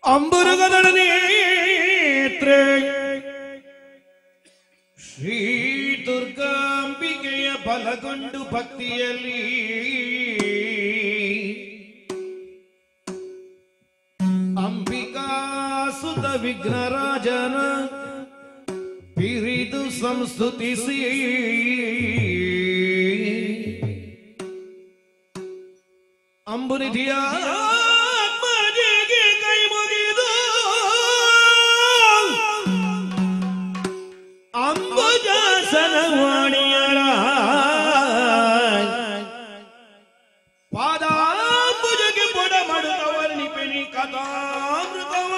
ಅಂಬುರುಗದಳ ನೇತ್ರೆ ಶ್ರೀ ದುರ್ಗಾಂಬಿಕೆಯ ಬಲಗೊಂಡು ಭಕ್ತಿಯಲ್ಲಿ ಅಂಬಿಕಾ ಸುತ ವಿಘ್ನರಾಜನ ಪಿರಿದು ಸಂಸ್ತುತಿಸಿ ಅಂಬುನಿಧಿಯ ಆತ್ಮಜೆಗೆ ಕೈ ಮುಗಿದು ಅಂಬುಜಾಸನ ವಾಣಿಯರ ಪಾದಾಂಬುಜಗೆ ಪೊಡ ಮಾಡುತ್ತವರ ನಿಪೆನಿ ಕಥಾಮೃತವ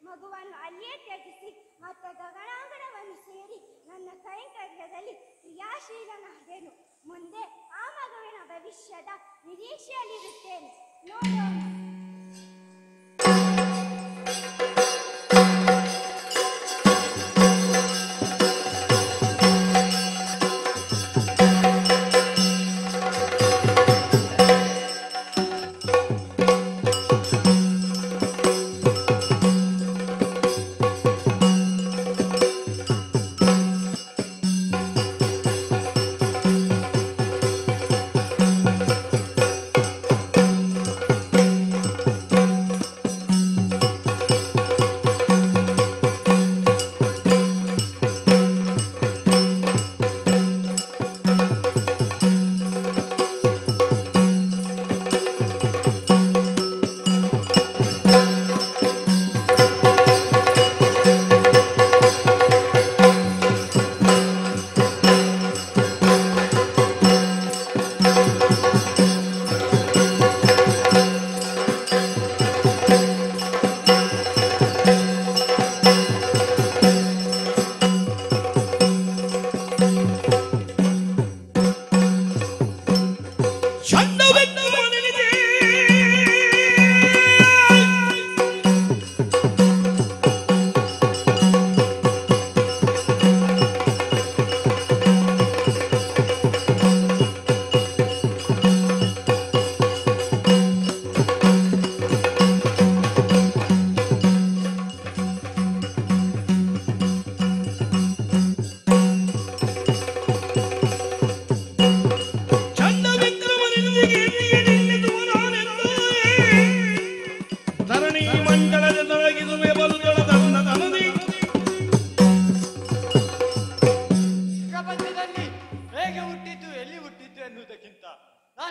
ಮಗುವನ್ನು ಅಲ್ಲಿಯೇ ತ್ಯಜಿಸಿ ಮತ್ತೆ ಗಗನಾಂಗಣವನ್ನು ಸೇರಿ ನನ್ನ ಕೈಂಕರ್ಯದಲ್ಲಿ ಕ್ರಿಯಾಶೀಲನಾದೆನು. ಮುಂದೆ ಆ ಮಗುವಿನ ಭವಿಷ್ಯದ ನಿರೀಕ್ಷೆಯಲ್ಲಿರುತ್ತೇನೆ. ನೋಡೋಣ.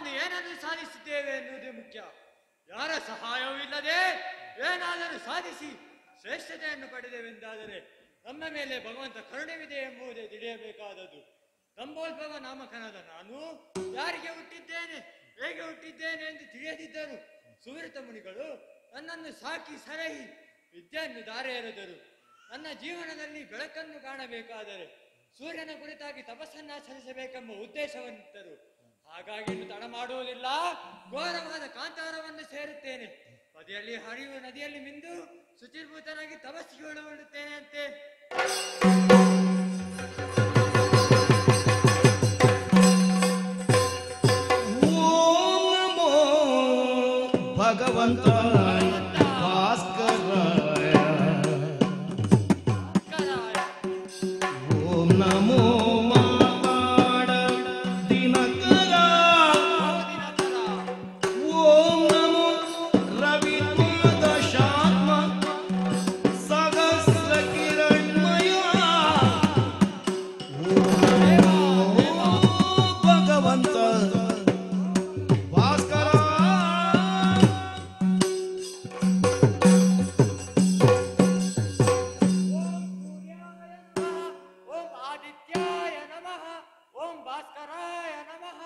ನಾನು ಏನನ್ನು ಸಾಧಿಸಿದ್ದೇವೆ ಎನ್ನುವುದೇ ಮುಖ್ಯ. ಯಾರ ಸಹಾಯವೂ ಇಲ್ಲದೆ ಏನಾದರೂ ಸಾಧಿಸಿ ಶ್ರೇಷ್ಠತೆಯನ್ನು ಪಡೆದೆವೆಂದಾದರೆ ನಮ್ಮ ಮೇಲೆ ಭಗವಂತ ಕರುಣೆವಿದೆ ಎಂಬುದೇ ತಿಳಿಯಬೇಕಾದದ್ದು. ದಂಭೋದ್ಭವ ನಾಮಕನಾದ ನಾನು ಯಾರಿಗೆ ಹುಟ್ಟಿದ್ದೇನೆ, ಹೇಗೆ ಹುಟ್ಟಿದ್ದೇನೆ ಎಂದು ತಿಳಿಯದಿದ್ದರು ಸುವೃತ ಮುನಿಗಳು ನನ್ನನ್ನು ಸಾಕಿ ಸಲಹಿ ವಿದ್ಯೆಯನ್ನು ದಾರೆ ಎರೆದರು. ನನ್ನ ಜೀವನದಲ್ಲಿ ಬೆಳಕನ್ನು ಕಾಣಬೇಕಾದರೆ ಸೂರ್ಯನ ಕುರಿತಾಗಿ ತಪಸ್ಸನ್ನಾಚರಿಸಬೇಕೆಂಬ ಉದ್ದೇಶವನ್ನಿಟ್ಟರು. ಹಾಗಾಗಿ ಇನ್ನು ತಡ ಮಾಡುವುದಿಲ್ಲ, ಘೋರವಾದ ಕಾಂತಾರವನ್ನು ಸೇರುತ್ತೇನೆ. ಪದಿಯಲ್ಲಿ ಹರಿಯುವ ನದಿಯಲ್ಲಿ ಮಿಂದು ಶುಚಿರ್ಭೂತನಾಗಿ ತಪಸ್ಸಿಗೆ ಒಳಗೊಳ್ಳುತ್ತೇನೆ ಅಂತೆ. ಓಂ ನಮೋ ಭಗವಂತ ಭಾಸ್ಕರಾಯ. ಓಂ ನಮೋ ಮಾತಾಡ ದಿನಕರ. ಓಂ ನಮೋ ರವಿಪಾದ ಶಾತ್ಮ ಸಹಸ್ರ ಕಿರಣ್ಮಯ. ಓಂ ನಮೋ ಭಗವಂತ ಭಾಸ್ಕರ. ಓಂ ಆದಿತ್ಯಾಯ ನಮಃ, ಓಂ ಭಾಸ್ಕರಾಯ ನಮಃ.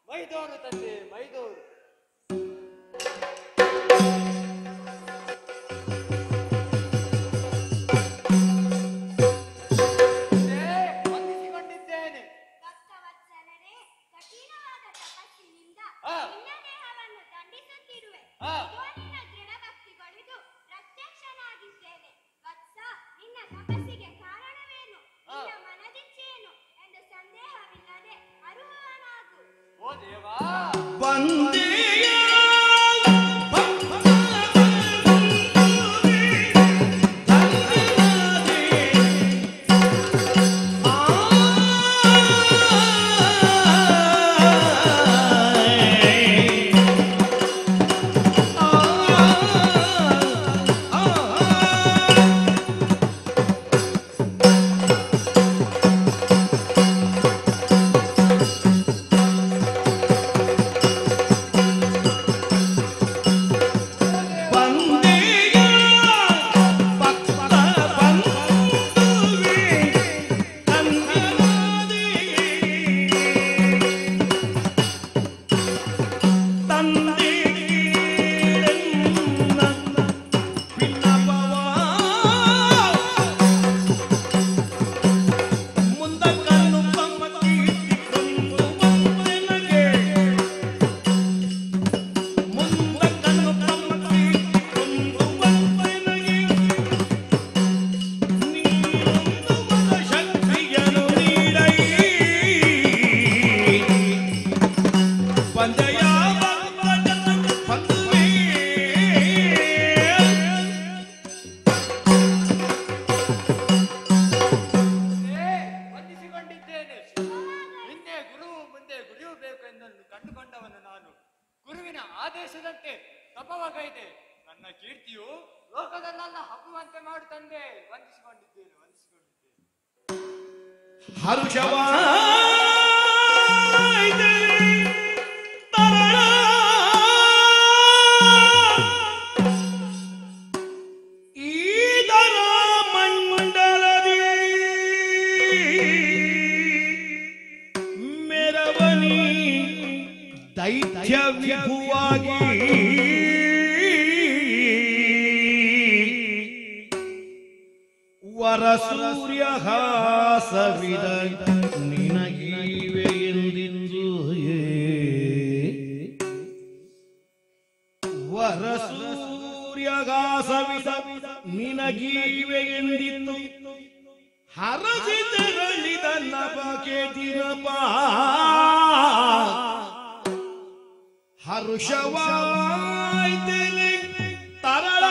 ಮೈದೋರು ತಂದೆ ಮೈದೋರು. ವಂದಿಸಿಕೊಂಡಿದ್ದೇನೆ. ಭಕ್ತವತ್ಸಲರೇ, ಕಠಿಣವಾದ ತಪಸ್ಸಿನಿಂದ ಆ. ನಿನ್ನ ದೇಹವನ್ನು ದಂಡಿಸುತ್ತಿರುವೆ. ಆ. ಇದೋ ನಿನ್ನ ದೃಢಭಕ್ತಿಗೊಳಿದು ಪ್ರತ್ಯಕ್ಷನಾಗಿದ್ದೇನೆ. ವತ್ಸ, ನಿನ್ನ ತಪಸ್ಸಿಗೆ ಕಾರಣವೇನು? ಆ. ನಿನ್ನ ಮನದಿಚ್ಛೇನು ಎಂದು ಸಂದೇಹವಿಲ್ಲದೆ ಅರುಹವನಾಗು. ಓ ದೇವಾ, ವಂದೇಯ ವಂದಿಸಿಕೊಂಡಿದ್ದೇನೆ. ನಿನ್ನೆ ಗುರುವು ಮುಂದೆ ಗುರಿಯಬೇಕು ಎಂದನ್ನು ಕಂಡುಕೊಂಡವನು ನಾನು. ಗುರುವಿನ ಆದೇಶದಂತೆ ತಪವಗೈದೆ. ನನ್ನ ಕೀರ್ತಿಯು ಲೋಕದಲ್ಲೆಲ್ಲ ಹಬ್ಬುವಂತೆ ಮಾಡು ತಂದೆ. ವಂದಿಸಿಕೊಂಡಿದ್ದೇನೆ ವಂದಿಸಿಕೊಂಡಿದ್ದೇನೆ. ಹರುಷವಾಯಿತೆ ತರಳ. ಈದರ ಮಂಡಲದಿ ಮೆರವನಿ ದೈತ್ಯ ವಿಭುವಾಗಿ ವರಸೂರ್ಯ ಹಾಸವಿದ ನಿನಗೀವೆ ಎಂದಿಂದು. ವರಸೂರ್ಯ ಹಾಸವಿದ ನಿನಗೀವೆ ಎಂದಿದ್ದು ಹರಸಿ ತೆರಳಿದ ನಬಕೆ ದಿನಪ. ಹರುಷವಾಯ್ತೆನೆ ತರಳ.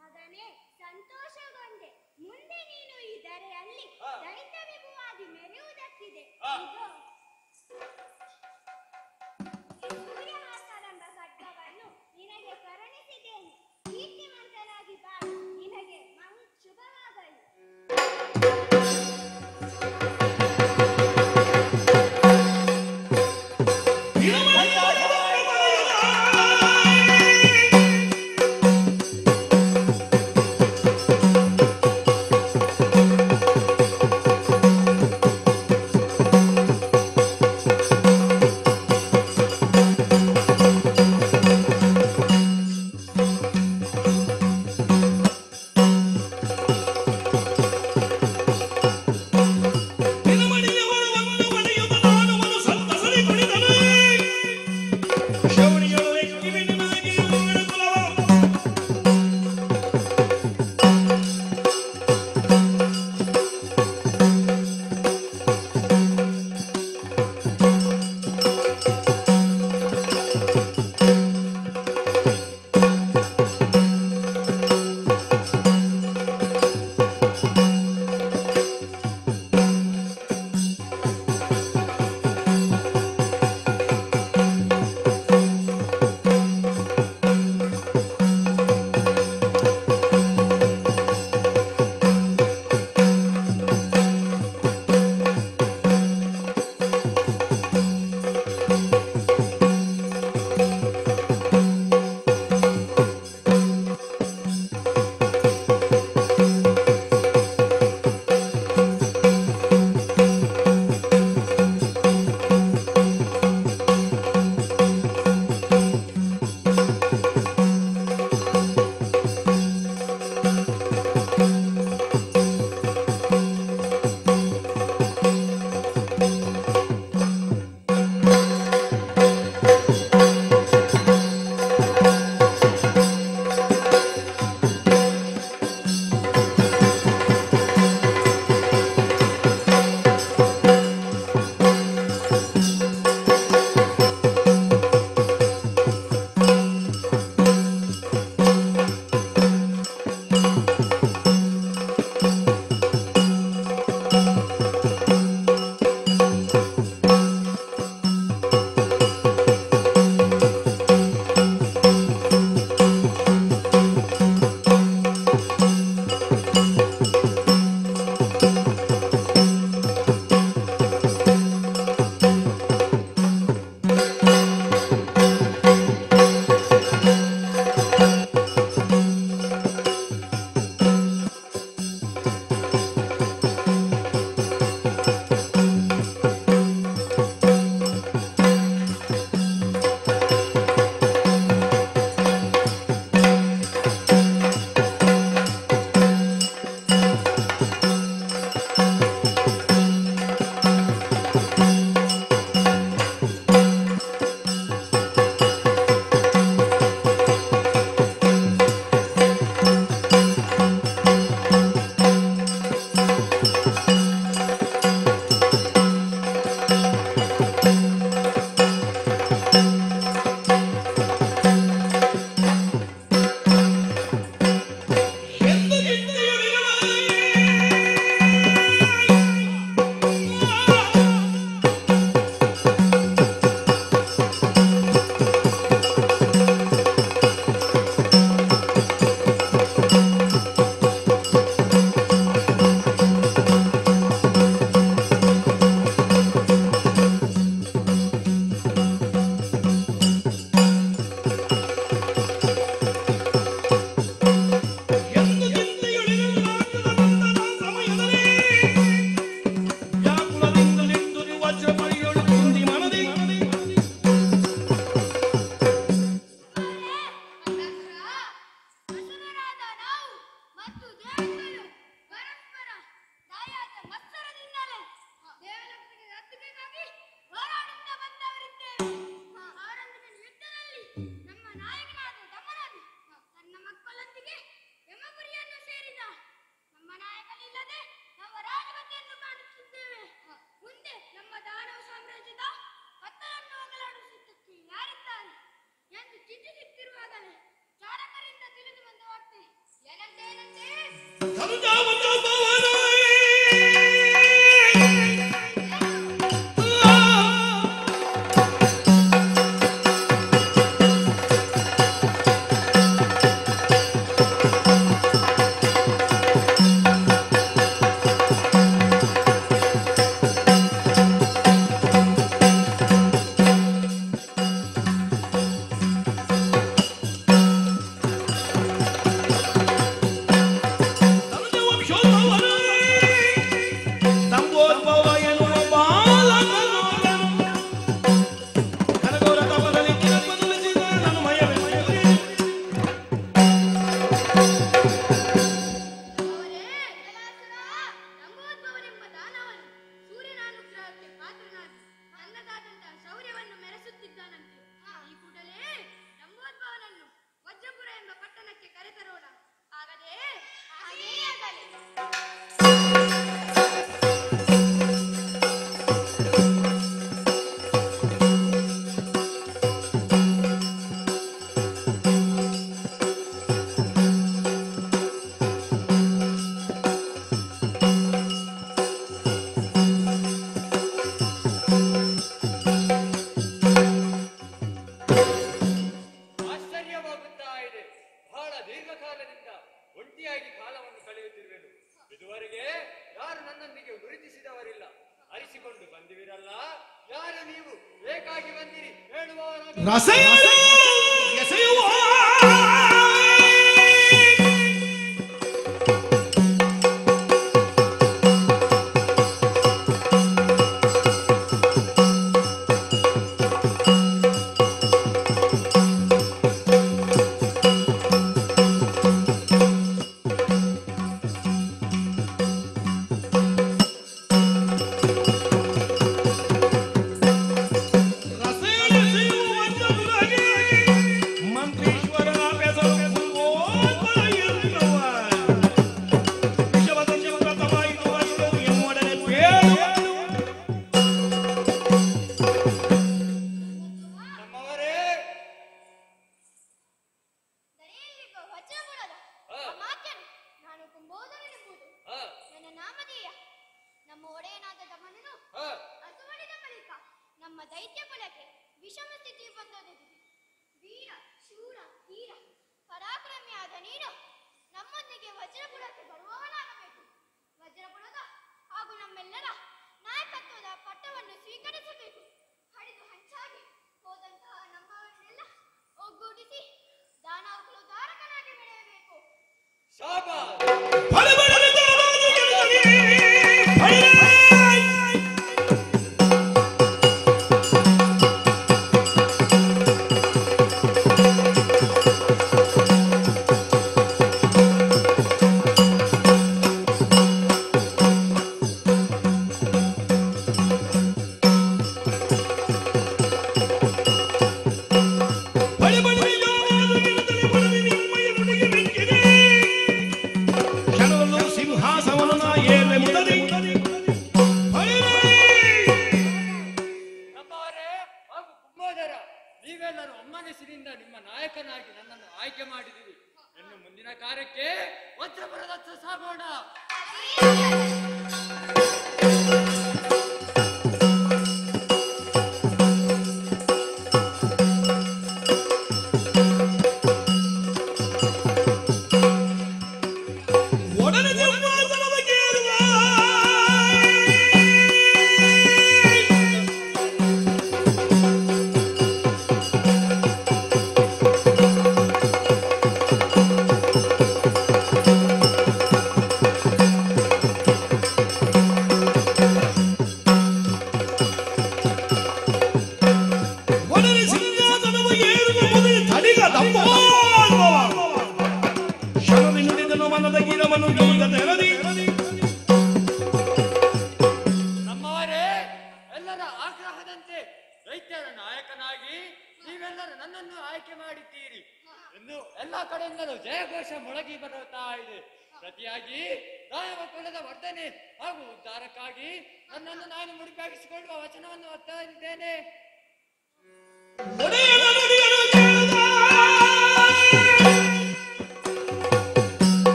ಮಗನೇ, ಸಂತೋಷಗೊಂಡೆ. ಮುಂದೆ ನೀನು ಈ ಧರೆಯಲ್ಲಿ ದೈತ್ಯ ವಿಭುವಾಗಿ ಮೆರೆಯುವುದಕ್ಕಿದೆ. ಇದೋ ಈ ಸೂರ್ಯಹಾಸರೆಂಬ ಖಡ್ಗವನ್ನು ನಿನಗೆ ಕರುಣಿಸಿದ್ದೇನೆ. ಕೀರ್ತಿವಂತನಾಗಿ ಬಾಳು. ನಿನಗೆ ಶುಭವಾಗಲಿ. ಆಗಲಿ. ಆಶ್ಚರ್ಯವಾಗುತ್ತಾ ಇದೆ. ಬಹಳ ದೀರ್ಘಕಾಲದಿಂದ ಒಂಟಿಯಾಗಿ ಕಾಲವನ್ನು ಕಳೆಯುತ್ತಿರುವೆನು. ಇದುವರೆಗೆ ಯಾರು ನನ್ನೊಂದಿಗೆ ಗುರುತಿಸಿದವರಿಲ್ಲ. ಅರಿಸಿಕೊಂಡು ಬಂದಿವಿರಲ್ಲ. ಯಾರು ನೀವು? ಬೇಕಾಗಿ ಬಂದಿರಿ ಹೇಳುವವರಾಗ ರಸಯ ಎಸೆಯುವ ನಮ್ಮ ಒಡೆಯನಾದ ದಮನನು ಅಸುವಡಿದ ಬಳಿಕ ನಮ್ಮ ದೈತ್ಯ ಕುಲಕ್ಕೆ ವಿಷಮ ಸ್ಥಿತಿ ಬಂದೊದಗಿದೆ. ವೀರ ಶೂರ ಧೀರ ಪರಾಕ್ರಮಿಯಾದ ನೀನು ನಮ್ಮೊಂದಿಗೆ ವಜ್ರಪುರಕ್ಕೆ ಬರುವವನಾಗಬೇಕು. ವಜ್ರಪುರದ ಹಾಗೂ ನಮ್ಮೆಲ್ಲರ ನಾಯಕತ್ವದ ಪಟ್ಟವನ್ನು ಸ್ವೀಕರಿಸಬೇಕು. ಹಡಿದು ಹಂಚಾಗಿ ಹೋದಂತಹ ನಮ್ಮವನ್ನೆಲ್ಲ ಒಗ್ಗೂಡಿಸಿ ದಾನವಕುಲ ಧಾರಕನಾಗಿ ಬೆಳೆಯಬೇಕು. ನೀವೆಲ್ಲರೂ ಒಮ್ಮನಸ್ಸಿನಿಂದ ನಿಮ್ಮ ನಾಯಕನಾಗಿ ನನ್ನನ್ನು ಆಯ್ಕೆ ಮಾಡಿದಿರಿ. ಇನ್ನು ಮುಂದಿನ ಕಾರ್ಯಕ್ಕೆ ವಜ್ರಪುರದತ್ತ ಸಾಗೋಣ. ನಮ್ಮವರೇ, ಎಲ್ಲರ ಆಗ್ರಹದಂತೆ ದೈತ್ಯರ ನಾಯಕನಾಗಿ ನೀವೆಲ್ಲರೂ ನನ್ನನ್ನು ಆಯ್ಕೆ ಮಾಡಿದ್ದೀರಿ ಎಂದು ಎಲ್ಲಾ ಕಡೆಯಿಂದಲೂ ಜಯಘೋಷ ಮೊಳಗಿ ಬರುತ್ತಾ ಇದೆ. ಪ್ರತಿಯಾಗಿ ದಾನವ ಕುಲದ ವರ್ಧನೆ ಹಾಗೂ ಉದ್ಧಾರಕ್ಕಾಗಿ ನನ್ನನ್ನು ನಾನು ಮುಡಿಪಾಗಿಸಿಕೊಳ್ಳುವ ವಚನವನ್ನು ಒತ್ತಾ ಇದ್ದೇನೆ.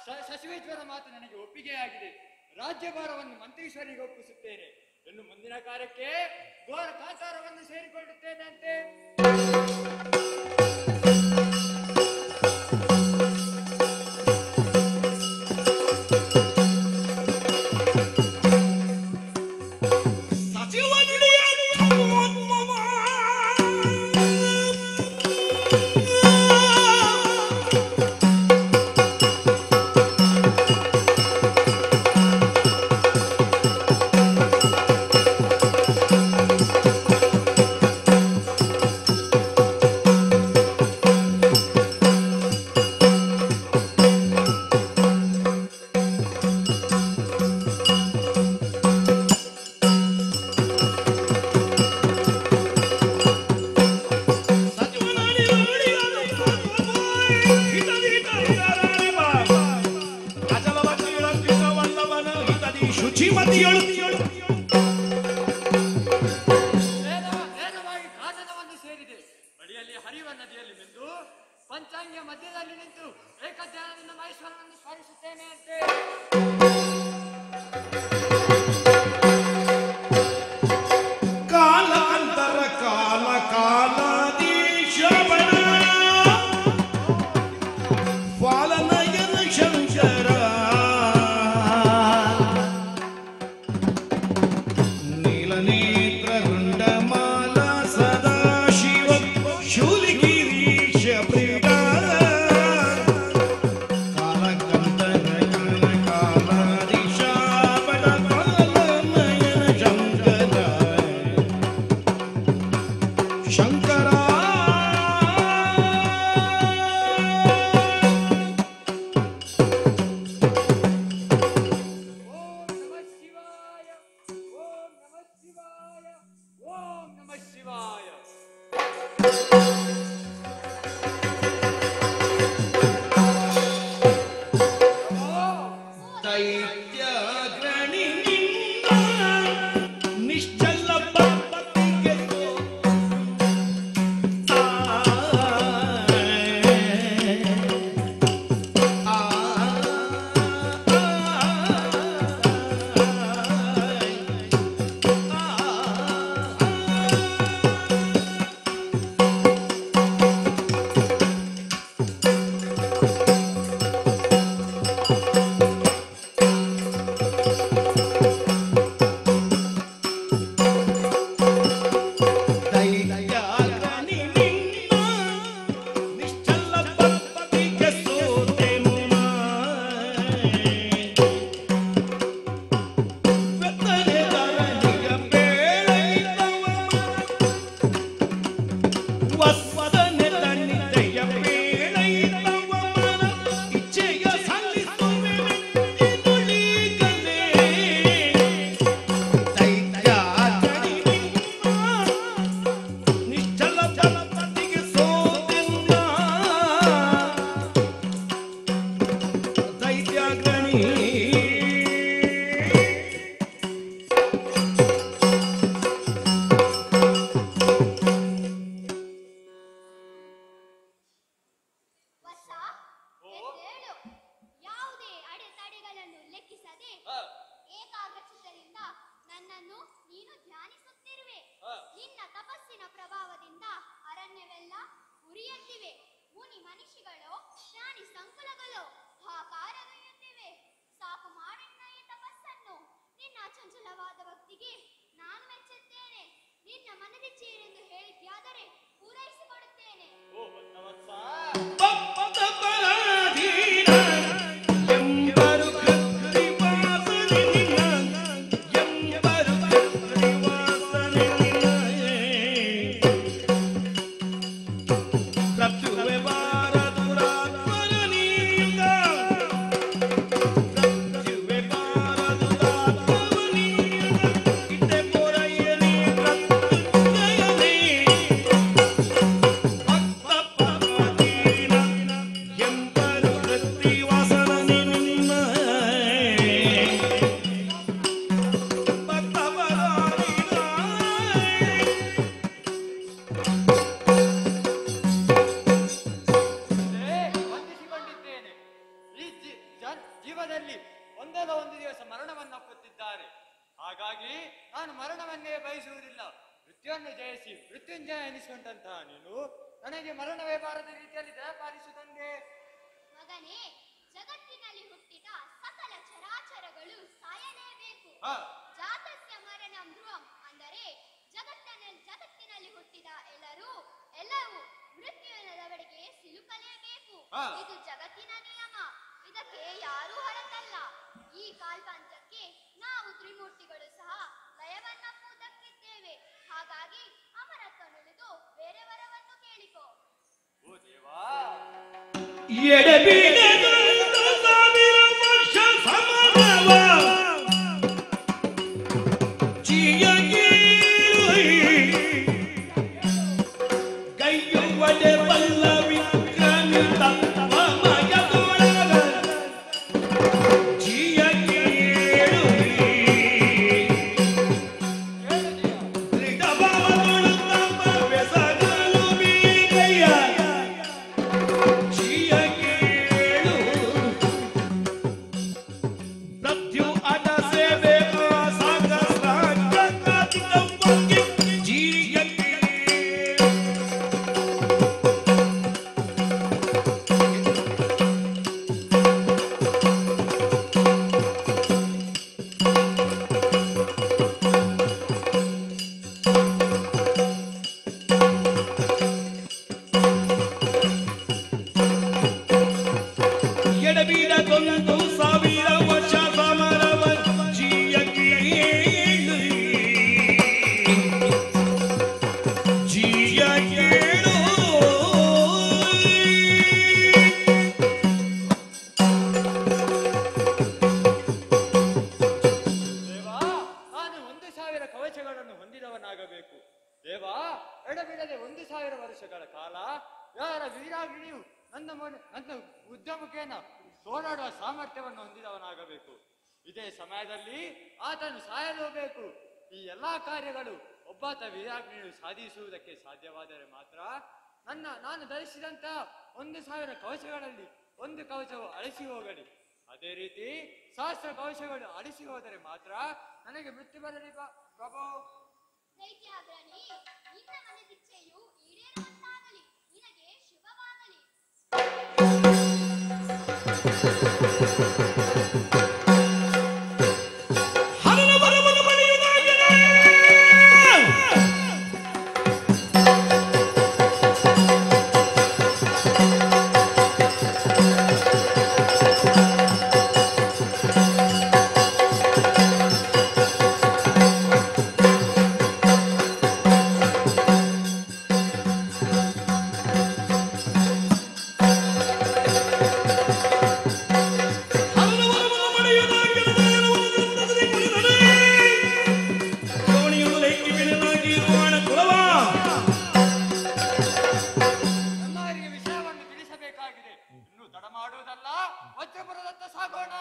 ಸಚಿವೇಶ್ವರ ಮಾತು ನನಗೆ ಒಪ್ಪಿಗೆಯಾಗಿದೆ. ರಾಜ್ಯಭಾರವನ್ನು ಮಂತ್ರೀಶ್ವರಿಗೆ ಒಪ್ಪಿಸುತ್ತೇನೆ. ಇನ್ನು ಮುಂದಿನ ಕಾರ್ಯಕ್ಕೆ ಘೋರ ಕಾಂತಾರವನ್ನು ಸೇರಿಕೊಳ್ಳುತ್ತೇನಂತೆ. ವೇಗವಾಗಿ ಕಾನನವನ್ನು ಸೇರಿದೆ. ಬಳಿಯಲ್ಲಿ ಹರಿಯುವ ನದಿಯಲ್ಲಿ ಮಿಂದು ಪಂಚಾಂಗಿಯ ಮಧ್ಯದಲ್ಲಿ ನಿಂತು ಏಕಧ್ಯಾನದಿಂದ ಮಹೇಶ್ವರನನ್ನು ಸ್ಮರಿಸುತ್ತೇನೆ ಅಂತೆ. ಕಾಲಾಂತರ ಕಾಲ ಕಾಲಾದೀಶವನ ಪಾಲನಯನ ಶಂಕರ ನೀಲನೇತ್ರ ಗುಂಡಮಾಲ ಸದಾ ಶಿವ ಶೂಲಿಗಿರೀಶ ಪ್ರಿಯ ಕಾಲಕಂದನ ಕಾಲಾದೀಶ ಬಡ ಕಾಲ ರೂಪದಲ್ಲಿ ಒಂದಲ್ಲ ಒಂದು ದಿವಸ ಮರಣವನ್ನಪ್ಪುತ್ತಿದ್ದಾರೆ. ಹಾಗಾಗಿ ನಾನು ಮರಣವನ್ನೇ ಬಯಸುವುದಿಲ್ಲ. ಮೃತ್ಯುವನ್ನು ಜಯಿಸಿ ಮೃತ್ಯುಂಜಯ ಎನಿಸಿಕೊಂಡಂತಹ ನೀನು ನನಗೆ ಮರಣವೇ ಬಾರದ ರೀತಿಯಲ್ಲಿ ದಯಪಾಲಿಸು ತಂದೆ. ಮಗನೇ, ಜಗತ್ತಿನಲ್ಲಿ ಹುಟ್ಟಿದ ಸಕಲ ಚರಾಚರಗಳು ಸಾಯಲೇಬೇಕು. ಜಾತಸ್ಯ ಮರಣಂ ಧ್ರುವಂ, ಅಂದರೆ ಜಗತ್ತಿನಲ್ಲಿ ಹುಟ್ಟಿದ ಎಲ್ಲವೂ ಮೃತ್ಯುವಿನ ದವಡೆಗೆ ಸಿಲುಕಲೇಬೇಕು. ಇದು ಜಗತ್ತಿನ ನಿಯಮ. ಇದಕ್ಕೆ ಯಾರೂ ಹೊರತಲ್ಲ. ಈ ಕಾಲ್ಪಂಚಕ್ಕೆ ನಾವು ತ್ರಿಮೂರ್ತಿಗಳು ಸಹ ಲಯವನ್ನಪ್ಪುವುದಕ್ಕಿದ್ದೇವೆ. ಹಾಗಾಗಿ ಅಮರತ್ವನುಳಿದು ಬೇರೆ ವರವನ್ನು ಕೇಳಿಕೋ. ಓ ದೇವಾ, ಎಡಬಿಡದೊಂದು ಸಾವಿರ ವರ್ಷ ಸಮರವ ಚಿಯಗಿ ಕೈಯುವಡೆ ಬಲ್ಲ ವಿಕ್ರಮಿತ ಮಮಯದೊಳಗ ಚಿಯಗಿ ದೃಢಭಾವದೊಳು ತಮ್ಮ ಬೆಸಗಲು ಬೀಗಯ್ಯ ಚಿಯಗಿ ಪ್ರತ್ಯು ಅಡ ಸೇವೆ ಸಾಗರಾಜ್ಯಕ್ಕೆ ಜಿಯಗಿ ಎಡಬಿಡದೊಂದು ಸಾವಿರ ವರ್ಷ ಸಮರವ ಜಿಯಗಿ ಜಿಯಗೇಳು ದೇವಾ, ನಾನು 1,000 ಕವಚಗಳನ್ನು ಹೊಂದಿದವನಾಗಬೇಕು. ದೇವಾ, ಎಡಬಿಡದೆ 1,000 ವರ್ಷಗಳ ಕಾಲ ಯಾರ ವೀರಾಗ್ನಿಯು ನನ್ನ ಉದ್ಯಮಕ್ಕೇನ ಹೋರಾಡುವ ಸಾಮರ್ಥ್ಯವನ್ನು ಹೊಂದಿದವನಾಗಬೇಕು. ಇದೇ ಸಮಯದಲ್ಲಿ ಆತನು ಸಾಯಲೇಬೇಕು. ಈ ಎಲ್ಲಾ ಕಾರ್ಯಗಳು ಒಬ್ಬಾತ ವೀರಾಗ್ನಿಯು ಸಾಧಿಸುವುದಕ್ಕೆ ಸಾಧ್ಯವಾದರೆ ಮಾತ್ರ ನಾನು ಧರಿಸಿದಂತಹ 1,000 ಕವಚಗಳಲ್ಲಿ ಒಂದು ಕವಚವು ಅಳಿಸಿ ಹೋಗಲಿ. ಅದೇ ರೀತಿ 1000 ಕವಚಗಳು ಅಳಿಸಿ ಹೋದರೆ ಮಾತ್ರ ನನಗೆ ಮೃತ್ಯು ಬರಲಿ ಪ್ರಭು. ದೈತ್ಯಾಗ್ರಣಿ, ನಿನ್ನ ಮನದಿಚ್ಛೆಯು ಈಡೇರುವಂತಾಗಲಿ. ನಿನಗೆ ಶುಭವಾಗಲಿ. ಹರನ ಬರವನ್ನು ಪಡೆಯುವುದಾಗಿದೆ. ಹರನ ಬರವನ್ನು ಪಡೆಯುವುದಾಗಿದೆ. ವನದಂತದಲ್ಲಿ ಕುಳಿತರೆ ದೋಣಿಯು ಲೈಕಿ ಬೆಳೆದಾಗಿ ಇರುವಾಣ ಕುಲವ ನನ್ನವರಿಗೆ ವಿಷಯವನ್ನು ತಿಳಿಸಬೇಕಾಗಿದೆ. ಇನ್ನು ತಡ ಮಾಡುವುದಲ್ಲ, ವಜ್ರಪುರದತ್ತ ಸಾಗೋಣ.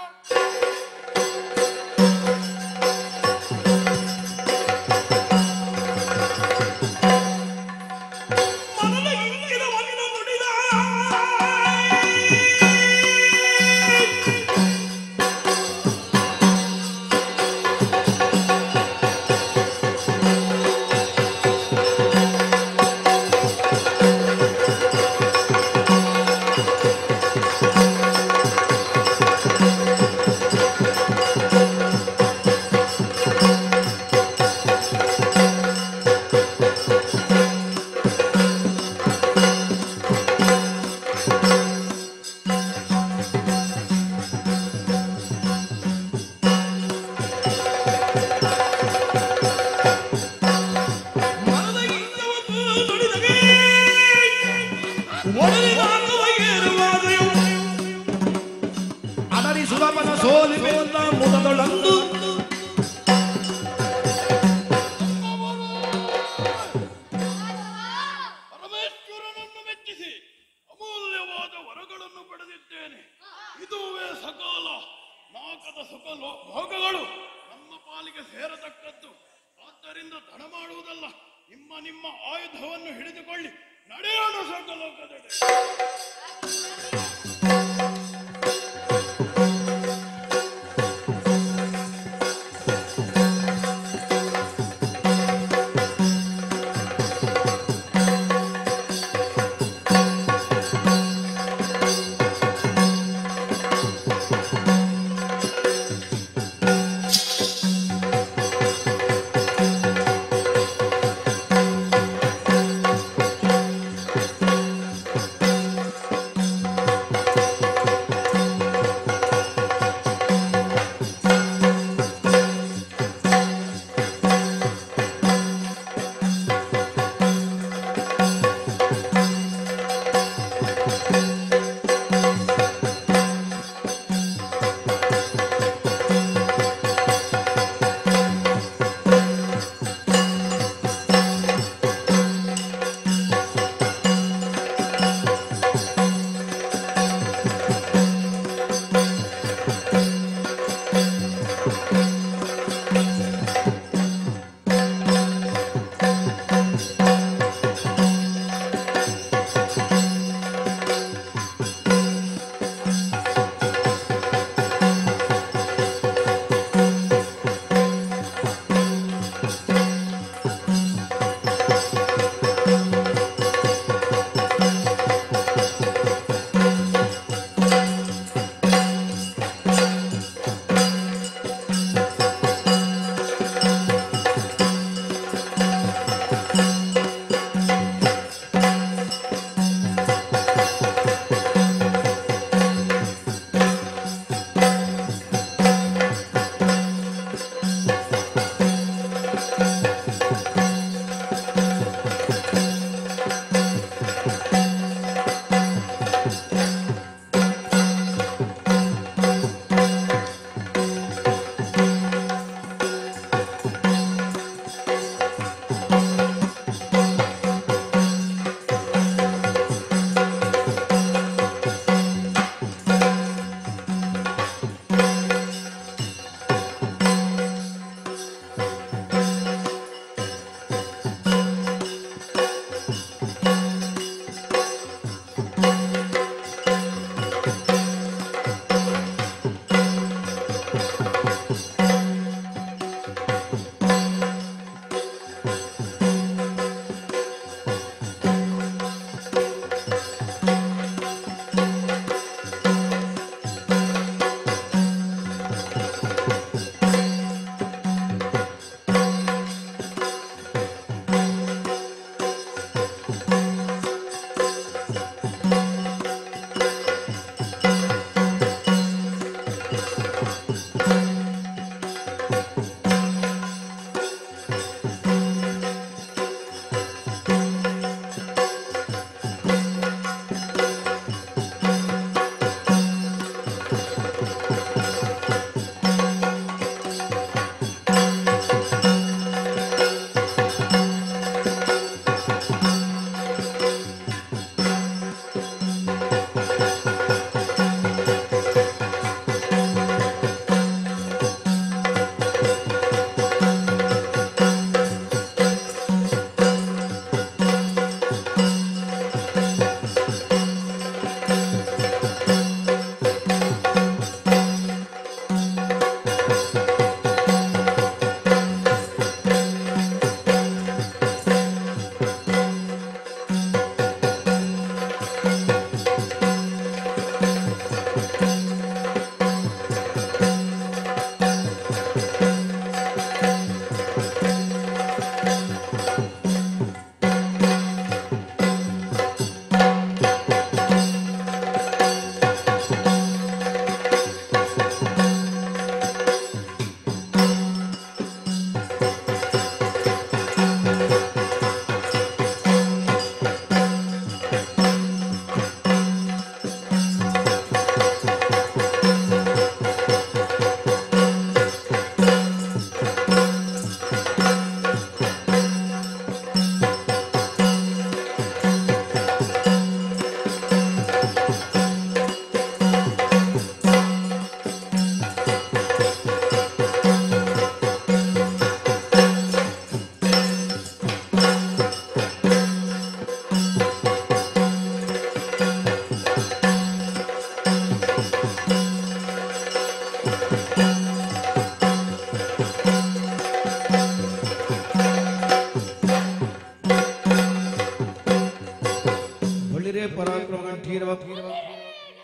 ಮನದ ಇಂಗಿತವನ್ನು ನುಡಿದ ಮನದ ಇಂಗಿತವನ್ನು ನುಡಿದಗೆ ಒಡಲಿನಾಗುವ ಏರುವಾದೆಯು ಅದರಿ ಸುಲಭನ ಸೋಲಿವೆಲ್ಲ ಮುದದೊಳಂದು ಪರಮೇಶ್ವರನನ್ನು ಮೆಚ್ಚಿಸಿ ಅಮೂಲ್ಯವಾದ ವರಗಳನ್ನು ಪಡೆದಿದ್ದೇನೆ. ಇದುವೇ ಸಕಾಲ. ನಾಕದ ಸುಖ ಭೋಗಗಳು ನಮ್ಮ ಪಾಲಿಗೆ ಸೇರತಕ್ಕದ್ದು. ಆದ್ದರಿಂದ ತಡ ಮಾಡುವುದಲ್ಲ, ನಿಮ್ಮ ಆಯುಧವನ್ನು ಹಿಡಿದುಕೊಳ್ಳಿ, ನಡೆಯೋಣ ಸ್ವರ್ಗಲೋಕದೆಡೆ.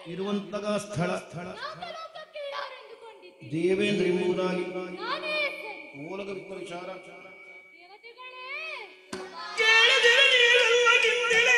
ಇರುವಂತಹ ಸ್ಥಳ ನಾಗಲೋಕಕ್ಕೆ ಯಾರೆಂದುಕೊಂಡಿದ್ದೀರಿ? ದೇವೇಂದ್ರ ಎಂಬುದಾಗಿ ನಾನೇ ಸರಿ. ಮೂಲಕ ವಿಚಾರ ದೇವತೆಗಳೇ, ಕೇಳಿದಿರ ನೀವೆಲ್ಲ ಗಿಂದಿಲೇ.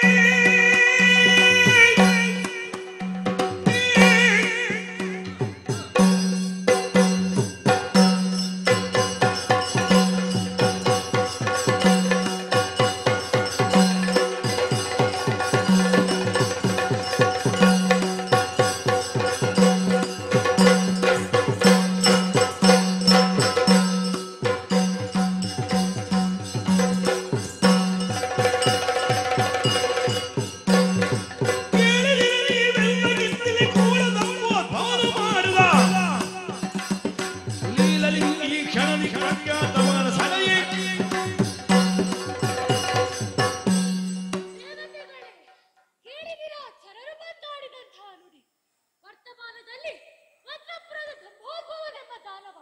ಕೇಳಿದಿರಾ ಚರರು ಮಾತಾಡಿದಂತಹ ನುಡಿ? ವರ್ತಮಾನದಲ್ಲಿ ವಜ್ರಪುರದ ದಂಭೋದ್ಭವನೆಂಬ ದಾನವ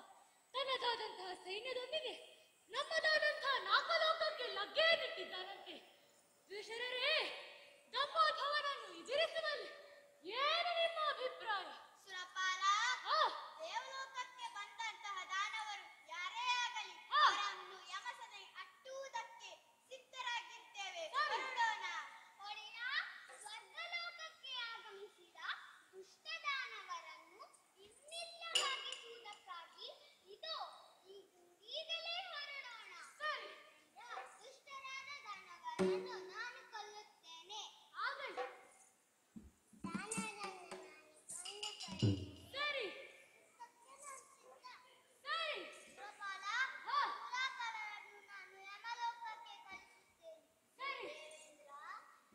ತನ್ನದಾದಂತಹ ಸೈನ್ಯದೊಂದಿಗೆ ನಮ್ಮದಾದಂತಹ ನಾಗಲೋಕಕ್ಕೆ ಲಗ್ಗೆಯನ್ನಿಟ್ಟಿದ್ದಾನಂತೆ. ದ್ವಿಷರರೇ, ದಂಭೋದ್ಭವನನ್ನು ಎದುರಿಸುವಲ್ಲಿ ಏನು ನಿಮ್ಮ ಅಭಿಪ್ರಾಯ? ಸುರಪಾಲ, ಆ, ದೇವಲೋಕಕ್ಕೆ ಬಂದಂತಹ ದಾನವರು ಯಾರೇ ಆಗಲಿ ಅವರನ್ನು ಯಮಸನೆ ಅಟ್ಟುವುದಕ್ಕೆ ಸಿದ್ಧರಾಗಿದ್ದೇವೆ. ಹೊರಡೋಣ. ಒಡೆಯ, ಸ್ವರ್ಗಲೋಕಕ್ಕೆ ಆಗಮಿಸಿದ ದುಷ್ಟ ದಾನವರನ್ನು ಇನ್ನಿಲ್ಲವಾಗಿಸುವುದಕ್ಕಾಗಿ ಈಗಲೇ ಹೊರಡೋಣ. ಸರಿ. ದುಷ್ಟರಾದ ದಾನವರನ್ನು ನಾನು ಕೊಲ್ಲುತ್ತೇನೆ. ಆಗಲಿ. ಸರಿ. ಸರಿ. ಸರಿ. ಸುರಪಾಲ, ಹಾ. ಮೂಲಾಕರರನ್ನು ನಾನು ಯಮಲೋಕಕ್ಕೆ ಕಳಿಸುತ್ತೇನೆ. ಸರಿ. ದೇವೇಂದ್ರ,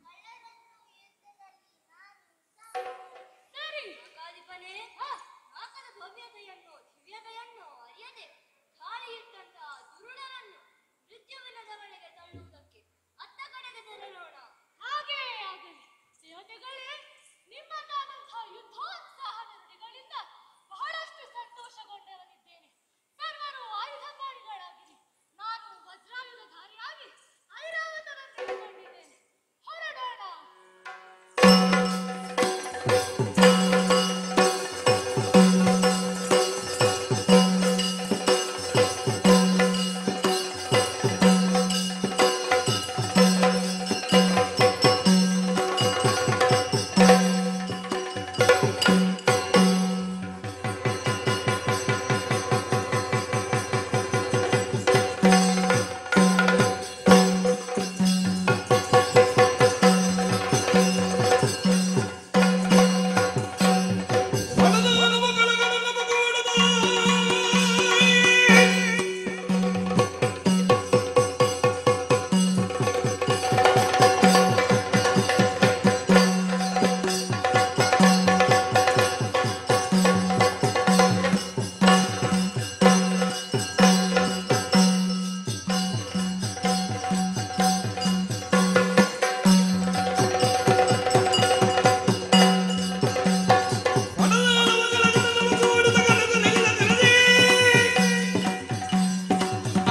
ಕಳ್ಳರನ್ನು ಯುದ್ಧದಲ್ಲಿ ನಾನು ಸಾಯಿಸುತ್ತೇನೆ. ಸರಿ. ಲೋಕಾಧಿಪನೇ, ಹಾ. ನಾಕದ ಭವ್ಯತೆಯನ್ನು ದಿವ್ಯತೆಯನ್ನು ಅರಿಯದೆ ಗಾಳಿ ಇಟ್ಟಂತಹ ದುರುಳನನ್ನು ಮೃತ್ಯುವಿನ ದವಡೆಗೆ ತಳ್ಳುವುದಕ್ಕೆ ಅತ್ತ ಕಡೆಗೆ ತೆರಳೋಣ. ಹಾಗೇ ಆಗಲಿ. ದೇವತೆಗಳೇ, ನಿಮ್ಮದಾದಂತಹ ಯುದ್ಧೋತ್ಸಾಹ ನುಡಿಗಳಿಂದ ಬಹಳಷ್ಟು ಸಂತೋಷಗೊಂಡವನಿದ್ದೇನೆ. ಸರ್ವರು ಆಯುಧಧಾರಿಗಳಾಗಿರಿ. ನಾನು ವಜ್ರಾಯುಧಧಾರಿಯಾಗಿ ಐರಾವತವನ್ನು ಇಟ್ಟುಕೊಂಡಿದ್ದೇನೆ. ಹೊರಡೋಣ.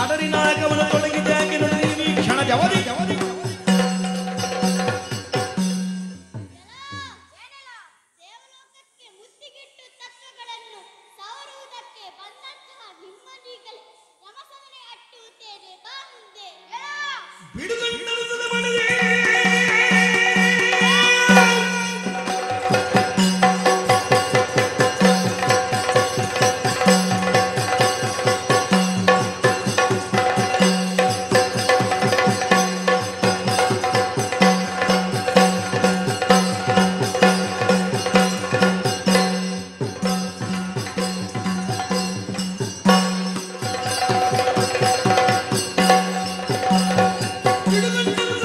ಅದರಿನಾಗವನ್ನು ತೊಡಗಿದ್ದಾಗೆ ನೋಡಿ ಈ ಕ್ಷಣ ಜವದಿ ಏನಿಲ್ಲ, ದೇವಲೋಕಕ್ಕೆ ಮುತ್ತಿಗಿಟ್ಟು ತತ್ವಗಳನ್ನು ಸವರುವುದಕ್ಕೆ ಬಂದಂತಹ ನಿಮ್ಮನೀಗಲೇ ಯಮಸವನೆ ಅಟ್ಟುತ್ತೇನೆ. ಬಾ ಮುಂದೆ. ಬಿಡುಗಂಟದ ಮನವೇ ಬಿಡುಗಂಟದ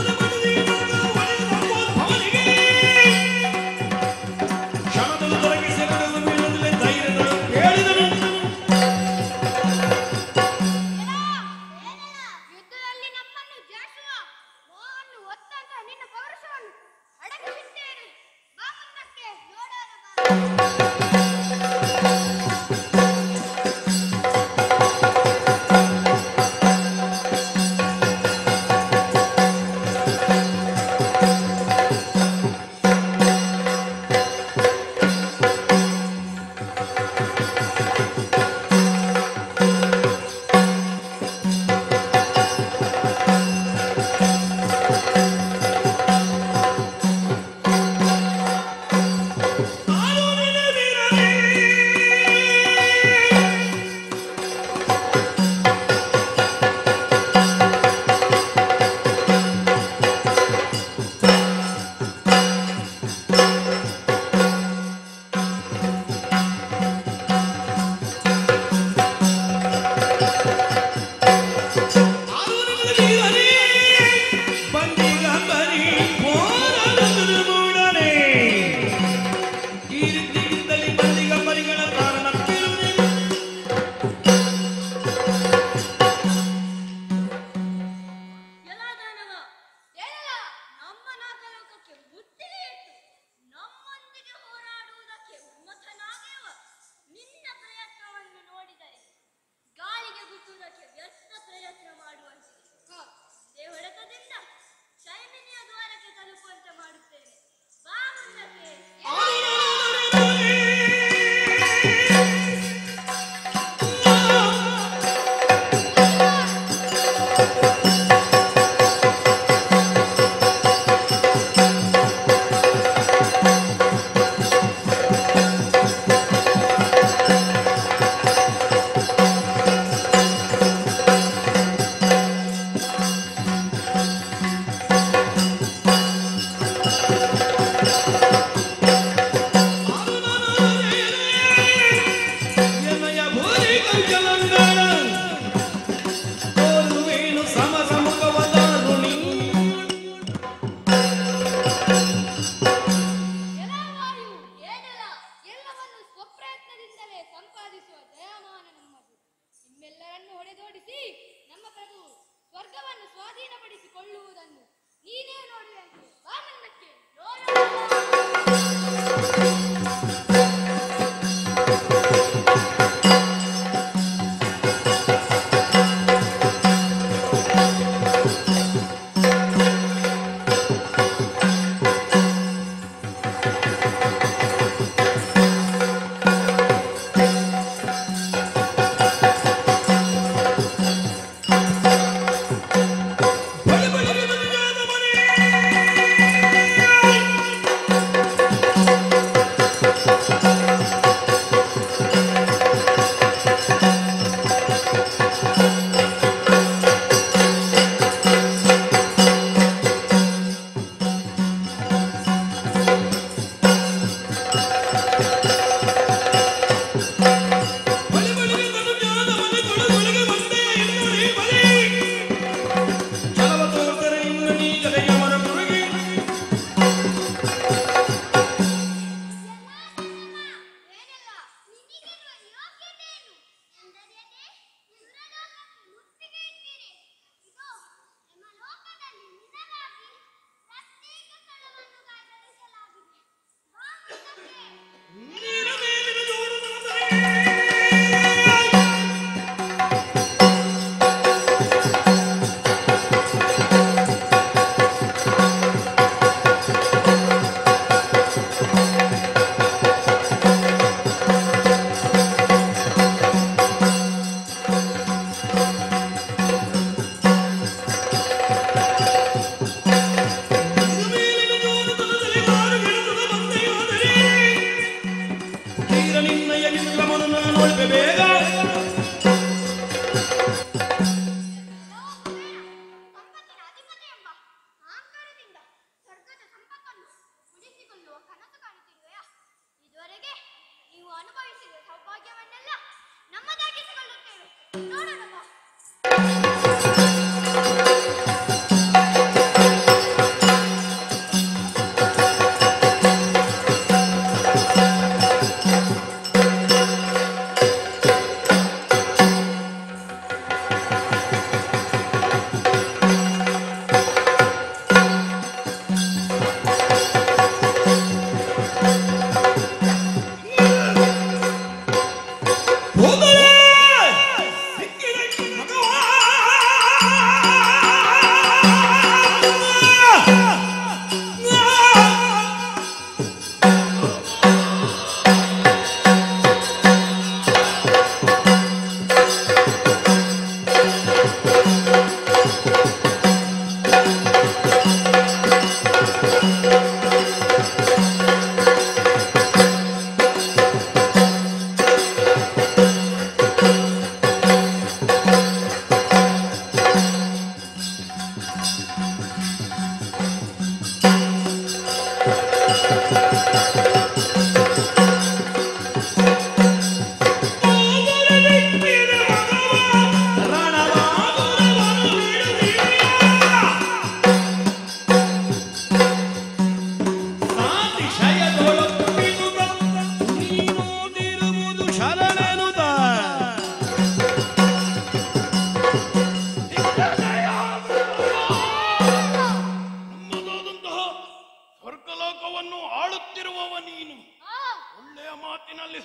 ಸ್ವಪ್ರಯತ್ನದಿಂದಲೇ ಸಂಪಾದಿಸುವ ಜಯಮಾನ ನಮ್ಮದು. ನಿಮ್ಮೆಲ್ಲರನ್ನು ಹೊಡೆದೋಡಿಸಿ ನಮ್ಮ ಪ್ರಭು ಸ್ವರ್ಗವನ್ನು ಸ್ವಾಧೀನಪಡಿಸಿಕೊಳ್ಳುವುದನ್ನು ನೀನೇ ನೋಡುವಂತೆ ಬಾ ಮುಂದಕ್ಕೆ.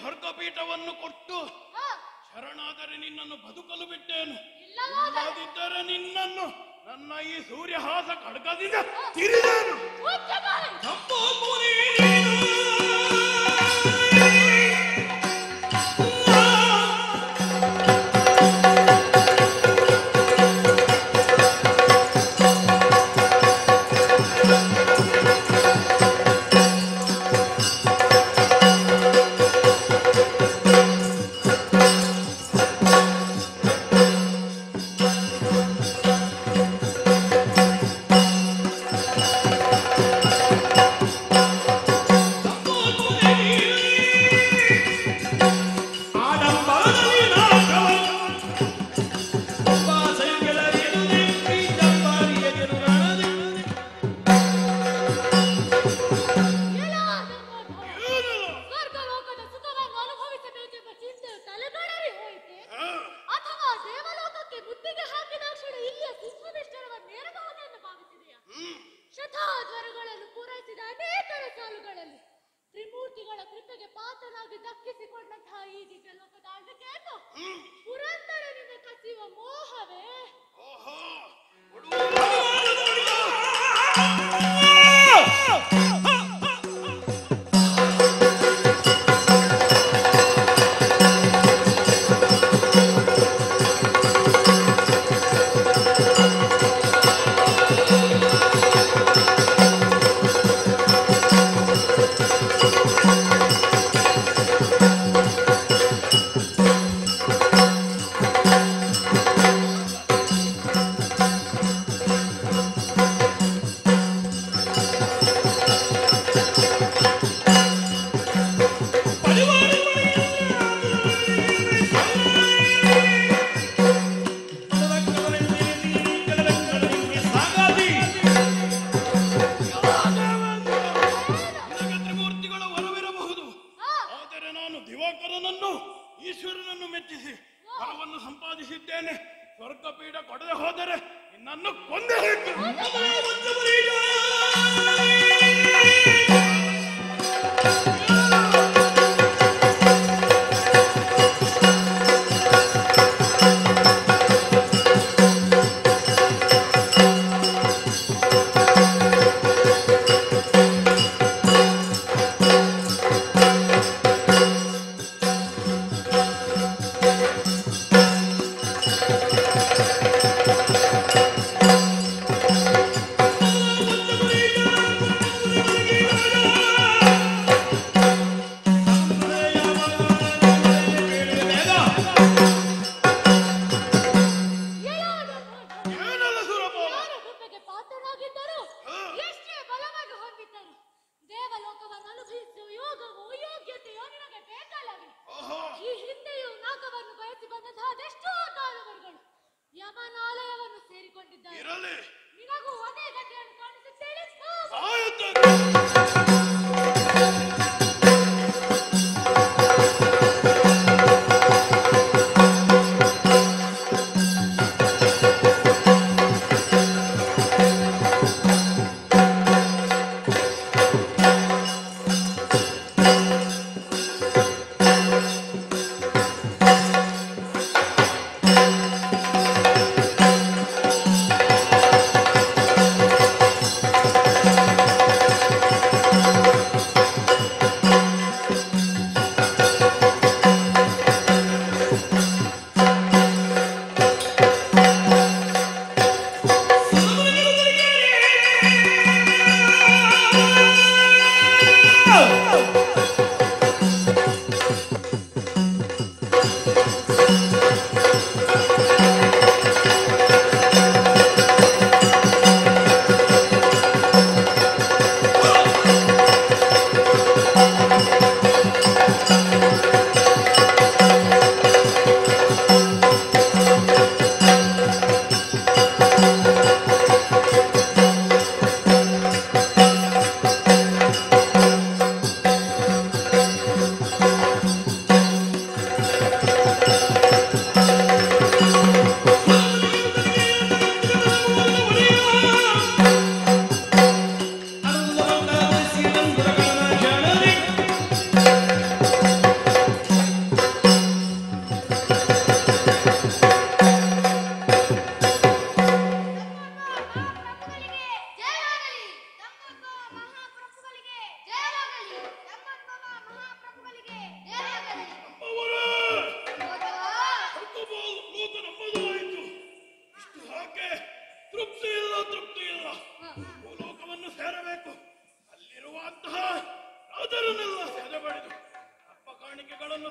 ಸ್ವರ್ಗಪೀಠವನ್ನು ಕೊಟ್ಟು ಶರಣಾದರೆ ನಿನ್ನನ್ನು ಬದುಕಲು ಬಿಟ್ಟೇನು. ಇಲ್ಲದಿದ್ದರೆ ನಿನ್ನನ್ನು ನನ್ನ ಈ ಸೂರ್ಯಹಾಸ ಖಡ್ಗದಿಂದ ತಿರಿದೇನು. ದೇವರನ್ನು ಈಶ್ವರನನ್ನು ಮೆಚ್ಚಿಸಿ ಫಲವನ್ನು ಸಂಪಾದಿಸಿದ್ದೇನೆ. ಸ್ವರ್ಗಪೀಠ ಕೊಡದೆ ಹೋದರೆ ನಿನ್ನನ್ನು ಕೊಂದೇ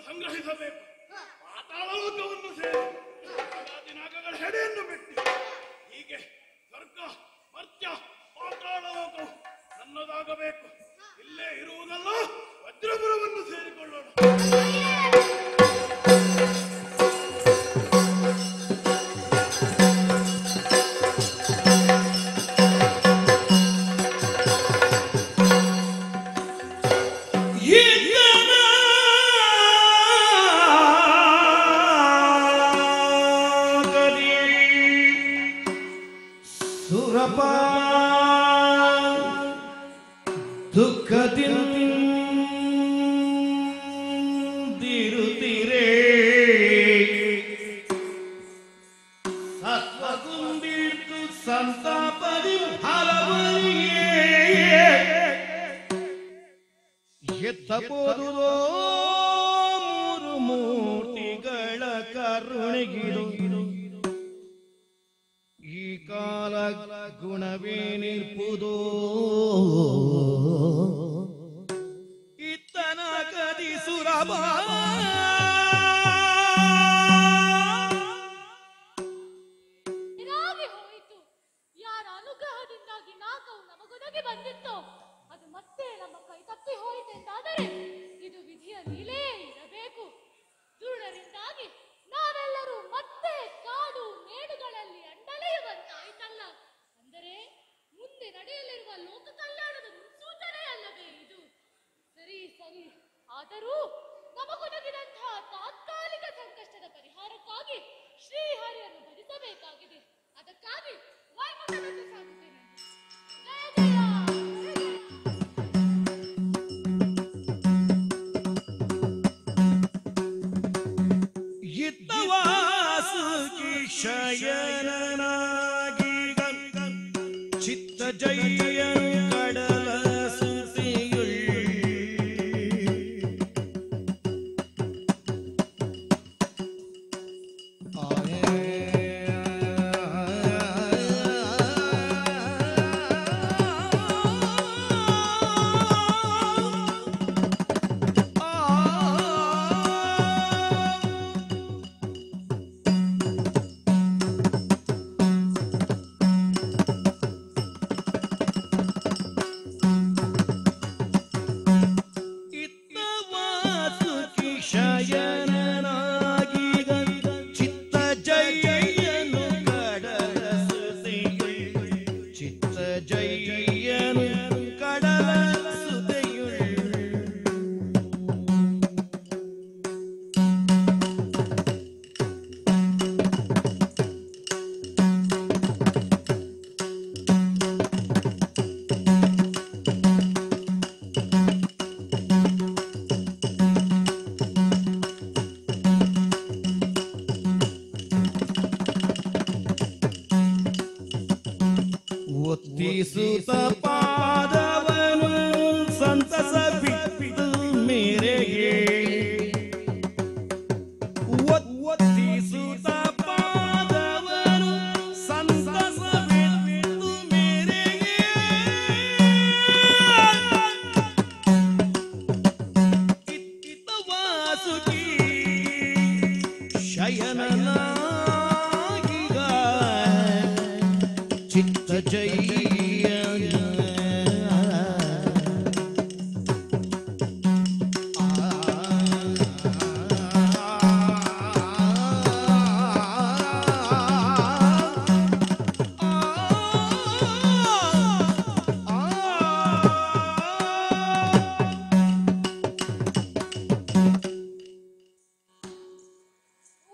ಸಂಗ್ರಹಿಸಬೇಕು. ಪಾತಾಳ ಲೋಕವನ್ನು ಸೇರಿ ನಾಗಗಳ ಹೆಡೆಯನ್ನು ಬಿಟ್ಟು ಹೀಗೆ ಸ್ವರ್ಗ ಮರ್ತ್ಯ ಪಾತಾಳ ಲೋಕವು ನನ್ನದಾಗಬೇಕು. ಇಲ್ಲೇ ಇರುವುದಲ್ಲ, ವಜ್ರಪುರವನ್ನು ಸೇರಿಕೊಳ್ಳೋಣ. ದುಃಖದಿಂದಿರುತ್ತಿರೇ ಸತ್ವಗುಂದಿರ್ತು ಸಂತಾಪದಿ ಹಲವರಿಗೆ ಎತ್ತಬೋದುದೋ ಮೂರು ಮೂರ್ತಿಗಳ ಕರುಣೆಗಿಡು ಈ ಕಾಲ ಗುಣವೇನಿರ್ಪುದೋ ಇತ್ತನ ಕದಿ ಸುರಭ ಏನಾಗಿ ಹೋಯಿತು? ಯಾರ ಅನುಗ್ರಹದಿಂದಾಗಿ ನಾಗವು ನಮಗೊದಗಿ ಬಂದಿತ್ತೋ ಅದು ಮತ್ತೆ ನಮ್ಮ ಕೈ ತಪ್ಪಿ ಹೋಯಿತೆಂದಾದರೆ ಇದು ವಿಧಿಯ ಲೀಲೆಯೇ ಇರಬೇಕು. ದುರುಳರಿಂದಾಗಿ ನಾವೆಲ್ಲರೂ ಮತ್ತೆ ಶಯನನಾಗಿ ಚಿತ್ತ ಜಯ ಕಡಲ ಸುತಿಯುಳ್ ಒತ್ತಿಸುತ್ತ ಪಾದವನು ಸಂತಸ ಬಿಟ್ಟು ಮೇರೆಗೆ ಒತ್ತಿಸುತ್ತ ಪಾದವನು ಸಂತಸ ಬಿಟ್ಟು ಮೇರೆಗೆ ಇತ್ತ ವಾಸುಕಿ ಶಯನನಾಗಿಗ ಚಿತ್ತ ಜಯ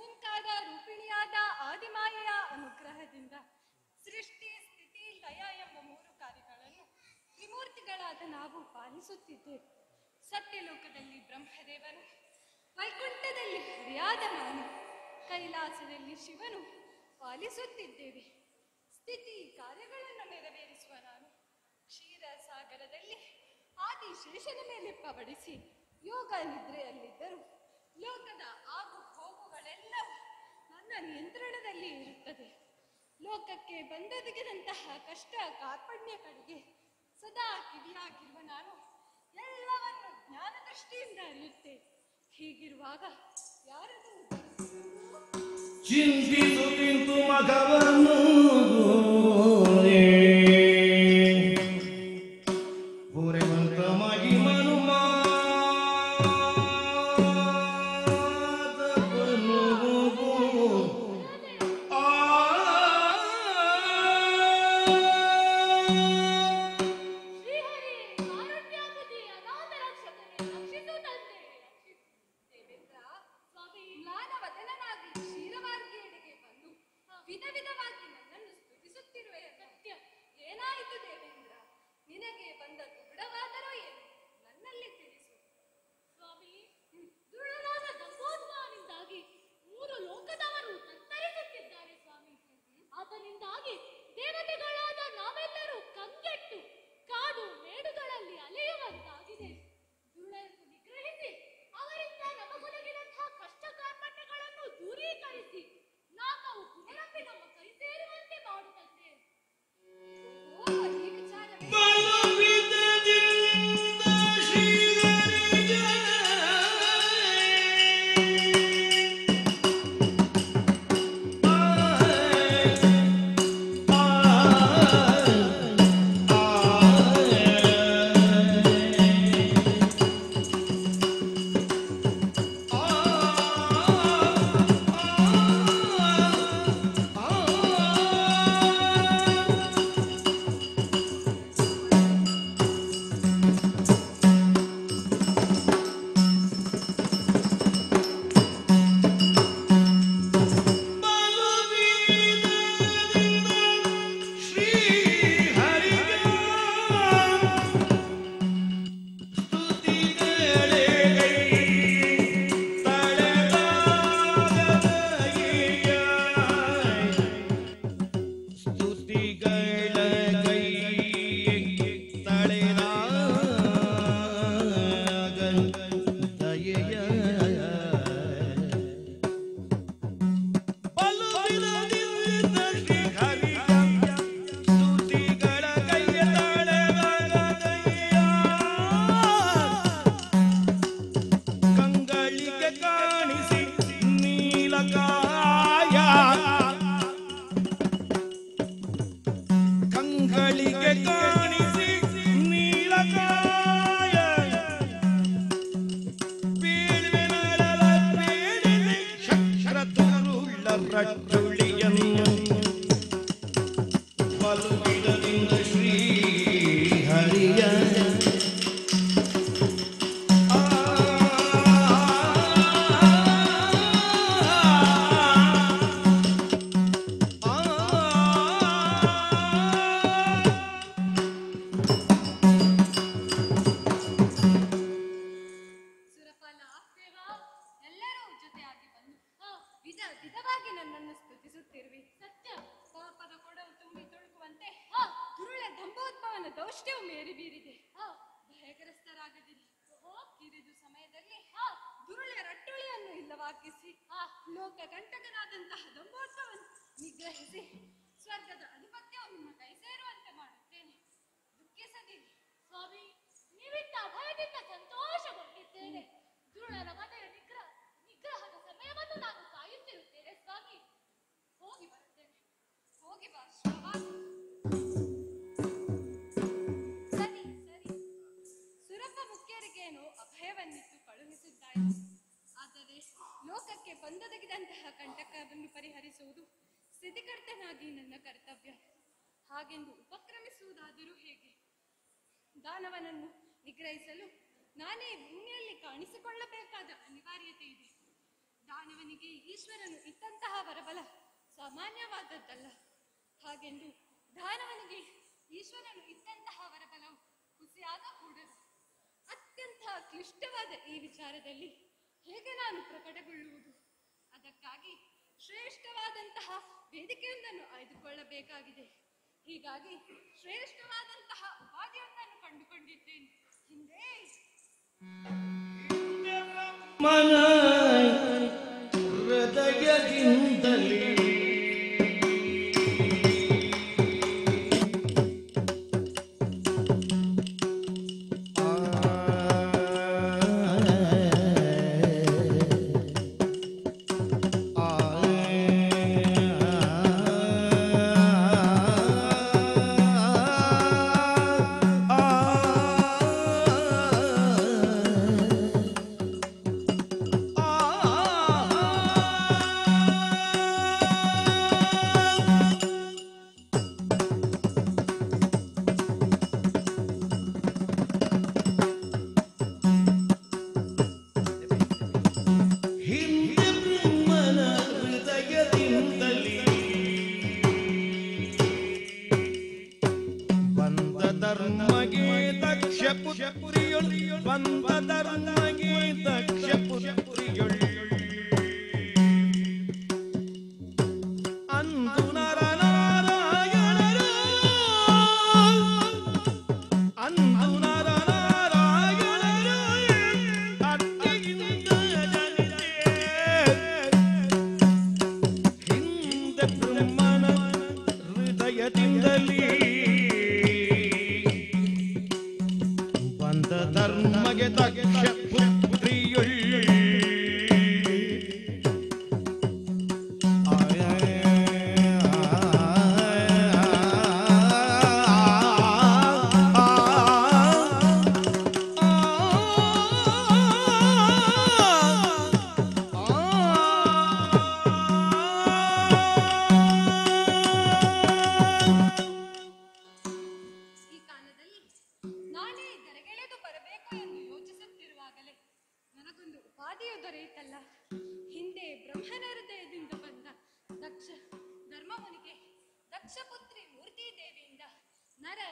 ಓಂಕಾರ ರೂಪಿಣಿಯಾದ ಆದಿಮಾಯೆಯ ಅನುಗ್ರಹದಿಂದ ಸೃಷ್ಟಿ ಸ್ಥಿತಿ ಲಯ ಎಂಬ ಮೂರು ಕಾರ್ಯಗಳನ್ನು ತ್ರಿಮೂರ್ತಿಗಳಾದ ನಾವು ಪಾಲಿಸುತ್ತಿದ್ದೇವೆ. ಸತ್ಯಲೋಕದಲ್ಲಿ ಬ್ರಹ್ಮದೇವನು, ವೈಕುಂಠದಲ್ಲಿ ಹರಿಯಾದ ನಾನು, ಕೈಲಾಸದಲ್ಲಿ ಶಿವನು ಪಾಲಿಸುತ್ತಿದ್ದೇವೆ. ಸ್ಥಿತಿ ಕಾರ್ಯಗಳನ್ನು ನೆರವೇರಿಸುವ ನಾನು ಕ್ಷೀರ ಸಾಗರದಲ್ಲಿ ಆದಿಶೇಷನ ಮೇಲೆ ಪವಡಿಸಿ ಯೋಗ ನಿದ್ರೆಯಲ್ಲಿದ್ದರು ಲೋಕದ ಆಗು ಹೋಗುಗಳೆಲ್ಲವೂ ನನ್ನ ನಿಯಂತ್ರಣದಲ್ಲಿ ಇರುತ್ತದೆ. ಲೋಕಕ್ಕೆ ಬಂದೊದಗಿದಂತಹ ಕಷ್ಟ ಕಾರ್ಪಣ್ಯಗಳಿಗೆ ಸದಾ ಕಿವಿಯಾಗಿರುವ ನಾನು ಎಲ್ಲವನ್ನು ಜ್ಞಾನ ದೃಷ್ಟಿಯಿಂದ ಅರಿಯುತ್ತೇನೆ. ಹೀಗಿರುವಾಗ ಯಾರನ್ನು ಚಿಂತಿಸು ನಿಂತು ಮಗವನ್ನು ಪೂರೆವಂತ ಮಹಿಮನು ವಿಧ ವಿಧವಾಗಿ ನನ್ನನ್ನು ಸ್ತುತಿಸುತ್ತಿರುವೆ. ಸತ್ಯ ಏನಾಯಿತು ದೇವೇಂದ್ರ? ನಿನಗೆ ಬಂದ ದುಗುಡವಾದರೂ ಏನು ನನ್ನಲ್ಲಿ ತಿಳಿಸು. ಸ್ವಾಮಿ, ದುರುಳಾದ ಗಂಗೋದ್ಭವನಿಂದಾಗಿ 3 ಲೋಕದವರು ತತ್ತರಿಸುತ್ತಿದ್ದಾರೆ ಸ್ವಾಮಿ. ಆತನಿಂದಾಗಿ ದೇವತೆಗಳಾದ ನಾವೆಲ್ಲರೂ ಕಂಗೆಟ್ಟು ಕಾಡು ಮೇಡುಗಳಲ್ಲಿ ಅಲೆಯುವಂತಾಗಿದೆ. ದುರುಳನ್ನು ನಿಗ್ರಹಿಸಿ ಅವರಿಂದ ನಮಗೊದಗಿದಂತಹ ಕಷ್ಟ ಕಾರ್ಪಣ್ಯಗಳನ್ನು ದೂರೀಕರಿಸಿ ನಾವು ಪುನರಪ್ಪಿ ನಮ್ಮ ಕೈ ಸೇರುವಂತೆ ಮಾಡುತ್ತಂತೆ. ಈ ವಿಚಾರವೇ ಕಾಣಿಸಿ ನೀಲಕಾಯ ಕಂಗಳಿಗೆ ಕಾಣಿಸಿ ನೀಲಕಾಯ ಬೀಳ್ವೆನರಳ ಬೇಡಿದೆ ಶಕ್ರತುರುಳ್ಳ ರಟ್ಟುಳಿಯನ್ನು ಬಲುವಿಡದಿಂದ ಶ್ರೀ ಹರಿಯ ಸುರಪಾಲ ದೇವ, ಎಲ್ಲರೂ ಜೊತೆಯಾಗಿ ಬಂದು ವಿಧ ವಿಧವಾಗಿ ನನ್ನನ್ನು ಸ್ತುತಿಸುತ್ತಿರುವಿ. ಸತ್ಯ, ಪಾಪದ ಕೊಡವು ತುಂಬಿ ತುಳುಕುವಂತೆ ದುರುಳ ದಂಭೋದ್ಭವನ ದೌಷ್ಟ್ಯವು ಮೇರಿ ಬೀರಿದೆ. ಭಯಗ್ರಸ್ತರಾಗದಿರಿ. ಕಿರಿದು ಸಮಯದಲ್ಲಿ ದುರುಳ ರಟ್ಟುಳಿಯನ್ನು ಇಲ್ಲವಾಗಿಸಿ ಲೋಕ ಕಂಟಕನಾದಂತಹ ದಂಭೋದ್ಭವನ ನಿಗ್ರಹಿಸಿ ಸ್ವರ್ಗದ ಅಧಿಪತ್ಯವು ನಿಮ್ಮ ಕೈ ಸೇರುವಂತೆ ಮಾಡುತ್ತೇನೆ. ದುಃಖಿಸದಿರಿ ಸ್ವಾಮಿ. ನೀವಿದ್ದ ಅಭಯದಿಂದ ಸಂತೋಷಗೊಂಡಿದ್ದೇನೆ. ದುರುಳರ ಮನೆಯ ನಿಗ್ರಹದ ಸಮಯವನ್ನು ನಾನು ಕಾಯುತ್ತಿರುತ್ತೇನೆ ಸ್ವಾಮಿ. ಹೋಗಿ ಬರುತ್ತೇನೆ. ಹೋಗಿ ಬಾ ಶ್ರವ. ಸರಿ ಸರಿ. ಸುರಪ ಮುಖ್ಯರಿಗೇನು ಅಭಯವನ್ನಿತ್ತು ಕಳುಹಿಸಿದ್ದಾಯಿತು. ಆದರೆ ಲೋಕಕ್ಕೆ ಬಂದೊದಗಿದಂತಹ ಕಂಟಕವನ್ನು ಪರಿಹರಿಸುವುದು ಸ್ಥಿತಿಕರ್ತನಾಗಿ ನನ್ನ ಕರ್ತವ್ಯ. ಹಾಗೆಂದು ಉಪಕ್ರಮಿಸುವುದಾದರೂ ಹೇಗೆ? ದಾನವನನ್ನು ನಿಗ್ರಹಿಸಲು ನಾನೇ ಭೂಮಿಯಲ್ಲಿ ಕಾಣಿಸಿಕೊಳ್ಳಬೇಕಾದ ಅನಿವಾರ್ಯತೆ ಇದೆ. ದಾನವನಿಗೆ ಈಶ್ವರನು ಇತ್ತಂತಹ ವರಬಲ ಸಾಮಾನ್ಯವಾದದ್ದಲ್ಲ. ಹಾಗೆಂದು ದಾನವನಿಗೆ ಈಶ್ವರನು ಇತ್ತಂತಹ ವರಬಲವು ಹುಸಿಯಾಗಕೂಡದು. ಅತ್ಯಂತ ಕ್ಲಿಷ್ಟವಾದ ಈ ವಿಚಾರದಲ್ಲಿ ಹೇಗೆ ನಾನು ಪ್ರಕಟಗೊಳ್ಳುವುದು? ಅದಕ್ಕಾಗಿ ಶ್ರೇಷ್ಠವಾದಂತಹ ವೇದಿಕೆಯೊಂದನ್ನು ಆಯ್ದುಕೊಳ್ಳಬೇಕಾಗಿದೆ. ಹೀಗಾಗಿ ಶ್ರೇಷ್ಠವಾದಂತಹ ಉಪಾಧಿಯೊಂದನ್ನು ಕಂಡುಕೊಂಡಿದ್ದೇನೆ. ಹಿಂದೆ ಮನ ಹೃದಯದಿಂದಲೇ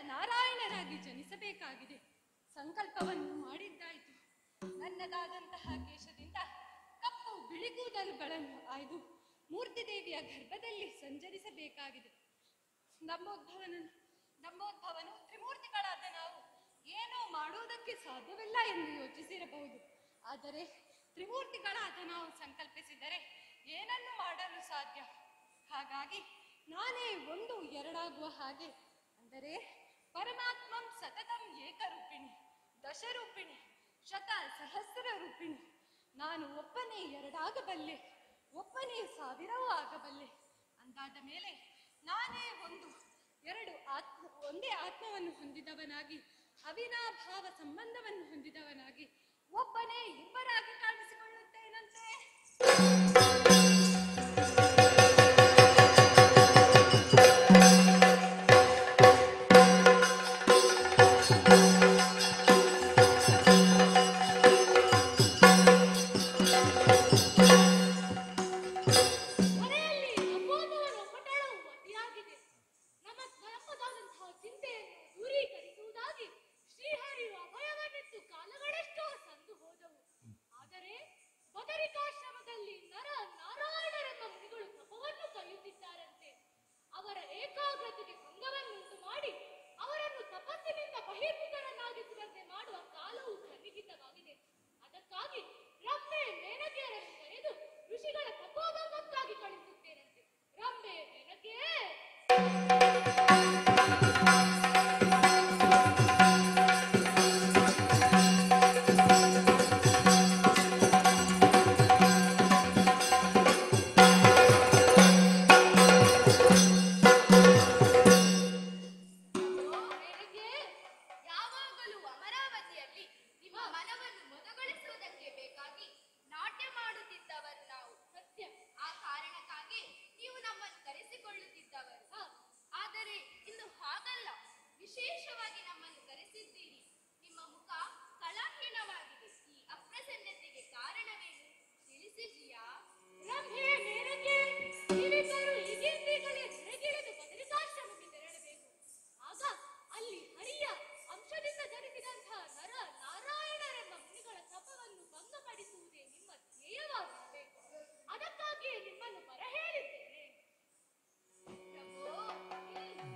ನಾರಾಯಣರಾಗಿ ಜನಿಸಬೇಕಾಗಿದೆ. ಸಂಕಲ್ಪವನ್ನು ಮಾಡಿದ್ದಾಯಿತು. ನನ್ನದಾದಂತಹ ಕೇಶದಿಂದ ಕಪ್ಪು ಬಿಳಿ ಕೂದಲುಗಳನ್ನು ಆಯ್ದು ಮೂರ್ತಿ ದೇವಿಯ ಗರ್ಭದಲ್ಲಿ ಸಂಚರಿಸಬೇಕಾಗಿದೆ. ದಂಬೋದ್ಭವನು ತ್ರಿಮೂರ್ತಿಗಳಾದ ನಾವು ಏನೋ ಮಾಡುವುದಕ್ಕೆ ಸಾಧ್ಯವಿಲ್ಲ ಎಂದು ಯೋಚಿಸಿರಬಹುದು. ಆದರೆ ತ್ರಿಮೂರ್ತಿಗಳಾದ ನಾವು ಸಂಕಲ್ಪಿಸಿದರೆ ಏನನ್ನು ಮಾಡಲು ಸಾಧ್ಯ. ಹಾಗಾಗಿ ನಾನೇ ಒಂದು ಎರಡಾಗುವ ಹಾಗೆ, ಅಂದರೆ ಪರಮಾತ್ಮಂ ಸತತಂ ಏಕರೂಪಿಣಿ, ದಶರೂಪಿಣಿ, ಶತ ಸಹಸ್ರ ರೂಪಿಣಿ, ನಾನು ಒಬ್ಬನೇ ಎರಡಾಗಬಲ್ಲೆ, ಒಬ್ಬನೇ ಸಾವಿರವೂ ಆಗಬಲ್ಲೆ ಅಂದಾದ ಮೇಲೆ ನಾನೇ ಒಂದೇ ಆತ್ಮವನ್ನು ಹೊಂದಿದವನಾಗಿ, ಅವಿನಾಭಾವ ಸಂಬಂಧವನ್ನು ಹೊಂದಿದವನಾಗಿ ಒಬ್ಬನೇ ಇಬ್ಬರಾಗಿ ಕಾಣಿಸಿಕೊಳ್ಳುತ್ತೇನಂತೆ.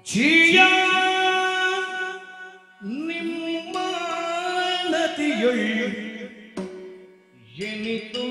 ಜಿಯ ನಿಮ್ಮ ನತಿಯೊಳ್ಳು ಎನಿತು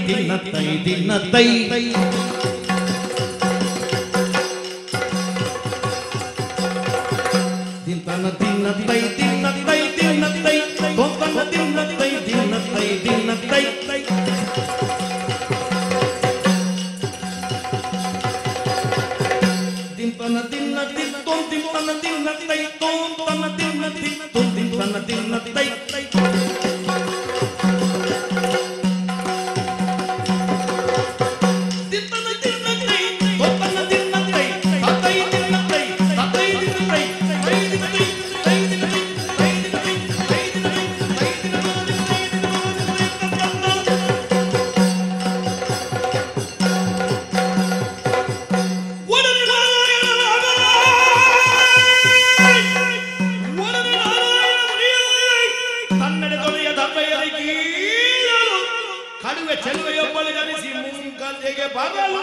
ದಿನತ್ತೈ ದಿನ ದಿನತ್ತೈ ದಿನತ್ತೈ ಕೊಂತನ ದಿನತ್ತೈ ದಿನತ್ತೈ ದಿನ ದಿನತ್ತೈ ತೊಂತಿನ ದಿನತ್ತೈ ತೊಂತನ ದಿನತ್ತೈ ಕಡುವೆ ಚೆಲುವೆಯೊಬ್ಬಳು ಜನಿಸಿ ಮುಂಗಂದೆಗೆ ಬರಲು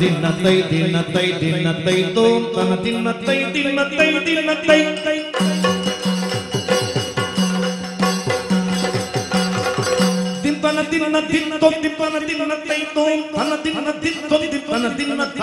ದಿನ್ನತ್ತೈ ದಿನ್ನತ್ತೈ ದಿನ್ನತ್ತೈ ತೋಂ ತನ ದಿನ್ನತ್ತೈ ದಿನ್ನತ್ತೈ ದಿನ್ನತ್ತೈ ದಿಪ್ಪನ ದಿನ್ನ ದಿನ್ನತ್ತೋ ದಿಪ್ಪನ ದಿನ್ನತ್ತೈ ತೋಂ ತನ ದಿನ್ನ ದಿನ್ನತ್ತೋ ದಿಪ್ಪನ ದಿನ್ನತ್ತ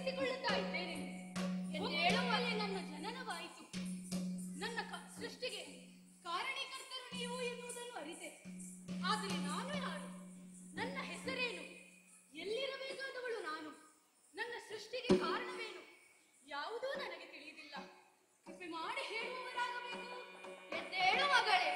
ತೊಡಗಿಸಿಕೊಳ್ಳುತ್ತಾ ಇದ್ದೇನೆ. ಹೇಳುವಲ್ಲಿ ನನ್ನ ಜನನವಾಯಿತು. ನನ್ನ ಸೃಷ್ಟಿಗೆ ಕಾರಣೀಕರ್ತರು ನೀವು ಎನ್ನುವುದನ್ನು ಅರಿತೆ. ಆದರೆ ನಾನು ಯಾರು? ನನ್ನ ಹೆಸರೇನು? ಎಲ್ಲಿರಬೇಕಾದವಳು ನಾನು? ನನ್ನ ಸೃಷ್ಟಿಗೆ ಕಾರಣವೇನು? ಯಾವುದೂ ನನಗೆ ತಿಳಿದಿಲ್ಲ. ಕೃಪೆ ಮಾಡಿ ಹೇಳುವವರಾಗಬೇಕು. ಎದ್ದೇಳು ಮಗಳೇ.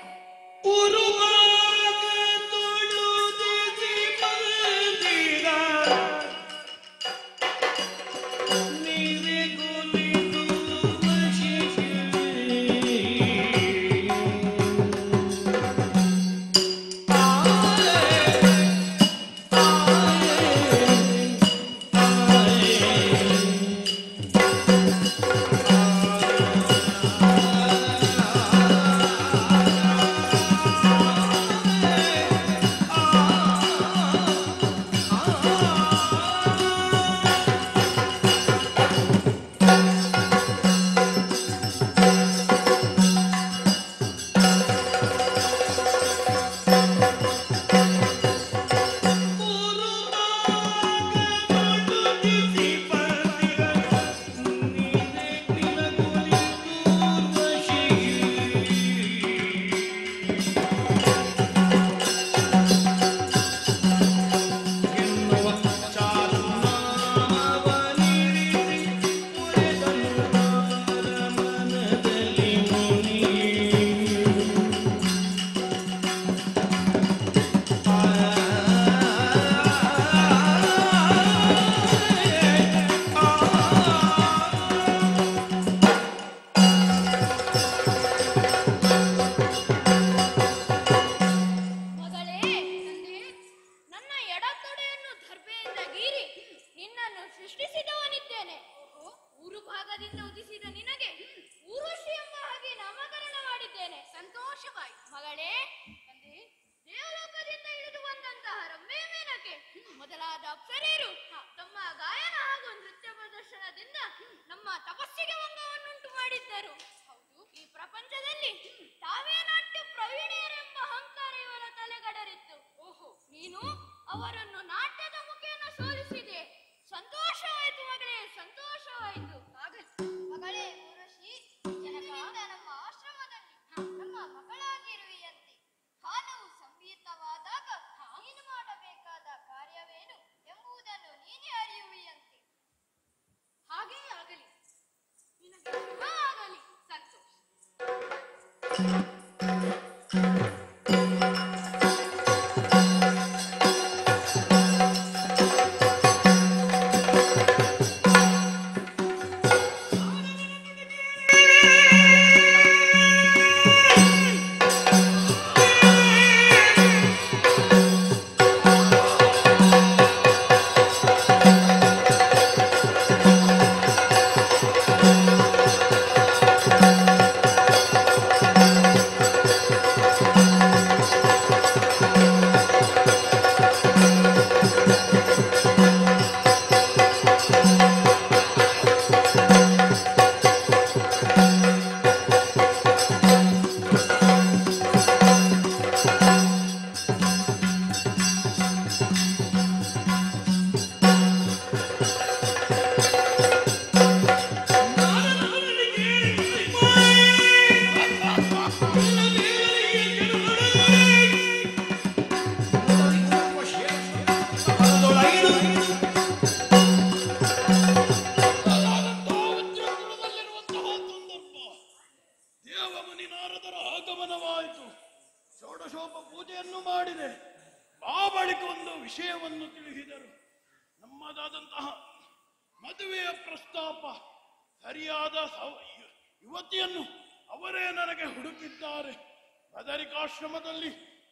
ಬದರಿಕಾಶ್ರಮದಲ್ಲಿ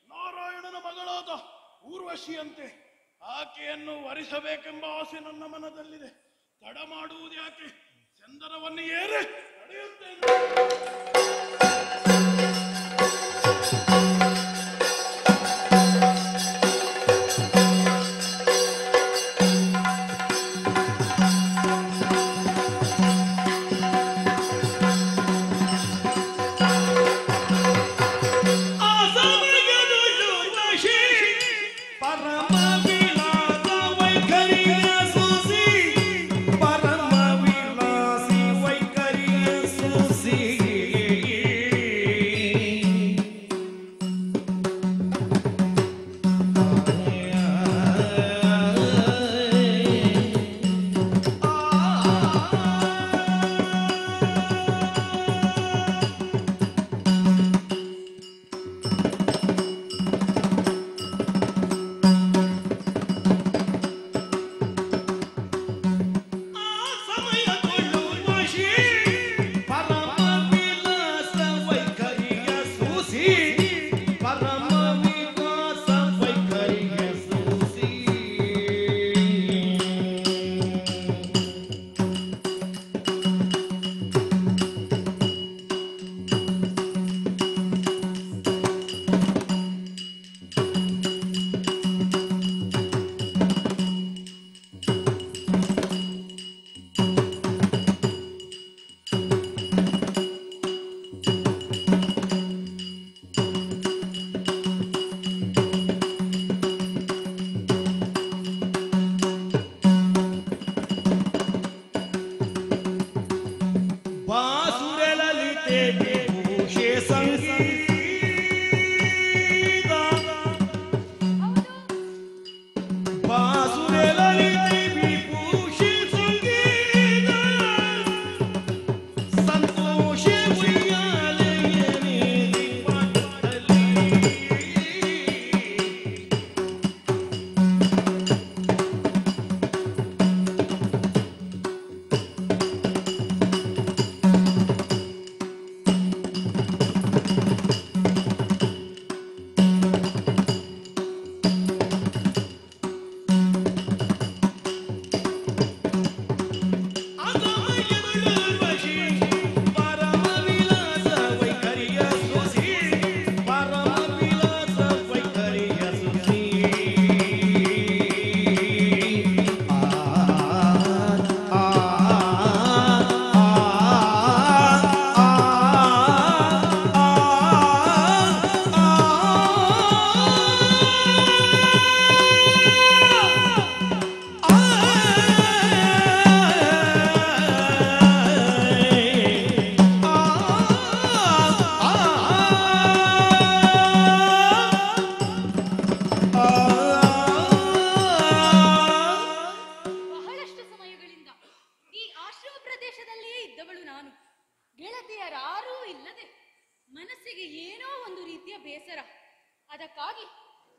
ನಾರಾಯಣನ ಮಗಳಾದ ಊರ್ವಶಿಯಂತೆ ಆಕೆಯನ್ನು ವರಿಸಬೇಕೆಂಬ ಆಸೆ ನನ್ನ ಮನದಲ್ಲಿದೆ. ತಡ ಮಾಡುವುದು ಯಾಕೆ? ಚಂದನವನ್ನು ಏರೆ ನಡೆಯುತ್ತೇನೆ. para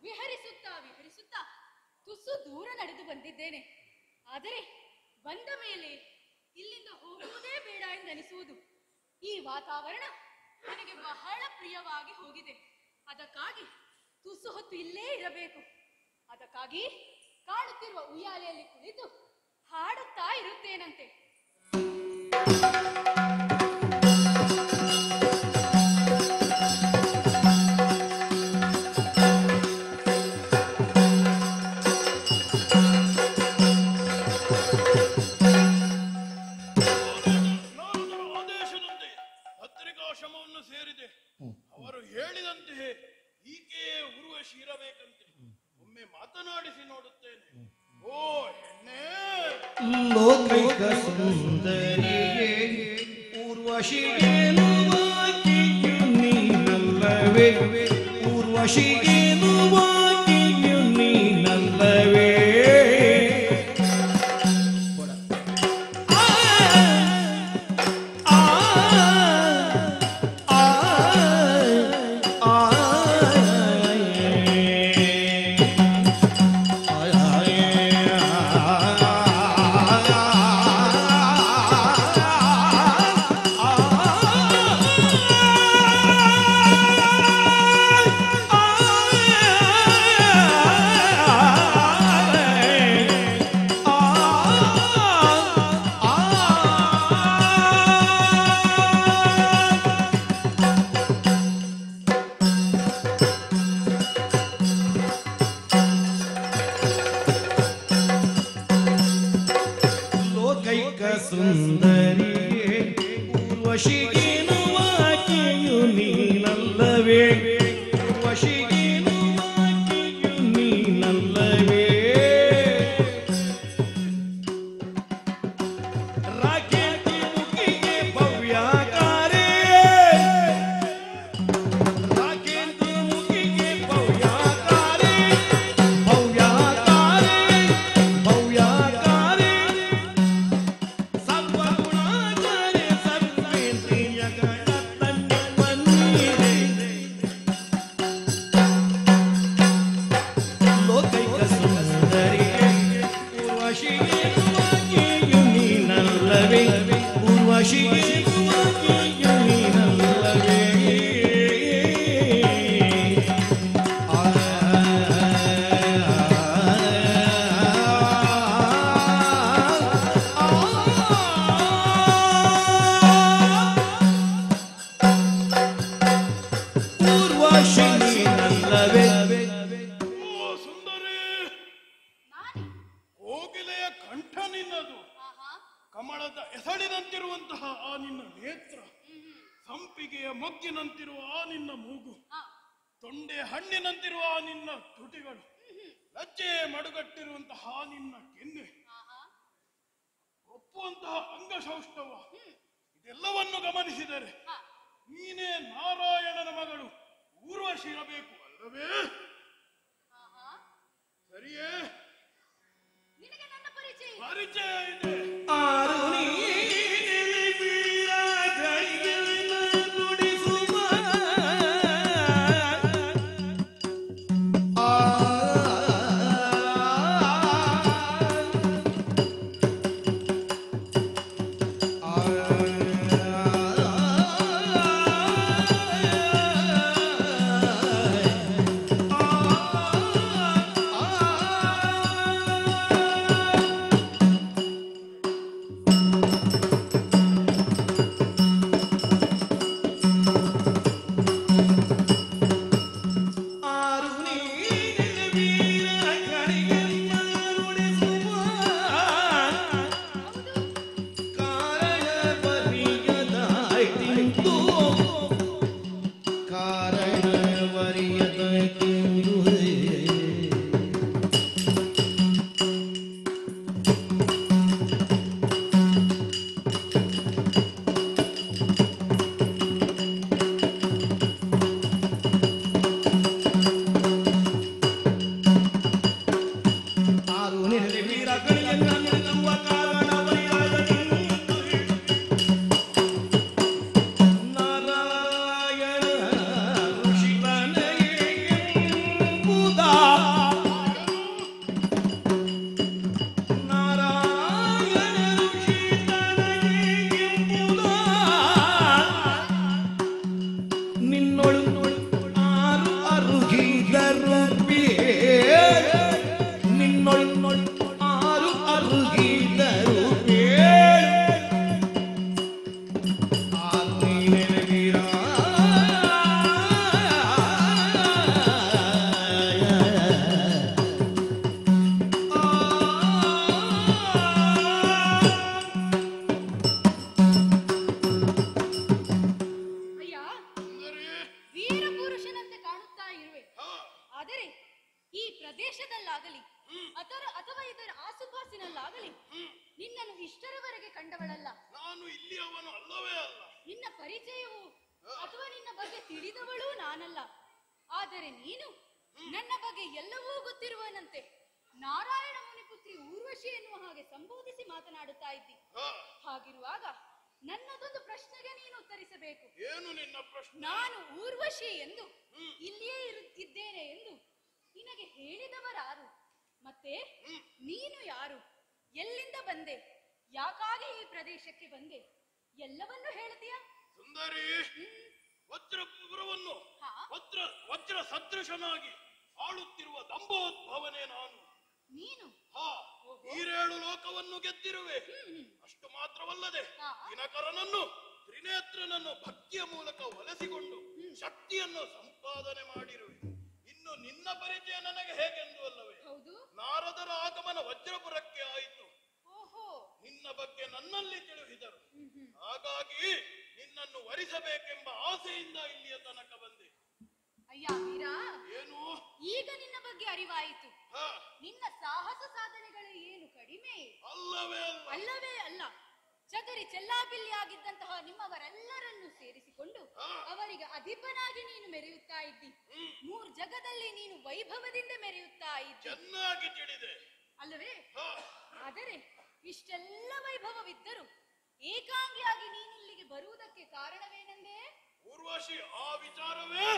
ವಿಹರಿಸುತ್ತಾ ವಿಹರಿಸುತ್ತಾ ತುಸು ದೂರ ನಡೆದು ಬಂದಿದ್ದೇನೆ. ಆದರೆ ಬಂದ ಮೇಲೆ ಇಲ್ಲಿಂದ ಹೋಗುವುದೇ ಬೇಡ ಎಂದನಿಸುವುದು. ಈ ವಾತಾವರಣ ನನಗೆ ಬಹಳ ಪ್ರಿಯವಾಗಿ ಹೋಗಿದೆ. ಅದಕ್ಕಾಗಿ ತುಸು ಹೊತ್ತು ಇಲ್ಲೇ ಇರಬೇಕು. ಅದಕ್ಕಾಗಿ ಕಾಣುತ್ತಿರುವ ಉಯ್ಯಾಲೆಯಲ್ಲಿ ಕುಳಿತು ಹಾಡುತ್ತಾ ಇರುತ್ತೇನಂತೆ. ಆದೇಶದಂತೆ ಪತ್ರಿಕಾಶ್ರಮವನ್ನು ಸೇರಿದೆ. ಅವರು ಹೇಳಿದಂತೆ ಈಕೆಯೇ ಉರ್ವಶಿ ಇರಬೇಕಂತೆ. ಒಮ್ಮೆ ಮಾತನಾಡಿಸಿ ನೋಡುತ್ತೇನೆ. ಓ ಹೆಣ್ಣೆ, ಲೋಕೈಕ ಸುಂದರಿಯೇ ಊರ್ವಶಿಗೇನುವಾಕಿಯು ನೀನಲ್ಲವೇ, ಊರ್ವಶಿಗೇನುವಾಕಿಯು ನೀನಲ್ಲವೇ. ಸುಂದರಿಯೇ ಊರ್ವಶಿಗೇನುವಾಕಿಯು ನೀನಲ್ಲವೇ, ಊರ್ವಶಿಗೇನುವಾಕಿಯು ನೀನಲ್ಲವೇ. ರಾಕೇತಿ ಮುಖಿಗೆ ಭವ್ಯಾಕಾರೇ, ರಾಕೇತಿ ಮುಖಿಗೆ ಭವ್ಯಾಕಾರೇ, ಭವ್ಯಾಕಾರೇ, ಭವ್ಯಾಕಾರೇ. ಸರ್ವಗುಣಾಚಾರ್ಯ ಸರ್ವೇಂದ್ರಿಯ ಗಣತನ್ಯ ಮನ್ನಿದೆ. ಲೋಕೈಕ ಸುಂದರಿಯೇ ಊರ್ವಶಿಗೇನುವಾಕಿಯು ನೀನಲ್ಲವೇ, ಊರ್ವಶಿಗೇನುವಾಕಿಯು ನೀನಲ್ಲವೇ. ಊರ್ವಶಿ ನೀನಲ್ಲವೇ. ಓ ಸುಂದರಿ, ನಾನೇ? ಕೋಗಿಲೆಯ ಕಂಠ ನಿನ್ನದು. ಆಹಾ. ಕಮಲದ ಎಸಳಿನಂತಿರುವಂತಹ ಆ ನಿನ್ನ ನೇತ್ರ, ಸಂಪಿಗೆಯ ಮೊಗ್ಗಿನಂತಿರುವ ಆ ನಿನ್ನ ಮೂಗು, ಆ, ತೊಂಡೆ ಹಣ್ಣಿನಂತಿರುವ ಆ ನಿನ್ನ ತುಟಿಗಳು, ಲಜ್ಜೆ ಮಡುಗಟ್ಟಿರುವಂತಹ ಆ ನಿನ್ನ ಕೆನ್ನೆ, ಆಹಾ. ಒಪ್ಪುವಂತಹ ಅಂಗಸೌಷ್ಠವ, ಇದೆಲ್ಲವನ್ನು ಗಮನಿಸಿದರೆ ಆ, ನೀನೇ ನಾರಾಯಣನ ಮಗಳು ಊರ್ವಶಿ ಇರಬೇಕು ಅಲ್ಲವೇ? ಆಹಾ. ಸರಿಯೇ? ನಿನಗೆ ನನ್ನ ಪರಿಚಯ ಇದೆ. ಪರಿಚಯ ಇದೆ. ಆರು ನೀರಿನಲ್ಲಿ ಬೀಳ ಗೈಗಳನ್ನ ನುಡಿಸುವ ಆ ಪ್ರದೇಶದಲ್ಲಾಗಲಿ ಅಥವಾ ಇದರ ಆಸುಪಾಸಿನಲ್ಲಾಗಲಿ ನಿನ್ನನ್ನು ಇಷ್ಟರವರೆಗೆ ಕಂಡವಳಲ್ಲ. ನಾನು ಇಲ್ಲಿ ಅವನು ಅಲ್ಲವೇ ಅಲ್ಲ. ನಿನ್ನ ಪರಿಚಯವು ಅಥವಾ ನಿನ್ನ ಬಗ್ಗೆ ತಿಳಿದವಳೂ ನಾನಲ್ಲ. ಆದರೆ ನೀನು ನನ್ನ ಬಗ್ಗೆ ಎಲ್ಲವೂ ಗೊತ್ತಿರುವನಂತೆ ನಾರಾಯಣ ಮುನಿಪುತ್ರಿ ಊರ್ವಶಿ ಎನ್ನುವ ಹಾಗೆ ಸಂಬೋಧಿಸಿ ಮಾತನಾಡುತ್ತಾ ಇದ್ದಿ. ಹಾಗಿರುವಾಗ ನನ್ನದೊಂದು ಪ್ರಶ್ನೆಗೆ ನೀನು ಉತ್ತರಿಸಬೇಕು. ಏನು ನಿನ್ನ ಪ್ರಶ್ನೆ? ನಾನು ಊರ್ವಶಿ ಎಂದು ಇಲ್ಲಿಯೇ ಇರುತ್ತಿದ್ದೇನೆ ಎಂದು ನಿನಗೆ ಹೇಳಿದವರಾರು? ಮತ್ತೆ ನೀನು ಯಾರು? ಎಲ್ಲಿಂದ ಬಂದೆ? ಯಾಕಾಗಿ ಈ ಪ್ರದೇಶಕ್ಕೆ ಬಂದೆ? ಎಲ್ಲವನ್ನೂ ಹೇಳ್ತೀಯಾ? ಸುಂದರಿ, ವಜ್ರಪುರವನ್ನು ವಜ್ರ ಸದೃಶನಾಗಿ ಆಳುತ್ತಿರುವ ದಂಭೋದ್ಭವನೇ ನಾನು. ನೀನು ಈರೇಳು ಲೋಕವನ್ನು ಗೆದ್ದಿರುವೆ. ಅಷ್ಟು ಮಾತ್ರವಲ್ಲದೆ ದಿನಕರನನ್ನು ತ್ರಿನೇತ್ರನನ್ನು ಭಕ್ತಿಯ ಮೂಲಕ ಒಲಿಸಿಕೊಂಡು ಶಕ್ತಿಯನ್ನು ಸಂಪಾದನೆ ಮಾಡಿರುವೆ. ಇನ್ನು ನಿನ್ನ ಪರಿಚಯ ನನಗೆ ಹೇಗೆಂದು ಅಲ್ಲವೇ? ನಾರದರ ಆಗಮನ ವಜ್ರಪುರಕ್ಕೆ ಆಯಿತು. ನಿನ್ನ ಬಗ್ಗೆ ನನ್ನಲ್ಲಿ ತಿಳಿಸಿದರು. ಹಾಗಾಗಿ ನಿನ್ನನ್ನು ವರಿಸಬೇಕೆಂಬ ಆಸೆಯಿಂದ ಇಲ್ಲಿಯ ತನಕ ಬಂದೆ. ಅಯ್ಯ ವೀರ, ಏನು ಈಗ ನಿನ್ನ ಬಗ್ಗೆ ಅರಿವಾಯಿತು. ನಿನ್ನ ಸಾಹಸ ಸಾಧನೆಗಳು ಏನು ಕಡಿಮೆ ಅಲ್ಲವೇ ಅಲ್ಲ. ಚದರಿ ಚೆಲ್ಲಾಪಿಲ್ಲಿಯಾಗಿದ್ದಂತಹ ನಿಮ್ಮವರೆಲ್ಲರನ್ನು ಸೇರಿಸಿಕೊಂಡು ಅವರಿಗೆ ಅಧಿಪನಾಗಿ ನೀನು ಮೆರೆಯುತ್ತಾ ಇದ್ದಿ. ಮೂರು ಜಗದಲ್ಲಿ ನೀನು ವೈಭವದಿಂದ ಮೆರೆಯುತ್ತಾ ಇದ್ದಿ. ಚೆನ್ನಾಗಿ ತಿಳಿದೆ ಅಲ್ಲವೇ? ಆದರೆ ಇಷ್ಟೆಲ್ಲ ವೈಭವವಿದ್ದರೂ ಏಕಾಂಗಿಯಾಗಿ ನೀನಿಲ್ಲಿಗೆ ಬರುವುದಕ್ಕೆ ಕಾರಣವೇನೆಂದೇ? ಊರ್ವಶಿ, ಆ ವಿಚಾರವೇ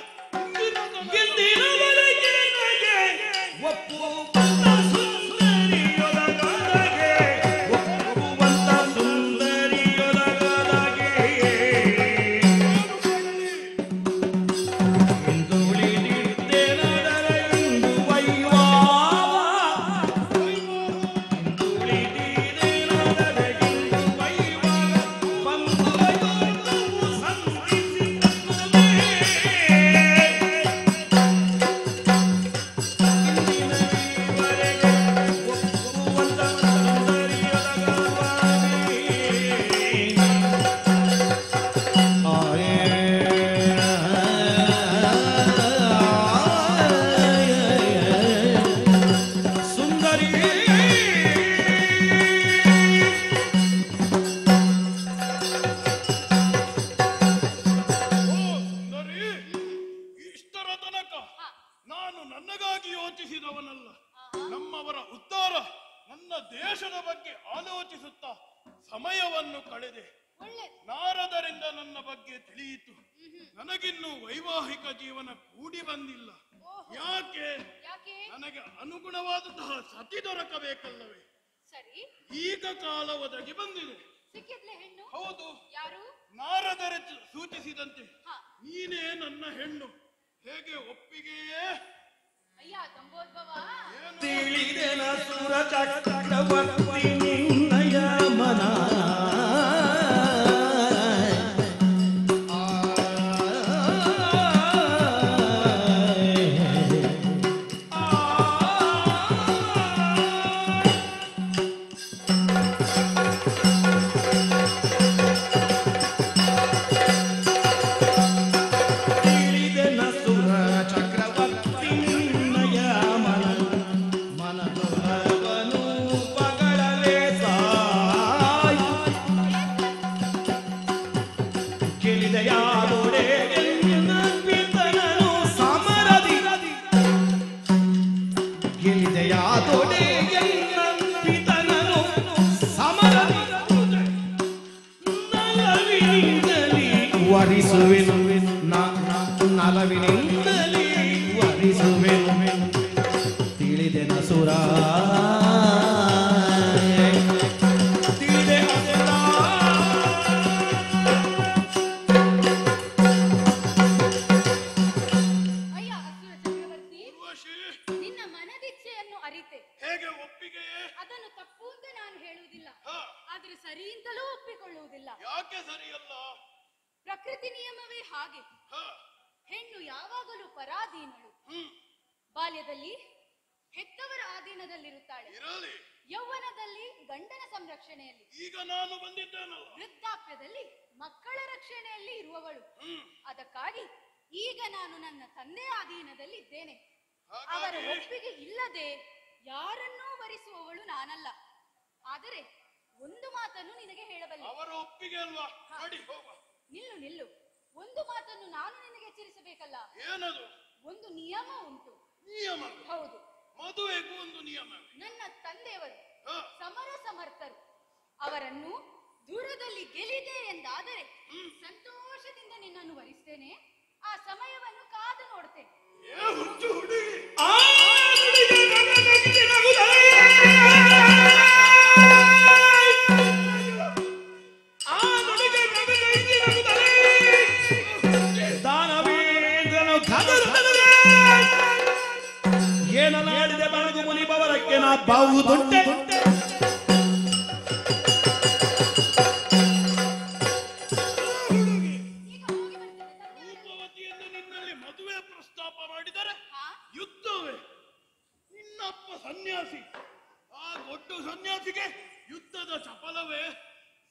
ಸಮಯವನ್ನು ಕಳೆದೆ. ನಾರದರಿಂದ ನನ್ನ ಬಗ್ಗೆ ತಿಳಿಯಿತು. ನನಗಿನ್ನೂ ವೈವಾಹಿಕ ಜೀವನ ಕೂಡಿ ಬಂದಿಲ್ಲ. ಯಾಕೆ? ನನಗೆ ಅನುಗುಣವಾದಂತಹ ಸತಿ ದೊರಕಬೇಕಲ್ಲವೇ? ಸರಿ, ಈಗ ಕಾಲ ಒದಗಿ ಬಂದಿದೆ. ಸಿಕ್ಕಿದ್ಲೆ ಹೆಣ್ಣು? ಹೌದು. ಯಾರು? ನಾರದರ ಸೂಚಿಸಿದಂತೆ ನೀನೇ ನನ್ನ ಹೆಣ್ಣು. ಹೇಗೆ, ಒಪ್ಪಿಗೆಯೇ? ಅಯ್ಯ ದಂಬೋದ್ಭವ, ತಿಳಿದೆನ ಸುರ ಚಕ್ರವರ್ತಿ ನಿನ್ನಯ ಮನ ನಲವಿನಿಂದಲೇ ವರಿಸುವೆನು ತಿಳಿದೆನ ಸುರ ತಿಳಿದೆ ಅಸುರ. ಅಯ್ಯ ಅಸುರ ಚಕ್ರವರ್ತಿ, ನಿನ್ನ ಮನದಿಚ್ಛೆಯನ್ನು ಅರಿತೆ. ಹೇಗೆ, ಒಪ್ಪಿಗೆಯೇ? ಅದನ್ನು ತಪ್ಪು ಅಂತ ನಾನು ಹೇಳುವುದಿಲ್ಲ, ಆದ್ರೆ ಸರಿ ಅಂತಲೂ ಒಪ್ಪಿಕೊಳ್ಳುವುದಿಲ್ಲ. ಯಾಕೆ ಸರಿಯಲ್ಲ? ಪ್ರಕೃತಿ ನಿಯಮವೇ ಹಾಗೆ. ಹೆಣ್ಣು ಯಾವಾಗಲೂ ಪರಾಧೀನಳು. ಬಾಲ್ಯದಲ್ಲಿ ಹೆತ್ತವರ ಆಧೀನದಲ್ಲಿರುತ್ತಾಳೆ, ಯೌವನದಲ್ಲಿ ಗಂಡನ ಸಂರಕ್ಷಣೆಯಲ್ಲಿ, ಈಗ ನಾನು ಬಂದಿದ್ದೇನಲ್ಲ ವೃದ್ಧಾಪ್ಯದಲ್ಲಿ ಮಕ್ಕಳ ರಕ್ಷಣೆಯಲ್ಲಿ ಇರುವವಳು. ಅದಕ್ಕಾಗಿ ಈಗ ನಾನು ನನ್ನ ತಂದೆಯ ಅಧೀನದಲ್ಲಿ ಇದ್ದೇನೆ. ಅವರ ಒಪ್ಪಿಗೆ ಇಲ್ಲದೆ ಯಾರನ್ನೂ ವರಿಸುವವಳು ನಾನಲ್ಲ. ಆದರೆ ಒಂದು ಮಾತನ್ನು ನಿನಗೆ ಹೇಳಬಲ್ಲೆ. ಅವರ ಒಪ್ಪಿಗೆ ಅಲ್ವಾ? ನಡಿ ಹೋಗ. ನಿಲ್ಲು ನಿಲ್ಲು, ಒಂದು ಮಾತನ್ನು ನಾನು ನಿನಗೆ ಎಚ್ಚರಿಸಬೇಕಲ್ಲ. ಏನದು? ಒಂದು ನಿಯಮ ಉಂಟು. ನಿಯಮ? ಹೌದು, ಮದುವೆಗೂ ಒಂದು ನಿಯಮ. ನನ್ನ ತಂದೆಯವರು ಸಮರ ಸಮರ್ಥರು. ಅವರನ್ನು ದೂರದಲ್ಲಿ ಗೆಲ್ಲಿದೆ ಎಂದಾದರೆ ಸಂತೋಷದಿಂದ ನಿನ್ನನ್ನು ವರಿಸ್ತೇನೆ. ಆ ಸಮಯವನ್ನು ಕಾದು ನೋಡ್ತೇನೆ. ಏನನಾಡಿದೆ ಬೆಳಗು ಮುನಿಬವರಕ್ಕೆ ನಾ ಬಾವುದುಂಟೆ. ರೂಪವತಿಯನ್ನು ನಿನ್ನಲ್ಲಿ ಮದುವೆ ಪ್ರಸ್ತಾಪ ಮಾಡಿದರೆ ಯುದ್ಧವೇ. ನಿನ್ನಪ್ಪ ಸನ್ಯಾಸಿ, ಆ ದೊಡ್ಡ ಸನ್ಯಾಸಿಗೆ ಯುದ್ಧದ ಚಪಲವೇ?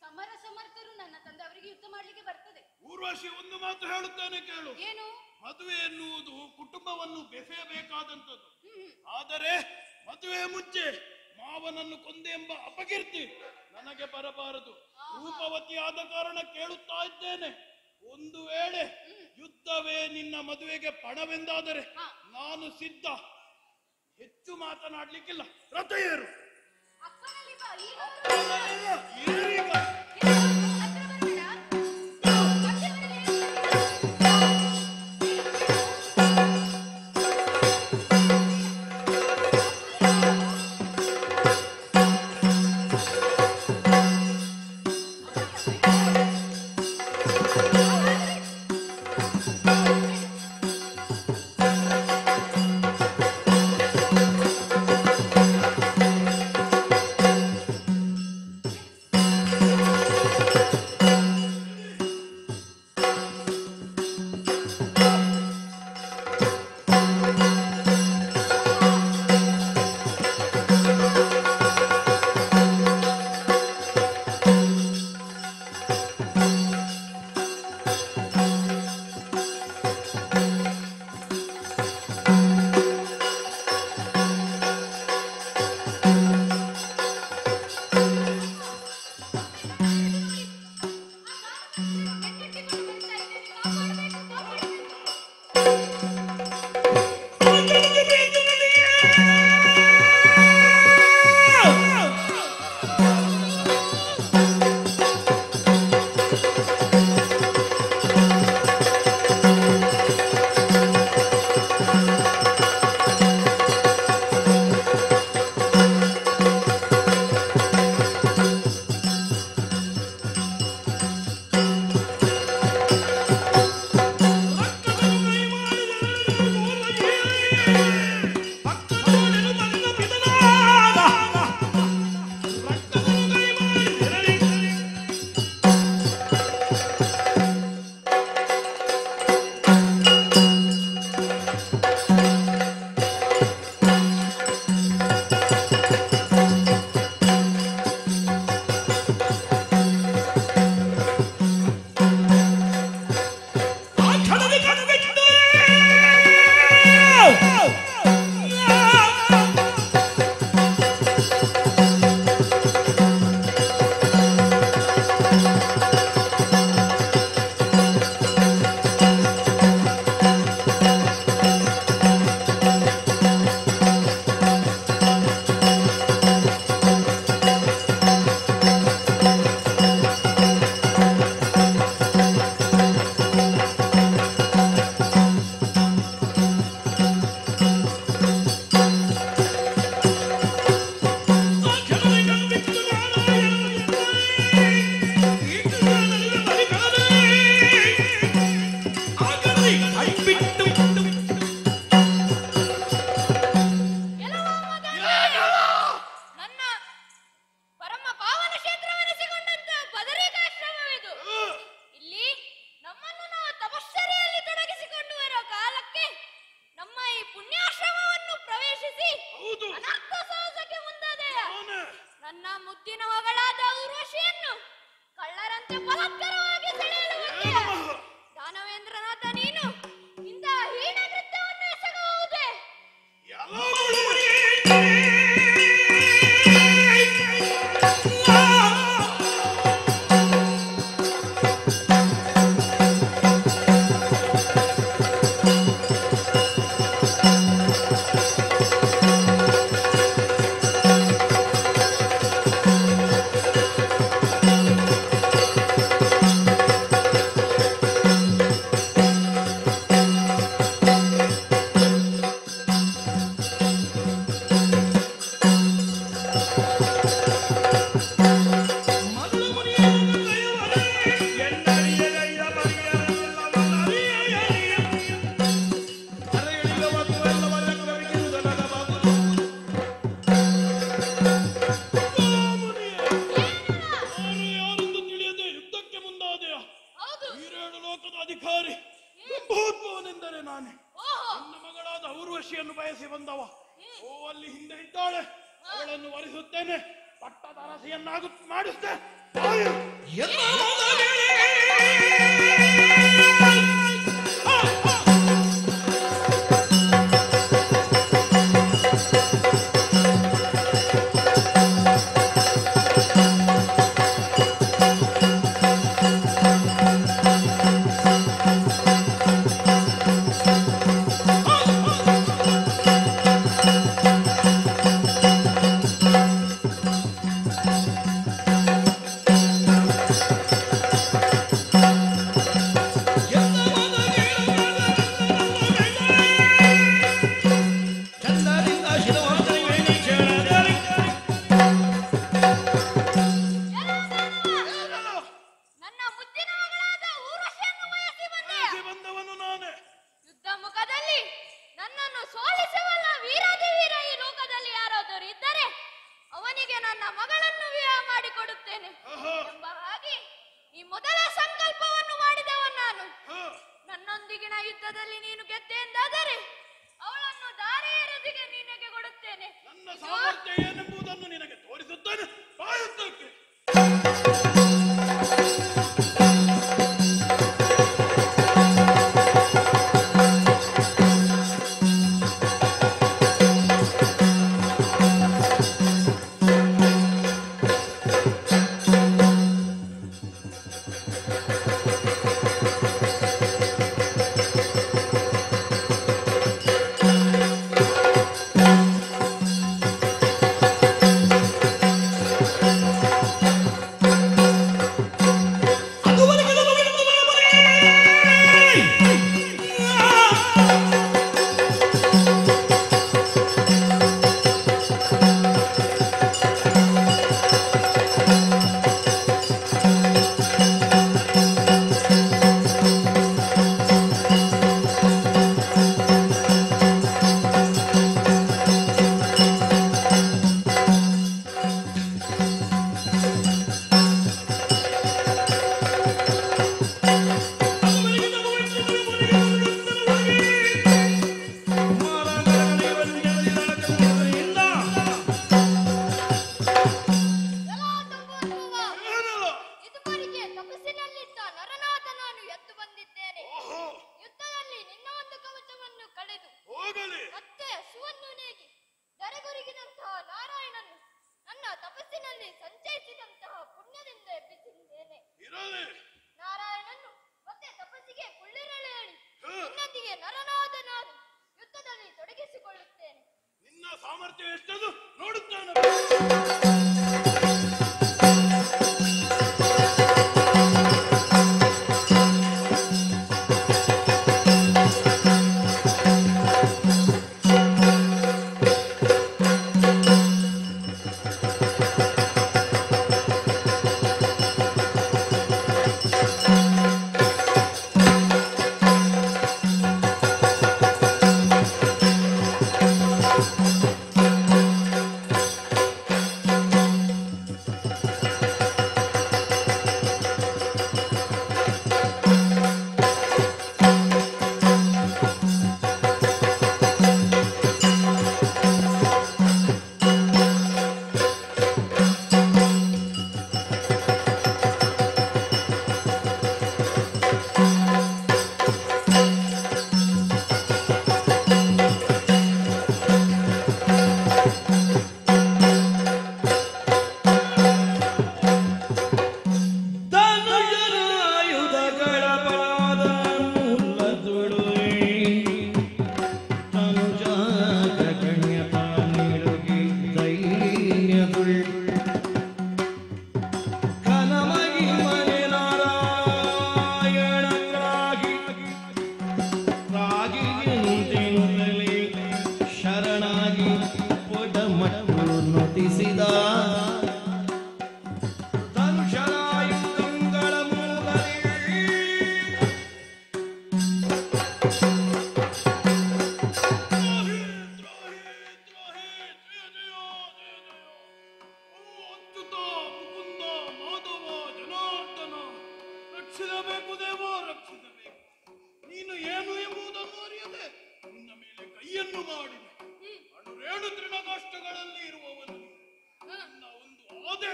ಸಮರ ಸಮರ್ಥರು ನನ್ನ ತಂದೆಯವರಿಗೆ ಯುದ್ಧ ಮಾಡ್ಲಿಕ್ಕೆ ಬರ್ತದೆ. ಊರ್ವಶಿ, ಒಂದು ಮಾತು ಹೇಳುತ್ತೇನೆ ಕೇಳು. ಏನು? ಮದುವೆ ಎನ್ನುವುದು ಕುಟುಂಬವನ್ನು ಬೆಸೆಯಬೇಕಾದಂಥದ್ದು. ಆದರೆ ಮದುವೆ ಮುಂಚೆ ಮಾವನನ್ನು ಕೊಂದೆ ಎಂಬ ಅಪಕೀರ್ತಿ ನನಗೆ ಬರಬಾರದು. ರೂಪವತಿ ಆದ ಕಾರಣ ಕೇಳುತ್ತಾ ಇದ್ದೇನೆ. ಒಂದು ವೇಳೆ ಯುದ್ಧವೇ ನಿನ್ನ ಮದುವೆಗೆ ಪಣವೆಂದಾದರೆ ನಾನು ಸಿದ್ಧ. ಹೆಚ್ಚು ಮಾತನಾಡ್ಲಿಕ್ಕಿಲ್ಲ. ರಥ ಏರು. ಏರೀಗ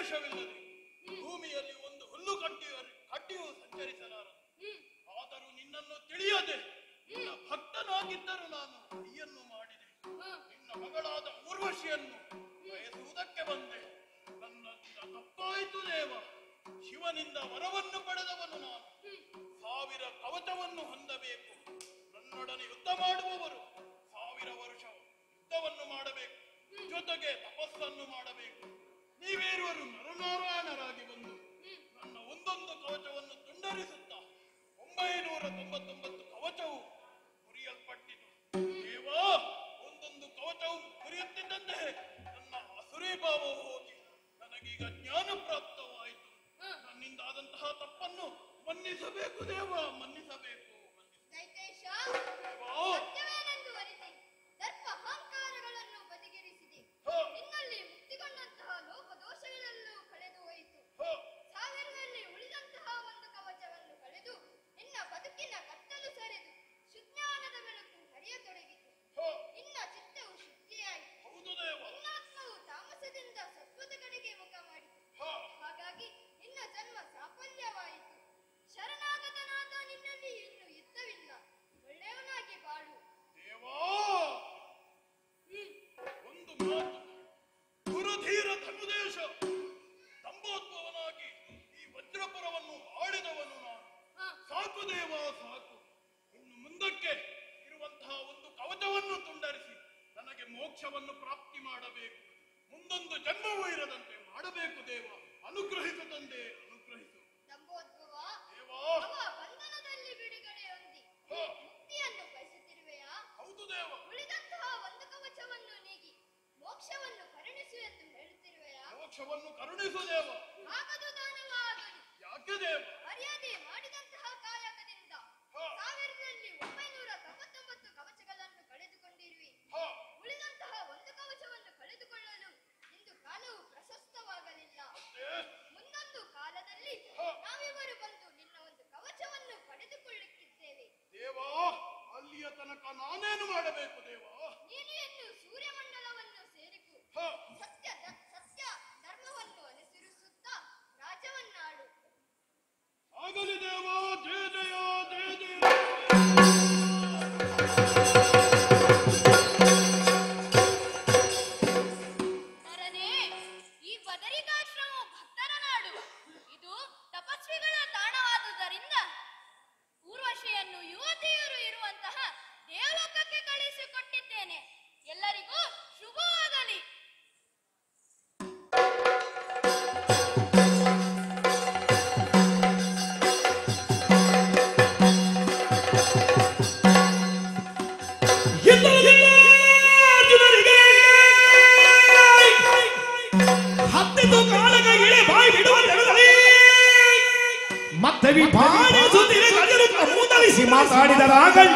ಪ್ರವೇಶವಿಲ್ಲದೆ ಭೂಮಿಯಲ್ಲಿ ಒಂದು ಹುಲ್ಲು ಕಟ್ಟಿಯೂ ಸಂಚರಿಸಲಾರದು. ಆದರೂ ನಿನ್ನನ್ನು ತಿಳಿಯದೆ ನಿನ್ನ ಭಕ್ತನಾಗಿದ್ದರೂ ನಾನು ಕೈಯನ್ನು ಮಾಡಿದೆ. ನಿನ್ನ ಮಗಳಾದ ಊರ್ವಶಿಯನ್ನು ಬಯಸುವುದಕ್ಕೆ ಬಂದೆ. ನನ್ನಿಂದ ತಪ್ಪಾಯಿತು ದೇವ. ಶಿವನಿಂದ ವರವನ್ನು ಪಡೆದವನು ನಾನು. 1000 ಕವಚವನ್ನು ಹೊಂದಬೇಕು. ನನ್ನೊಡನೆ ಯುದ್ಧ ಮಾಡುವವರು 1000 ವರ್ಷ ಯುದ್ಧವನ್ನು ಮಾಡಬೇಕು. ಜೊತೆಗೆ ತಪಸ್ಸನ್ನು ಮಾಡಬೇಕು. ನೀವೇರುವರು ನರನಾರಾಯಣರಾಗಿ ಬಂದು ನನ್ನ ಒಂದೊಂದು ಕವಚವನ್ನು ತುಂಡರಿಸುತ್ತಾ 999 ಕವಚವು ಮುರಿಯಲ್ಪಟ್ಟಿತು. ದೇವಾ, ಒಂದೊಂದು ಕವಚವು ಮುರಿಯುತ್ತಿದ್ದಂತೆ ನನ್ನ ಅಸುರಿ ಭಾವವು ಹೋಗಿ ನನಗೀಗ ಜ್ಞಾನ ಪ್ರಾಪ್ತವಾಯಿತು. ನನ್ನಿಂದಾದಂತಹ ತಪ್ಪನ್ನು ಮನ್ನಿಸಬೇಕು ದೇವ, ಮನ್ನಿಸಬೇಕು. ದೈತೇಶ, ಸತ್ಯವೇನೆಂದು ಅರಿತೆ ದರ್ಪ ಅಹಂಕಾರಗಳನ್ನು ಬದಿಗಿರಿಸಿದೆ. ನಿನ್ನಲ್ಲಿ ಮುಕ್ತಿಗೊಂಡಂತಹ ಲೋಪದೋಷಗಳೆಲ್ಲವೂ ಕಳೆದು ಹೋಯಿತು. ಸಾವಿರದಲ್ಲಿ ಉಳಿದಂತಹ ಒಂದು ಕವಚವನ್ನು ಕಳೆದು ನಿನ್ನ ಬದುಕಿನ ಕತ್ತಲು ಸರಿದು ಸುಜ್ಞಾನದ ಬೆಳಕು ಹರಿಯತೊಡಗಿತು. ನಿನ್ನ ಚಿತ್ತವು ಶುದ್ಧಿಯಾಯಿತು. ನಿನ್ನಾತ್ಮವು ತಾಮಸದಿಂದ ಸತ್ವದ ಕಡೆಗೆ ಮುಖ ಮಾಡಿತು. ಹಾಗಾಗಿ ನಿನ್ನ ಜನ್ಮ ಸಾಫಲ್ಯವಾಯಿತು. ಶರಣಾಗತನಾದ ನಿನ್ನಲ್ಲಿ ಇನ್ನು ಯುದ್ಧವಿಲ್ಲ. ಒಳ್ಳೆಯವನಾಗಿ ಬಾಳು ದೇವಾ. ಒಂದು ಮಾತು, ಗುರುಧೀರ ಧನುದೇಶ ದಂಬೋದ್ಭವನಾಗಿ ಈ ವಜ್ರಪುರವನ್ನು ಆಳಿದವನು ನಾನು. ಸಾಕು ದೇವ, ಸಾಕು. ಇನ್ನು ಮುಂದಕ್ಕೆ ಇರುವಂತಹ ಒಂದು ಕವಚವನ್ನು ತುಂಡರಿಸಿ ನನಗೆ ಮೋಕ್ಷವನ್ನು ಪ್ರಾಪ್ತಿ ಮಾಡಬೇಕು. ಮುಂದೊಂದು ಜನ್ಮವೂ ಇರದಂತೆ ಮಾಡಬೇಕು ದೇವ. ಅನುಗ್ರಹಿಸು ತಂದೆ, ಅನುಗ್ರಹಿಸು. ದಂಬೋದ್ಭವ, ದೇವಾ, ಅವ ಬಂಧನದಲ್ಲಿ ಬಿಡುಗಡೆ ಹೊಂದಿ ಮುಕ್ತಿಯನ್ನು ಬಯಸುತ್ತಿರುವೆಯಾ? ಹೌದು ದೇವ. ಉಳಿದಂತಹ ಒಂದು ಕವಚವನ್ನು ನೀಗಿ ಮೋಕ್ಷವನ್ನು ಕರುಣಿಸು ಎಂದು ಹೇಳುತ್ತಿರುವೆಯಾ? ಮೋಕ್ಷವನ್ನು ಕರುಣಿಸು ದೇವ. ಆಗದು ದಾನವ ಆಗಲಿ. ಯಾಕೆ ದೇವ? ಮರ್ಯಾದೆ ಮಾಡಿದಂತಹ ಕಾಯಕದಿಂದ 1999 ಕವಚಗಳನ್ನು ಕಳೆದುಕೊಂಡಿರುವಿ. ಉಳಿದಂತಹ ಒಂದು ಕವಚವನ್ನು ಕಳೆದುಕೊಳ್ಳಲು ಇಂದು ಕಾಲವು ಪ್ರಶಸ್ತವಾಗಲಿಲ್ಲ. ಮುಂದೊಂದು ಕಾಲದಲ್ಲಿ ನಾವಿವರು ಬಂದು ನಿನ್ನ ಒಂದು ಕವಚವನ್ನು ಪಡೆದುಕೊಳ್ಳುತ್ತಿದ್ದೇವೆ. ದೇವಾ, ಅಲ್ಲಿಯ ತನಕ ನಾನೇನು ಮಾಡಬೇಕು ದೇವ? ನೀನು ಇನ್ನು ಸೂರ್ಯಮಂಡಲವನ್ನು ಸೇರಿಕು. ಸತ್ಯ ಧರ್ಮವನ್ನು ಅನುಸರಿಸುತ್ತಾ ರಾಜ್ಯವನ್ನಾಡು. ಆಗಲಿ ದೇವ. ಜಯ ಜಯ ಜಯ ಜಯ. ನರನೇ, ಈ ಬದರಿಕಾಶ್ರಮವು ಭಕ್ತರ ನಾಡು. ಇದು ತಪಸ್ವಿಗಳ ತಾಣವಾದುದರಿಂದ ಊರ್ವಶಿಯನ್ನು ಯುವತಿಯರು ಇರುವಂತಹ ದೇವಲೋಕಕ್ಕೆ ಕಳಿಸಿಕೊಟ್ಟಿದ್ದೇನೆ. ಎಲ್ಲರಿಗೂ ಶುಭವಾಗಲಿ. ಹತ್ತಿತು ಕಾಳಗ ಇಳೆ ಬಾಯಿ ಬಿಡುವ ನೆಲದಲ್ಲಿ ಮತ್ತೆ ವಿಭಾಡಿಸುತ್ತಿರೆ ಗಜರು ಮೂದಲಿಸಿ ಮಾತಾಡಿದ ರಾಗಲ್.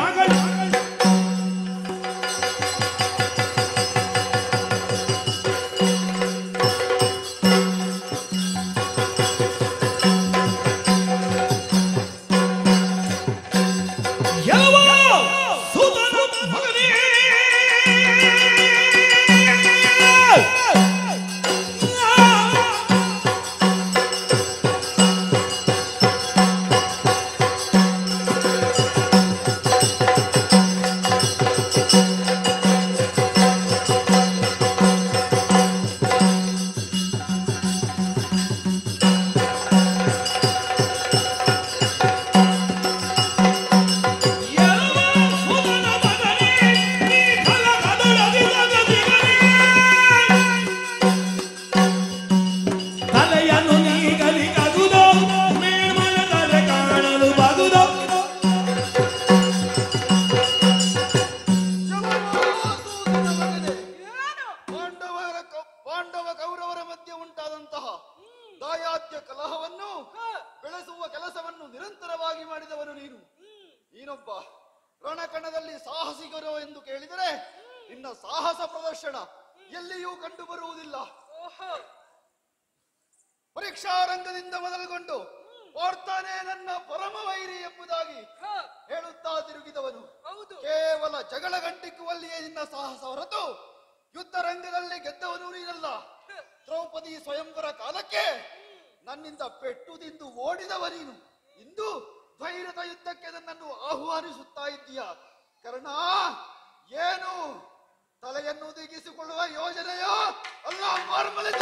ಪರೀಕ್ಷಾರಂಗದಿಂದ ಮೊದಲುಗೊಂಡು ಓಡ್ತಾನೆ ನನ್ನ ಪರಮ ವೈರಿ ಎಂಬುದಾಗಿ ಹೇಳುತ್ತಾ ತಿರುಗಿದವನು. ಕೇವಲ ಜಗಳ ಗಂಟಿಕ್ಕುವಲ್ಲಿಯೇ ನಿನ್ನ ಸಾಹಸ ಹೊರತು ಯುದ್ಧ ರಂಗದಲ್ಲಿ ಗೆದ್ದವನು ನೀನಲ್ಲ. ದ್ರೌಪದಿ ದ್ರೌಪದಿ ಸ್ವಯಂವರ ಕಾಲಕ್ಕೆ ನನ್ನಿಂದ ಪೆಟ್ಟು ತಿಂದು ಓಡಿದವ ನೀನು ಇಂದು ಧೈರ್ಯದ ಯುದ್ಧಕ್ಕೆ ನನ್ನನ್ನು ಆಹ್ವಾನಿಸುತ್ತಾ ಇದ್ದೀಯ. ಕರ್ಣ, ಏನು ತಲೆಯನ್ನು ದಿಗಿಸಿಕೊಳ್ಳುವ ಯೋಜನೆಯೋ ಅಲ್ಲ ಮಾರ್ಮಲೆ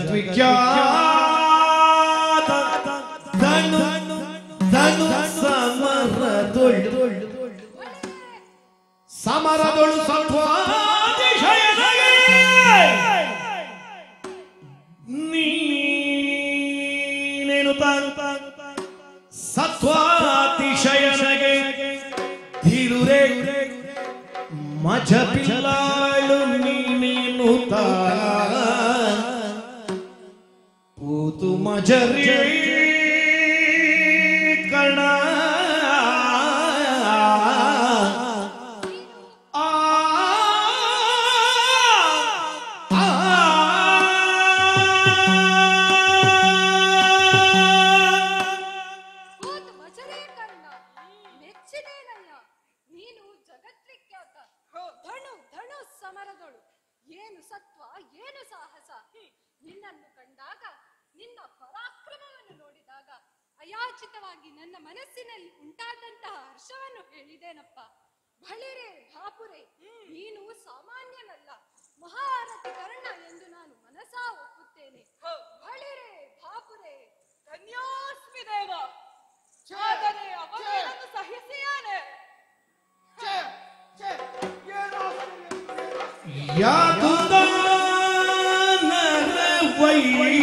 ಜಗದ್ವಿಖ್ಯಾತ ಧನು ಧನು ಸಮರದೊಳು ಸತ್ವಾತಿಶಯನಗೆ ನೀನೇನು ಸತ್ವಾತಿಶಯನಗೆ ಧೀರುರೆ ಮಜ ಪಿಲ್ಲಾಳು ನೀನೇನು ಪೂತು ಮಜರಿ ಕಣ ನಿನ್ನನ್ನು ಕಂಡಾಗ ನಿನ್ನ ಪರಾಕ್ರಮವನ್ನು ನೋಡಿದಾಗ ಅಯಾಚಿತವಾಗಿ ನನ್ನ ಮನಸ್ಸಿನಲ್ಲಿ ಉಂಟಾದಂತಹ ಹರ್ಷವನ್ನು ಹೇಳಿದೇನಪ್ಪ. ಬಳಿರೆ ಬಾಪುರೆ, ನೀನು ಸಾಮಾನ್ಯನಲ್ಲ, ಮಹಾರಥಿ ಕರ್ಣ ಎಂದು ನಾನು ಮನಸಾ ಒಪ್ಪುತ್ತೇನೆ. ಬಳಿರೆ ಬಾಪುರೆ. ಧನ್ಯೋಸ್ಮಿ ದೇವ, ಆದರೆ ಅವನನ್ನು ಸಹಿಸಿಯಾನೆ. ವೈರಿ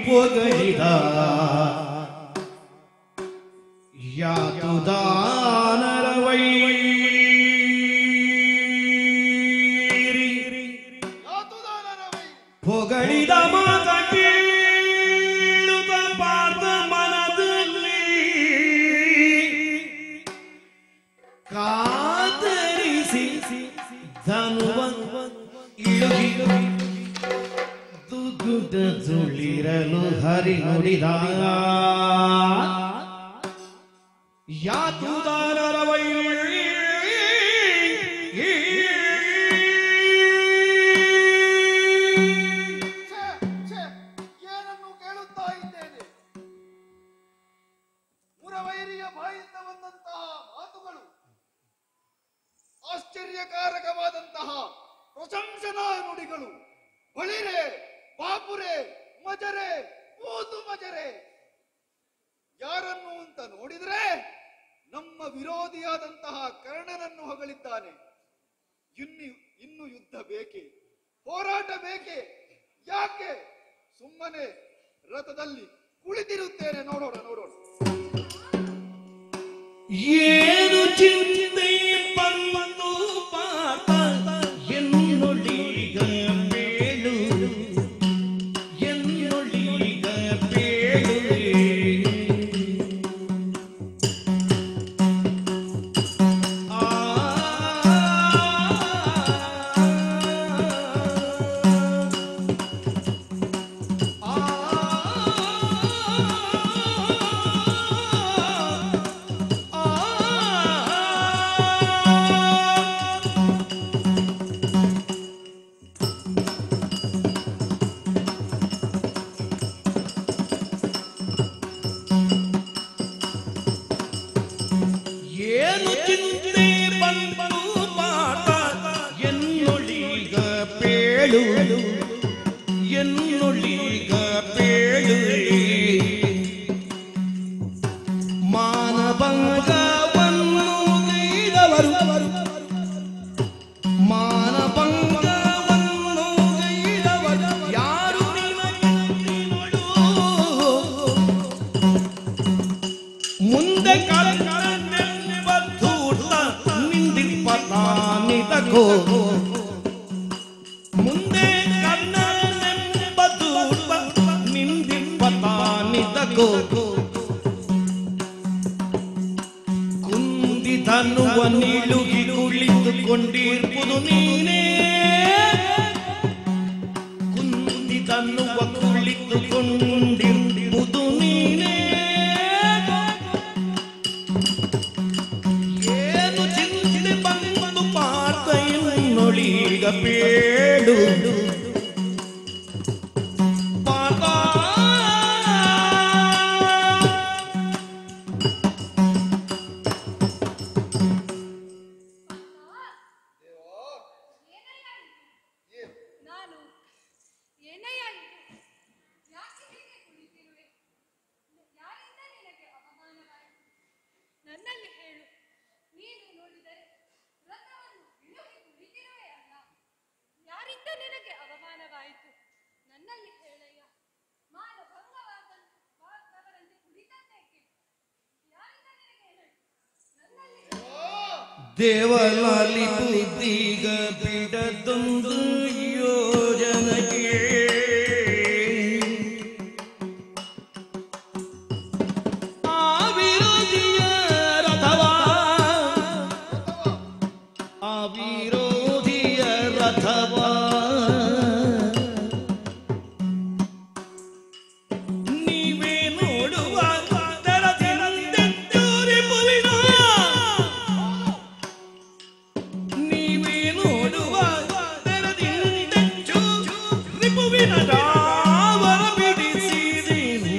ಪೊಗಳಿದ ಯಾತುದಾನರ ವೈರಿ ಪೊಗಳಿದ ಮಾತ ಕೇಳುತ್ತ ಪಾರ್ಥ ಮನದಲ್ಲಿ ಕಾತರಿಸಿ ಧನುವನ್ನು ಇಳುಗಿ ಗುಡ್ಡ ಸುಳಿರಲು ಹರಿ ನುಡಿದ ಯಾತುದಾನರ ವೈರಿ ಏನನ್ನು ಕೇಳುತ್ತಾ ಇದ್ದೇನೆ? ಮುರವೈರಿಯ ಬಾಯಿಂದ ಬಂದಂತಹ ಮಾತುಗಳು ಆಶ್ಚರ್ಯಕಾರಕವಾದಂತಹ ಪ್ರಶಂಸನಾ ನುಡಿಗಳು. ಬಳಿರೆ ಬಾಪುರೆ ಮಜರೆ ಮೂತು ಮಜರೆ, ಯಾರನ್ನು ಅಂತ ನೋಡಿದ್ರೆ ನಮ್ಮ ವಿರೋಧಿಯಾದಂತಹ ಕರ್ಣನನ್ನು ಹೊಗಳಿದ್ದಾನೆ. ಇನ್ನು ಯುದ್ಧ ಬೇಕೆ? ಹೋರಾಟ ಬೇಕೆ? ಯಾಕೆ ಸುಮ್ಮನೆ ರಥದಲ್ಲಿ ಕುಳಿತಿರುತ್ತೇನೆ? ನೋಡೋಣ ನೋಡೋಣ. ಏನು ಚಿಂತೆ ಬಂದು ಪಾತ ಎನ್ನುಳಿಗ ಬೇಳು ಎನ್ನುಳಿಗ ಬೇಳು ಏನು ಚಿಂತೆ ಬಂದು ಪಾತ ಎನ್ನುಳಿಗ ಬೇಳು ಎನ್ನುಳಿಗ ಬೇಳು ಮಾನಭಂಗವನ್ನು ಗೈದವರು ಮಾನಭಂಗವನ್ನು ಗೈದವರು ಯಾರು ನಿನಗೆ ಮುಂದೆ ನಿಂದಿಪ್ಪತಾನಿತಕೋ ಮುಂದೆ ಕಣ್ಣೆಂಬದು ನಿಂದಿಪ್ಪತಾನಿತಕೋ ಕುಂದಿತನ್ನುವ ನಿಲುಗಿ ಕುಳಿತುಕೊಂಡಿರ್ಪುದು ನೀನೇ ಕುಂದಿತನ್ನುವ ಕುಳಿತುಕೊಂಡಿರ್ಪುದು ನೀನೇ ಈಗ ಬೇಡು ಪಾಪ ನಾನು ಏನಯ್ಯ ದೇವಲಾಲಿ ಬುದ್ಧಿಗ ಬಿಡದೊಂದು ಯೋಜನೆಗೆ ಆ ವಿರೋಧಿಯ ರಥವಾ ಆ ವಿರೋಧಿಯ ರಥವಾ ನೀವೇ ನೋಡುವ ನೀವೇ ನೋಡುವ ರಿಪುವಿನ ದಾವರ ಬಿಡಿಸಿದೆನು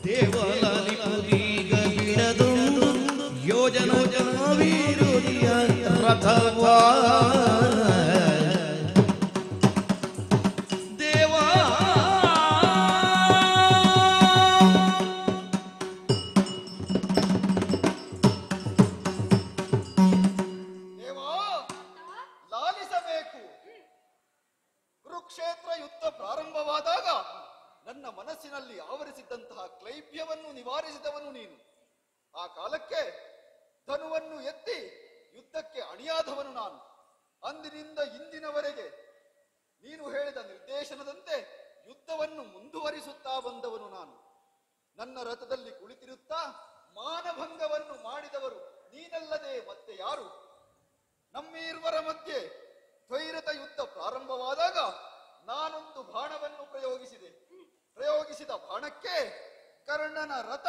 ದೇವಲಾಲಿ ಪುದೀಗ ಬಿಡದೊಂದು ಯೋಜನ ವಿರೋಧಿಯ ರಥವಾ ದೇವಾ ದೇವಾ ಲಾಲಿಸಬೇಕು. ಕುರುಕ್ಷೇತ್ರ ಯುದ್ಧ ಪ್ರಾರಂಭವಾದಾಗ ನನ್ನ ಮನಸ್ಸಿನಲ್ಲಿ ಆವರಿಸಿದ್ದಂತಹ ಕ್ಲೈಬ್ಯವನ್ನು ನಿವಾರಿಸಿದವನು ನೀನು. ಆ ಕಾಲಕ್ಕೆ ಧನುವನ್ನು ಎತ್ತಿ ಯುದ್ಧಕ್ಕೆ ಅಣಿಯಾದವನು ನಾನು. ಅಂದಿನಿಂದ ಇಂದಿನವರೆಗೆ ನೀನು ಹೇಳಿದ ನಿರ್ದೇಶನದಂತೆ ಯುದ್ಧವನ್ನು ಮುಂದುವರಿಸುತ್ತಾ ಬಂದವನು ನಾನು. ನನ್ನ ರಥದಲ್ಲಿ ಕುಳಿತಿರುತ್ತಾ ಮಾನಭಂಗವನ್ನು ಮಾಡಿದವರು ನೀನಲ್ಲದೆ ಮತ್ತೆ ಯಾರು? ನಮ್ಮೀರ್ವರ ಮಧ್ಯೆ ದ್ವೈರಥ ಯುದ್ಧ ಪ್ರಾರಂಭವಾದಾಗ ನಾನೊಂದು ಬಾಣವನ್ನು ಪ್ರಯೋಗಿಸಿದ ಬಾಣಕ್ಕೆ ಕರ್ಣನ ರಥ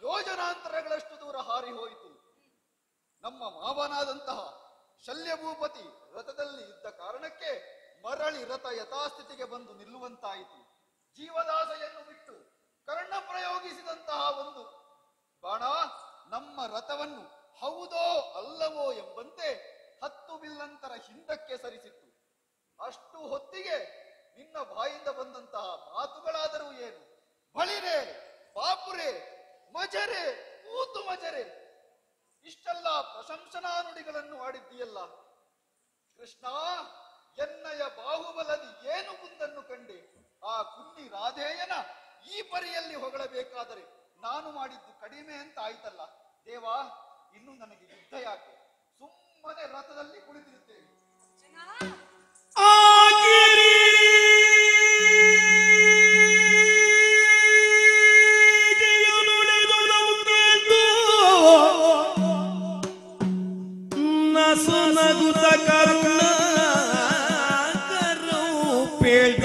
ಯೋಜನಾಂತರಗಳಷ್ಟು ದೂರ ಹಾರಿ ಹೋಯಿತು. ನಮ್ಮ ಮಾವನಾದಂತಹ ಶಲ್ಯಭೂಪತಿ ರಥದಲ್ಲಿ ಇದ್ದ ಕಾರಣಕ್ಕೆ ಮರಳಿ ರಥ ಯಥಾಸ್ಥಿತಿಗೆ ಬಂದು ನಿಲ್ಲುವಂತಾಯಿತು. ಜೀವದಾಸೆಯನ್ನು ಬಿಟ್ಟು ಕರ್ಣ ಪ್ರಯೋಗಿಸಿದಂತಹ ಒಂದು ಬಾಣ ನಮ್ಮ ರಥವನ್ನು ಹೌದೋ ಅಲ್ಲವೋ ಎಂಬಂತೆ 10 ಬಿಲ್ಲಂತರ ಹಿಂದಕ್ಕೆ ಸರಿಸಿತ್ತು. ಅಷ್ಟು ಹೊತ್ತಿಗೆ ನಿನ್ನ ಬಾಯಿಂದ ಬಂದಂತಹ ಮಾತುಗಳಾದರೂ ಏನು? ಬಳಿರೆ, ಬಾಪುರೆ, ಮಜರೆ, ಕೂತು ಮಜರೆ, ಇಷ್ಟೆಲ್ಲ ಪ್ರಶಂಸನಾ ನುಡಿಗಳನ್ನು ಆಡಿದ್ದೀಯಲ್ಲ ಕೃಷ್ಣ. ಎನ್ನಯ ಬಾಹುಬಲದಿ ಏನು ಕುಂದನ್ನು ಕಂಡೆ? ಆ ಕುನ್ನಿ ರಾಧೇಯನ ಈ ಪರಿಯಲ್ಲಿ ಹೊಗಳಬೇಕಾದರೆ ನಾನು ಮಾಡಿದ್ದು ಕಡಿಮೆ ಅಂತ ಆಯ್ತಲ್ಲ ದೇವಾ. ಇನ್ನು ನನಗೆ ಯುದ್ಧ ಯಾಕೆ? ಸುಮ್ಮನೆ ರಥದಲ್ಲಿ ಕುಳಿತಿರುತ್ತೇನೆ. ನಸುನಗುತ್ತ ಕರ್ಣ ಪೇಳ್ದ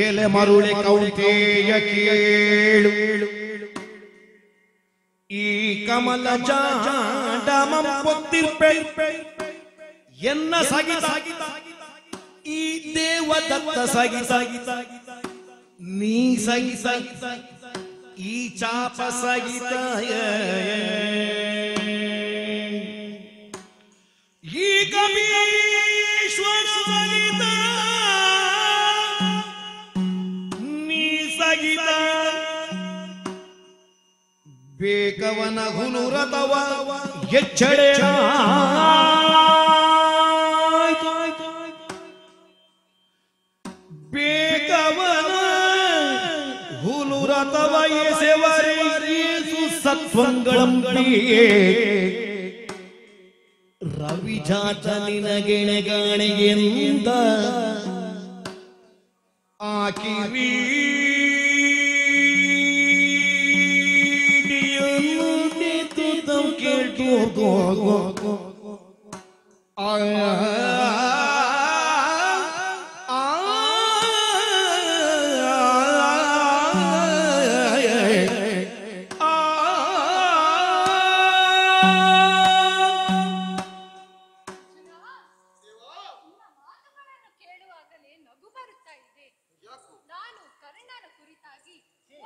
ಎಲೆ ಮರುಳೆ ಕೌಂತೆಯ ಕೇಳು ಈ ಕಮಲ ಜಾಡಮಂ ಪೊತ್ತಿರ್ಪೆ ಎನ್ನ ಸಗಿತ ಈ ದೇವದತ್ತ ಸಗಿತ ನೀ ಸಗಿತ ಈ ಚಾಪ ಸಗಿತ ಈ ಕವೀಶ್ವರ ಸಗಿತ ನೀ ಸಗಿತ ಬೇಕವನ ಹುಲು ರಥವ ಎಚ್ಚಡೆ ಬೇಕವನ ಹುಲು ರಥವ ಎಸೆವರೇಸು ಸತ್ವಂಗಳಂಬಳಿಯೇ ರವಿಜಾತ ನಿನಗೆಣೆಗಾಣೆಗೆಂದ ಆಕಿವಿ ಕೇಳ್ಕೋ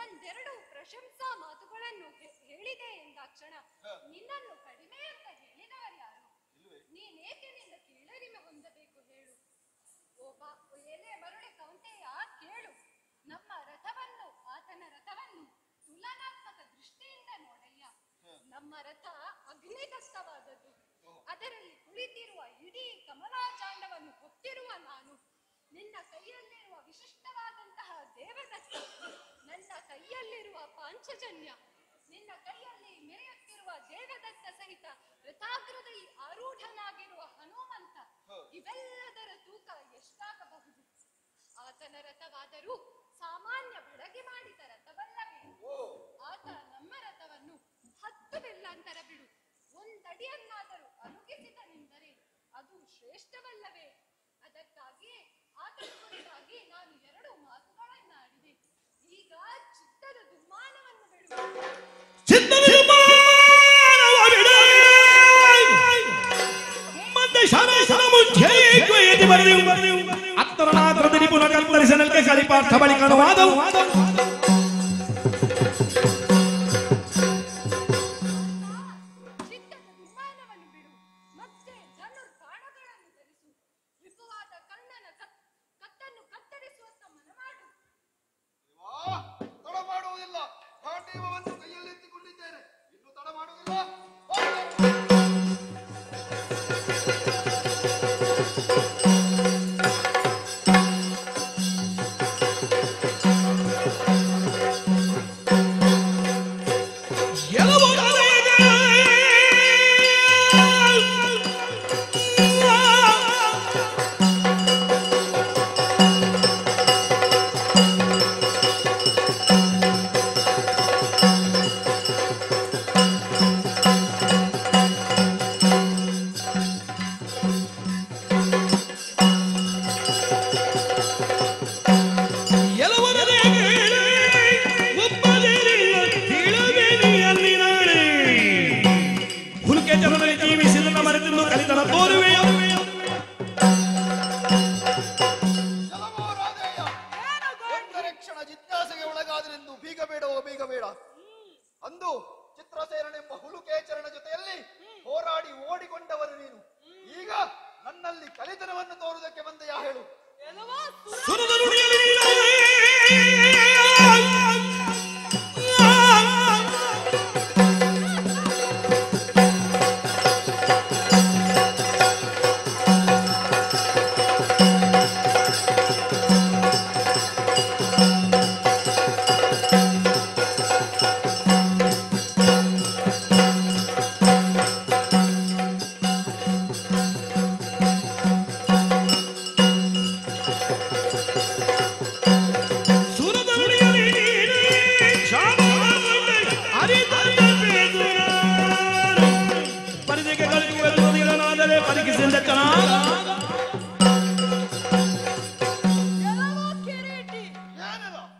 ಒಂದೆರಡು ಪ್ರಶಂಸಾ ಮಾತುಗಳನ್ನು ಹೇಳಿದೆ ಎಂದಾಕ್ಷಣ ನಿನ್ನನ್ನು ಕಡಿಮೆ ಅಂತ ಹೇಳಿದವರು ಯಾರು? ನೀನೇಕೆ ನಿನ್ನ ಕೀಳರಿಮೆ ಹೊಂದಬೇಕು ಹೇಳು? ಎಲೆ ಮರುಳೆ ಕೌಂತೆಯ ಕೇಳು. ನಮ್ಮ ರಥವನ್ನು ಆತನ ರಥವನ್ನು ತುಲನಾತ್ಮಕ ದೃಷ್ಟಿಯಿಂದ ನೋಡಯ್ಯ. ನಮ್ಮ ರಥ ಅಗ್ನಿದಗ್ಧವಾದದ್ದು. ಅದರಲ್ಲಿ ಕುಳಿತಿರುವ ಇಡೀ ಕಮಲಾಚಾಂಡವನ್ನು ಹೊತ್ತಿರುವ ನಾನು. ನಿನ್ನ ಕೈಯಲ್ಲಿರುವ ವಿಶಿಷ್ಟವಾದಂತಹ ಕೈಯಲ್ಲಿರುವ ಪಾಂಚಜನ್ಯ, ನಿನ್ನ ಕೈಯಲ್ಲಿ ಮೆರೆಯುತ್ತಿರುವ ದೇವದತ್ತ ಸಹಿತ ರಥಾಗ್ರದಲ್ಲಿ ಆರೂಢನಾಗಿರುವ ಹನುಮಂತ, ಇವೆಲ್ಲದರ ತೂಕ ಎಷ್ಟಾಗಬಹುದು? ಆತನ ರಥವಾದರೂ ಸಾಮಾನ್ಯ ಬಡಗಿ ಮಾಡಿದ ರಥವಲ್ಲವೇ? ಆತ ನಮ್ಮ ರಥವನ್ನು 10 ಬೆಲ್ಲಾಂತರ ಬಿಡು ಒಂದಡಿಯನ್ನಾದರೂ ಅನುಗಿಸಿದನೆಂದರೆ ಅದು ಶ್ರೇಷ್ಠವಲ್ಲವೇ? ಅದಕ್ಕಾಗಿ ಆತನ ಕುರಿತಾಗಿ ನಾನು 2 ಮಾತುಗಳನ್ನಾಡಿದೆ. ಈಗ ಚಿತ್ತದ ದುಮ್ಮಾನವನ್ನು ಬಿಡು. ಅತ್ತರನಾದ್ರದಲ್ಲಿ ಪುನಃ ಕತ್ತರಿಸನಲ್ಕೆ ಕಲಿಪಾರ್ಥ ಬಳಿಕನುವಾದವು ಚಿತ್ತದ ದುಮ್ಮಾನವನ್ನು ಬಿಡು, ಮತ್ತೆ ಧನುರ್ಬಾಣಗಳನ್ನು ಧರಿಸು. ವಿಪುವಾದ ಕಣ್ಣನ ಕತ್ತನ್ನು ಕತ್ತರಿಸುವಂತ ಮನಮಾಡು. ತಡ ಮಾಡುವುದಿಲ್ಲ. ಪಾಂಡೀವವನ್ನು ಕೈಯಲ್ಲೆತ್ತಿಕೊಂಡಿದ್ದೇನೆ, ಇನ್ನು ತಡ ಮಾಡುವುದಿಲ್ಲ. ಜಿಜ್ಞಾಸೆಗೆ ಒಳಗಾದರೆಂದು ಬೀಗಬೇಡ. ಅಂದು ಚಿತ್ರಸೇನನೆಂಬ ಹುಲುಕೇಚರನ ಜೊತೆಯಲ್ಲಿ ಹೋರಾಡಿ ಓಡಿಕೊಂಡವರು ನೀನು. ಈಗ ನನ್ನಲ್ಲಿ ಕಲಿತನವನ್ನು ತೋರುವುದಕ್ಕೆ ಬಂದೆಯಾ ಹೇಳು?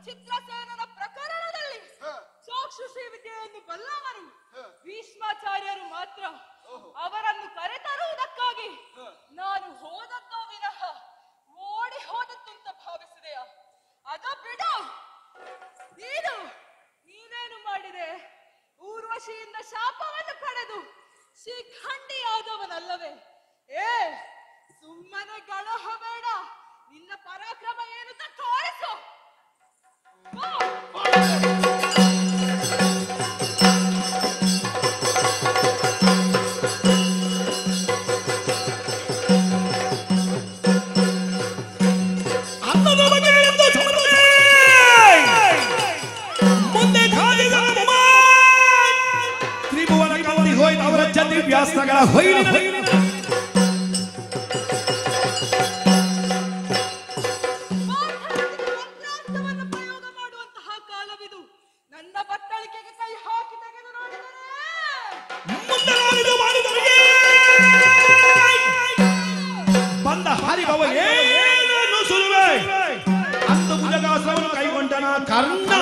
ಚಿತ್ರಸೇನನ ಪ್ರಕರಣದಲ್ಲಿ ಚಾಕ್ಷುಷಿ ವಿದ್ಯೆಯನ್ನು ಬಲ್ಲವರು ಭೀಷ್ಮಾಚಾರ್ಯರು ಮಾತ್ರ. ಅವರನ್ನು ಕರೆತರುವುದಕ್ಕಾಗಿ ನಾನು ಹೋದದ್ದೋ ವಿನಃ ಓಡಿ ಹೋದದ್ದು ಅಂತ ಭಾವಿಸಿದೆಯಾ? ಅದ ಬಿಡು. ನೀನೇನು ಮಾಡಿದೆ? ಊರ್ವಶಿಯಿಂದ ಶಾಪವನ್ನು ಪಡೆದು ಶಿಖಂಡಿಯಾದವನಲ್ಲವೇ? ಸುಮ್ಮನೆ ಗಳಹಬೇಡ. ನಿನ್ನ ಪರಾಕ್ರಮ ಏನು ತೋರಿಸು. ಮುಂದೆ ತ್ರಿಭುವನ ಕವರಿ ಹೋಯ್ತು ಅವರ ಚಂದ್ರವ್ಯಾಸಗಳ ಹೊಯ್ಲಿನ ಪ್ರಯೋಗ ಮಾಡುವಂತಹ ಕಾಲವಿದು. ನನ್ನ ಬತ್ತಳಿಕೆಗೆ ಕೈ ಹಾಕಿ ತೆಗೆದು ನೋಡಿದರೆ ಬಂದ ಹರಿಭವ ಏನನ್ನು ಸುರುವೆ ಅಂದು ಭುಜಗಾಸವನ್ನು ಕೈಗೊಂಡನ ಕರ್ಣ.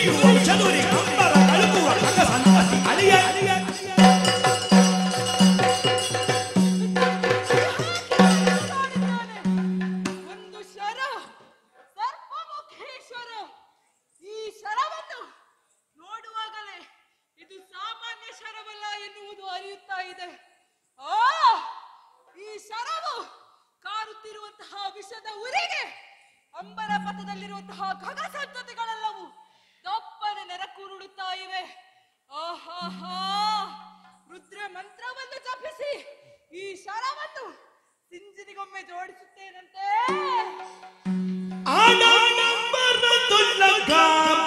ಗುರಿಯುವ ಚದುರಿ ಅಂಬರ ಕಳುಕುವ ಖಗ ಸಂತತಿ ಅಳಿಯ ಒಂದು ಶರ ಸರ್ಪಮುಖೇಶ್ವರ. ಈ ಶರವನ್ನು ನೋಡುವಾಗಲೇ ಇದು ಸಾಮಾನ್ಯ ಶರವಲ್ಲ ಎನ್ನುವುದು ಅರಿಯುತ್ತಾ ಇದೆ. ಈ ಶರವು ಕಾರುತ್ತಿರುವಂತಹ ವಿಷದ ಉರಿಗೆ ಅಂಬರ ಪಥದಲ್ಲಿರುವಂತಹ ಖಗ ಸಂತತಿಗಳೆಲ್ಲವೂ ದಪ್ಪನೆ ನೆರಕುರುಳುತ್ತಾ ಇವೆ. ಆಹಾಹಾ, ರುದ್ರ ಮಂತ್ರವನ್ನು ಜಪಿಸಿ ಈ ಶರವನ್ನು ಸಿಂಜಿನಿಗೊಮ್ಮೆ ಜೋಡಿಸುತ್ತೇನಂತೆ.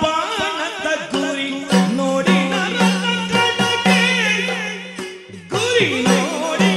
ಬಾಣದ ಗುರಿ ನೋಡಿ ಗುರಿ ನೋಡಿ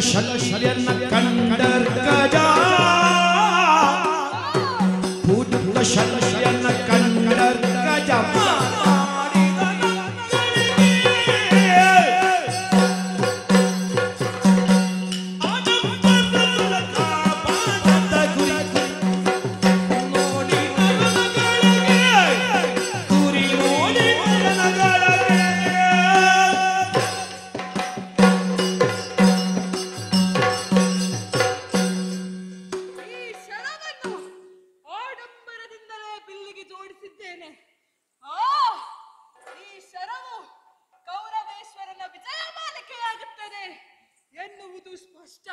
ಶಲ್ಯನ ಕಂಡರ್ ಗಜ ಪೂಡುತ್ತ ಶಲ್ಯನ ಕಂಡರ್ ಗಜ ಎನ್ನುವುದು ಸ್ಪಷ್ಟ.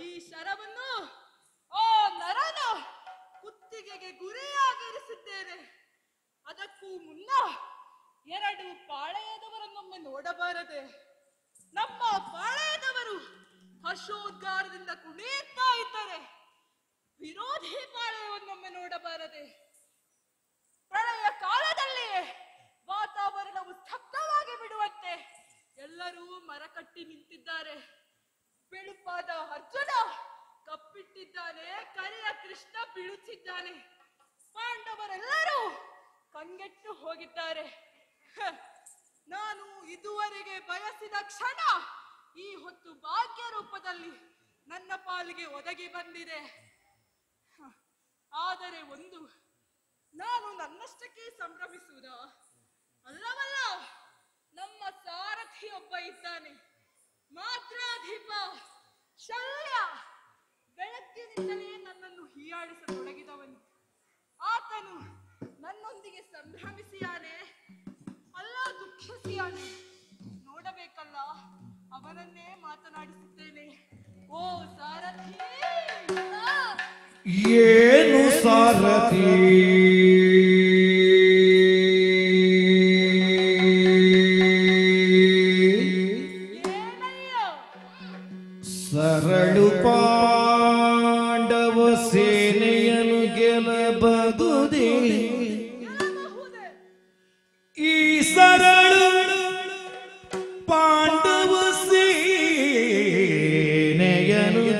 ಈ ಶರವನ್ನು ಆ ನರನ ಕುತ್ತಿಗೆಗೆ ಗುರಿಯಾಗಿರಿಸಿದ್ದೇನೆ. ಅದಕ್ಕೂ ಮುನ್ನ ಎರಡು ಪಾಳೆಯದವರನ್ನೊಮ್ಮೆ ನೋಡಬಾರದೆ? ನಮ್ಮ ಪಾಳೆಯದವರು ಹರ್ಷೋದ್ಗಾರದಿಂದ ಕುಣಿಯುತ್ತಾ ಇದ್ದರೆ ವಿರೋಧಿ ಪಾಳೆಯವನ್ನೊಮ್ಮೆ ನೋಡಬಾರದೆ? ಪ್ರಳಯ ಕಾಲದಲ್ಲಿಯೇ ವಾತಾವರಣವು ಸ್ತಬ್ಧವಾಗಿ ಬಿಡುವಂತೆ ಎಲ್ಲರೂ ಮರಕಟ್ಟಿ ನಿಂತಿದ್ದಾರೆ. ಬಿಳುಪಾದ ಅರ್ಜುನ ಕಪ್ಪಿಟ್ಟಿದ್ದಾನೆ, ಕರಿಯ ಕೃಷ್ಣ ಬೀಳುತ್ತಿದ್ದಾನೆ. ಪಾಂಡವರೆಲ್ಲರೂ ಕಂಗೆಟ್ಟು ಹೋಗಿದ್ದಾರೆ. ನಾನು ಇದುವರೆಗೆ ಬಯಸಿದ ಕ್ಷಣ ಈ ಹೊತ್ತು ಭಾಗ್ಯ ರೂಪದಲ್ಲಿ ನನ್ನ ಪಾಲಿಗೆ ಒದಗಿ ಬಂದಿದೆ. ಆದರೆ ಒಂದು, ನಾನು ನನ್ನಷ್ಟಕ್ಕೆ ಸಂಭ್ರಮಿಸುವುದ? ಅಲ್ಲವಲ್ಲ, ನಮ್ಮ ಸಾರಥಿಯೊಬ್ಬ ಇದ್ದಾನೆ, ಮಾತ್ರಾಧಿಪ ಶಲ್ಯ. ಬೆಳಗ್ಗಿನಿಂದಲೇ ನನ್ನನ್ನು ಹೀಯಾಳಿಸತೊಡಗಿದವನು. ಆತನು ನನ್ನೊಂದಿಗೆ ಸಂಭ್ರಮಿಸಿಯಾನೆ, ಅಲ್ಲ ದುಃಖಿಸಿಯಾನೆ? ನೋಡಬೇಕಲ್ಲ, ಅವನನ್ನೇ ಮಾತನಾಡಿಸುತ್ತೇನೆ. ಓ ಸಾರಥಿ! ಏನು ಸಾರಥಿ? ಸರಳು ಪಾಂಡವ ಸೇನೆಯನ್ನು ಗೆಲ್ಲಬಹುದೇ? ಈ ಸರಳು ಪಾಂಡವ ಸೇನೆಯನ್ನು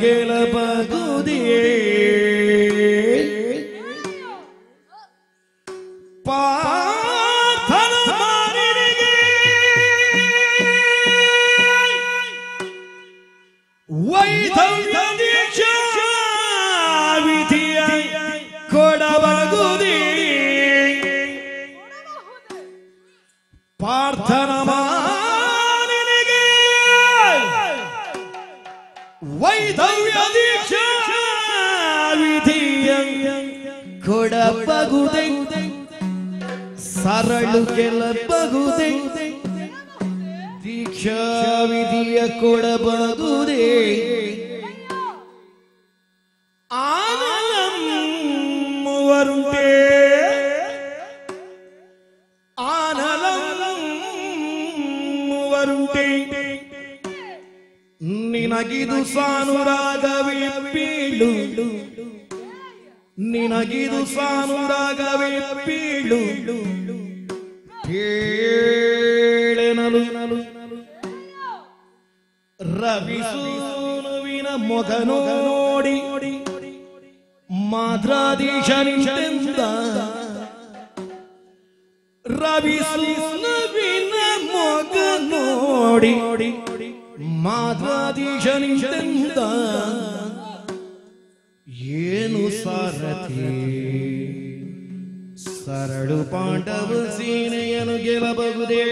ಗೆಲ್ಲಬಹುದೇ? ಪಾರ್ಥನ ಮಾರಿನಿಗೆ ವೈಧವ್ಯ ದೀಕ್ಷಾ ವಿಧಿಯ ಕೊಡಬಹುದೇ? ಪಾರ್ಥನ ಮಾರಿನಿಗೆ ವೈಧವ್ಯ ದೀಕ್ಷಾ ವಿಧಿಯ ಕೊಡಬಹುದೇ? ಸರಳು ಗೆಲ್ಲಬಹುದೇ? ದೀಕ್ಷಾ ವಿಧಿಯ ಕೊಡಬಹುದೇ? ಆನಲಮ್ಮು ಅನ್ನುವರುಂಟೆ ಆನಲನ್ನುವರುಂಟೆ ನಿನಗಿದು ಸಾನುರಾಗವೇ ಬೀಳು ನಿನಗಿದು ಸಾನುರಾಗವೇ ಬೀಳು ಹೇಳೆನಲು ರವಿಸೂನುವಿನ ಮೊಗ ನೋಡಿ ಮಾದ್ರಾಧೀಶನಿಂದ ರವಿಸೂನುವಿನ ಮೊಗ ನೋಡಿ ಮಾದ್ರಾಧೀಶನಿಂದ ಏನು ಸಾರಥಿ ಸರಳು ಪಾಂಡವ ಸೇನೆಯನ್ನು ಗೆಲ್ಲಬಹುದೇ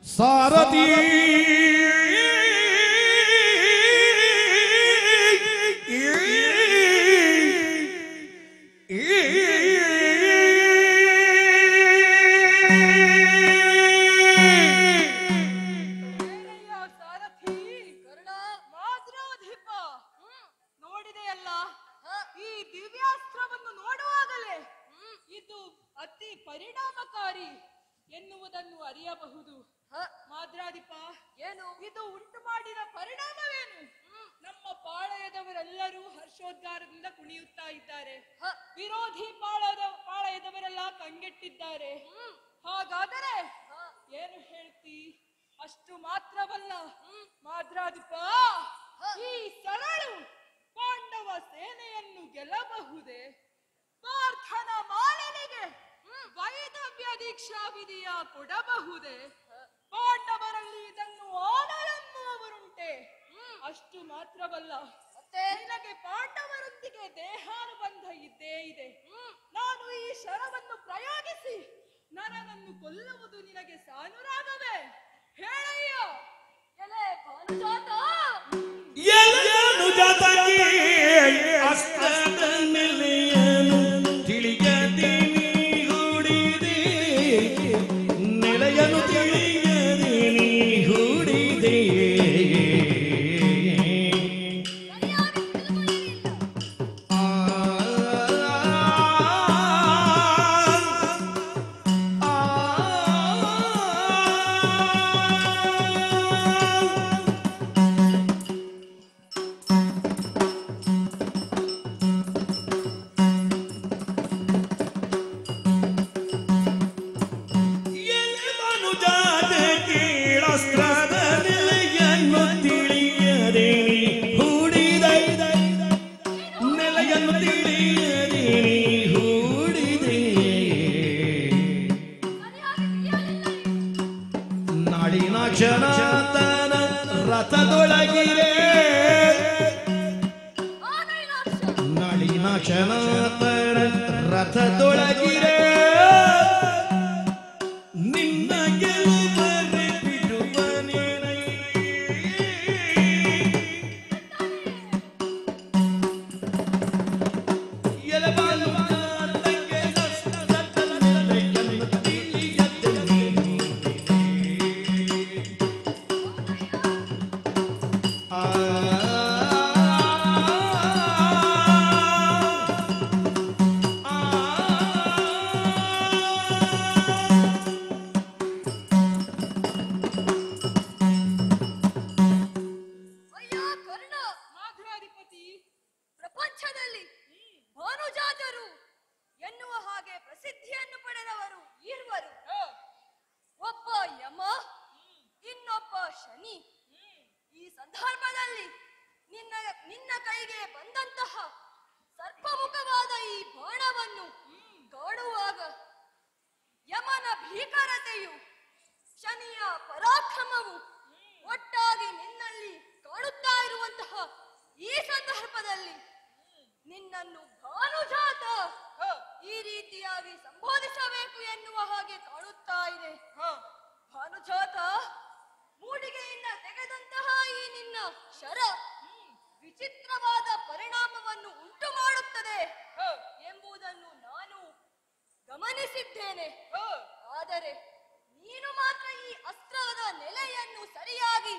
ಸಾರಥಿ ನೋಡಿದೆಯಲ್ಲ ಈ ದಿವ್ಯಾಸ್ತ್ರವನ್ನು ನೋಡುವಾಗಲೇ ಇದು ಅತಿ ಪರಿಣಾಮಕಾರಿ ಎನ್ನುವುದನ್ನು ಅರಿಯಬಹುದು. ಮಾದ್ರಾಧಿಪ, ಏನು ಇದು ಉಂಟು ಮಾಡಿದ ಪರಿಣಾಮವೇನು? ನಮ್ಮ ಪಾಳಯದವರೆಲ್ಲರೂ ಹರ್ಷೋದ್ಗಾರದಿಂದ ಕುಣಿಯುತ್ತಾ ಇದ್ದಾರೆ. ವಿರೋಧಿ ಪಾಳಯದವರೆಲ್ಲ ಕಂಗೆಟ್ಟಿದ್ದಾರೆ. ಹಾಗಾದರೆ ಏನು ಹೇಳ್ತಿ? ಅಷ್ಟು ಮಾತ್ರವಲ್ಲ ಮಾದ್ರಾಧಿಪ, ಈ ಸರಳು ಪಾಂಡವ ಸೇನೆಯನ್ನು ಗೆಲ್ಲಬಹುದೇ? ಪಾರ್ಥನ ಮಾಲನಿಗೆ ವೈದವ್ಯ ದೀಕ್ಷಾ ವಿಧಿಯ ಕೊಡಬಹುದೇ? ಪಾಂಡವರಲ್ಲಿ ಇದನ್ನು ಆನಲೆನ್ನುವವರುಂಟೆ. ಅಷ್ಟು ಮಾತ್ರವಲ್ಲ, ನಿನಗೆ ಪಾಂಡವರೊಂದಿಗೆ ದೇಹಾನುಬಂಧ ಇದ್ದೇ ಇದೆ. ನಾನು ಈ ಶರವನ್ನು ಪ್ರಯೋಗಿಸಿ ನರನನ್ನು ಕೊಲ್ಲುವುದು ನಿನಗೆ ಸಾನುರಾಗವೇ? ಹೇಳಯ್ಯ. ಎಲೆ ಭಾನುಜಾತ, ಅಸ್ತದ ನೆಲೆಯನು ತಿಳಿಯದೆ ಹೂಡಿದೆ ನೆಲೆಯನು ತಿಳಿಯದೆ ನೀ ಹೂಡಿದೆ. ನಾಡಿನಾಕ್ಷನಾಥನ ರಥದೊಳಗಿರೆ ನಾಡಿನಾಕ್ಷನಾಥನ ರಥದೊಳಗಿರೆ ನಿನ್ನ ಗೆಲುವರೆ ಬಿಡುವನೇನೈ. ಎಲಬಾಲು ಕಾಂತಕ್ಕೆ ಸಸ್ತದ ನೆಲೆಯನ್ನು ತಿಳಿಯದೆ ನೀನು ಪ್ರಪಂಚದಲ್ಲಿ ಭಾನುಜಾತರು ಎನ್ನುವ ಹಾಗೆ ಪ್ರಸಿದ್ಧಿಯನ್ನು ಪಡೆದವರು ಇರುವರು. ಒಬ್ಬ ಯಮ, ಇನ್ನೊಬ್ಬ ಶನಿ. ಈ ಸಂದರ್ಭದಲ್ಲಿ ನಿನ್ನ ಕೈಗೆ ಬಂದಂತಹ ಸರ್ಪಮುಖವಾದ ಈ ಬಾಣವನ್ನು ಕಾಣುವಾಗ ಯಮನ ಭೀಕರತೆಯು, ಶನಿಯ ಪರಾಕ್ರಮವು ಒಟ್ಟಾಗಿ ನಿನ್ನಲ್ಲಿ ಕಾಣುತ್ತಾ ಇರುವಂತಹ ಈ ಸಂದರ್ಭದಲ್ಲಿ ನಿನ್ನನ್ನು ಭಾನುಜಾತ ಸುಜಾತ, ಮೂಡಿಗೆಯಿಂದ ತೆಗೆದಂತಹ ಈ ನಿನ್ನ ಶರ ವಿಚಿತ್ರವಾದ ಪರಿಣಾಮವನ್ನು ಉಂಟು ಮಾಡುತ್ತದೆ ಎಂಬುದನ್ನು ನಾನು ಗಮನಿಸಿದ್ದೇನೆ. ಆದರೆ ನೀನು ಮಾತ್ರ ಈ ಅಸ್ತ್ರದ ನೆಲೆಯನ್ನು ಸರಿಯಾಗಿ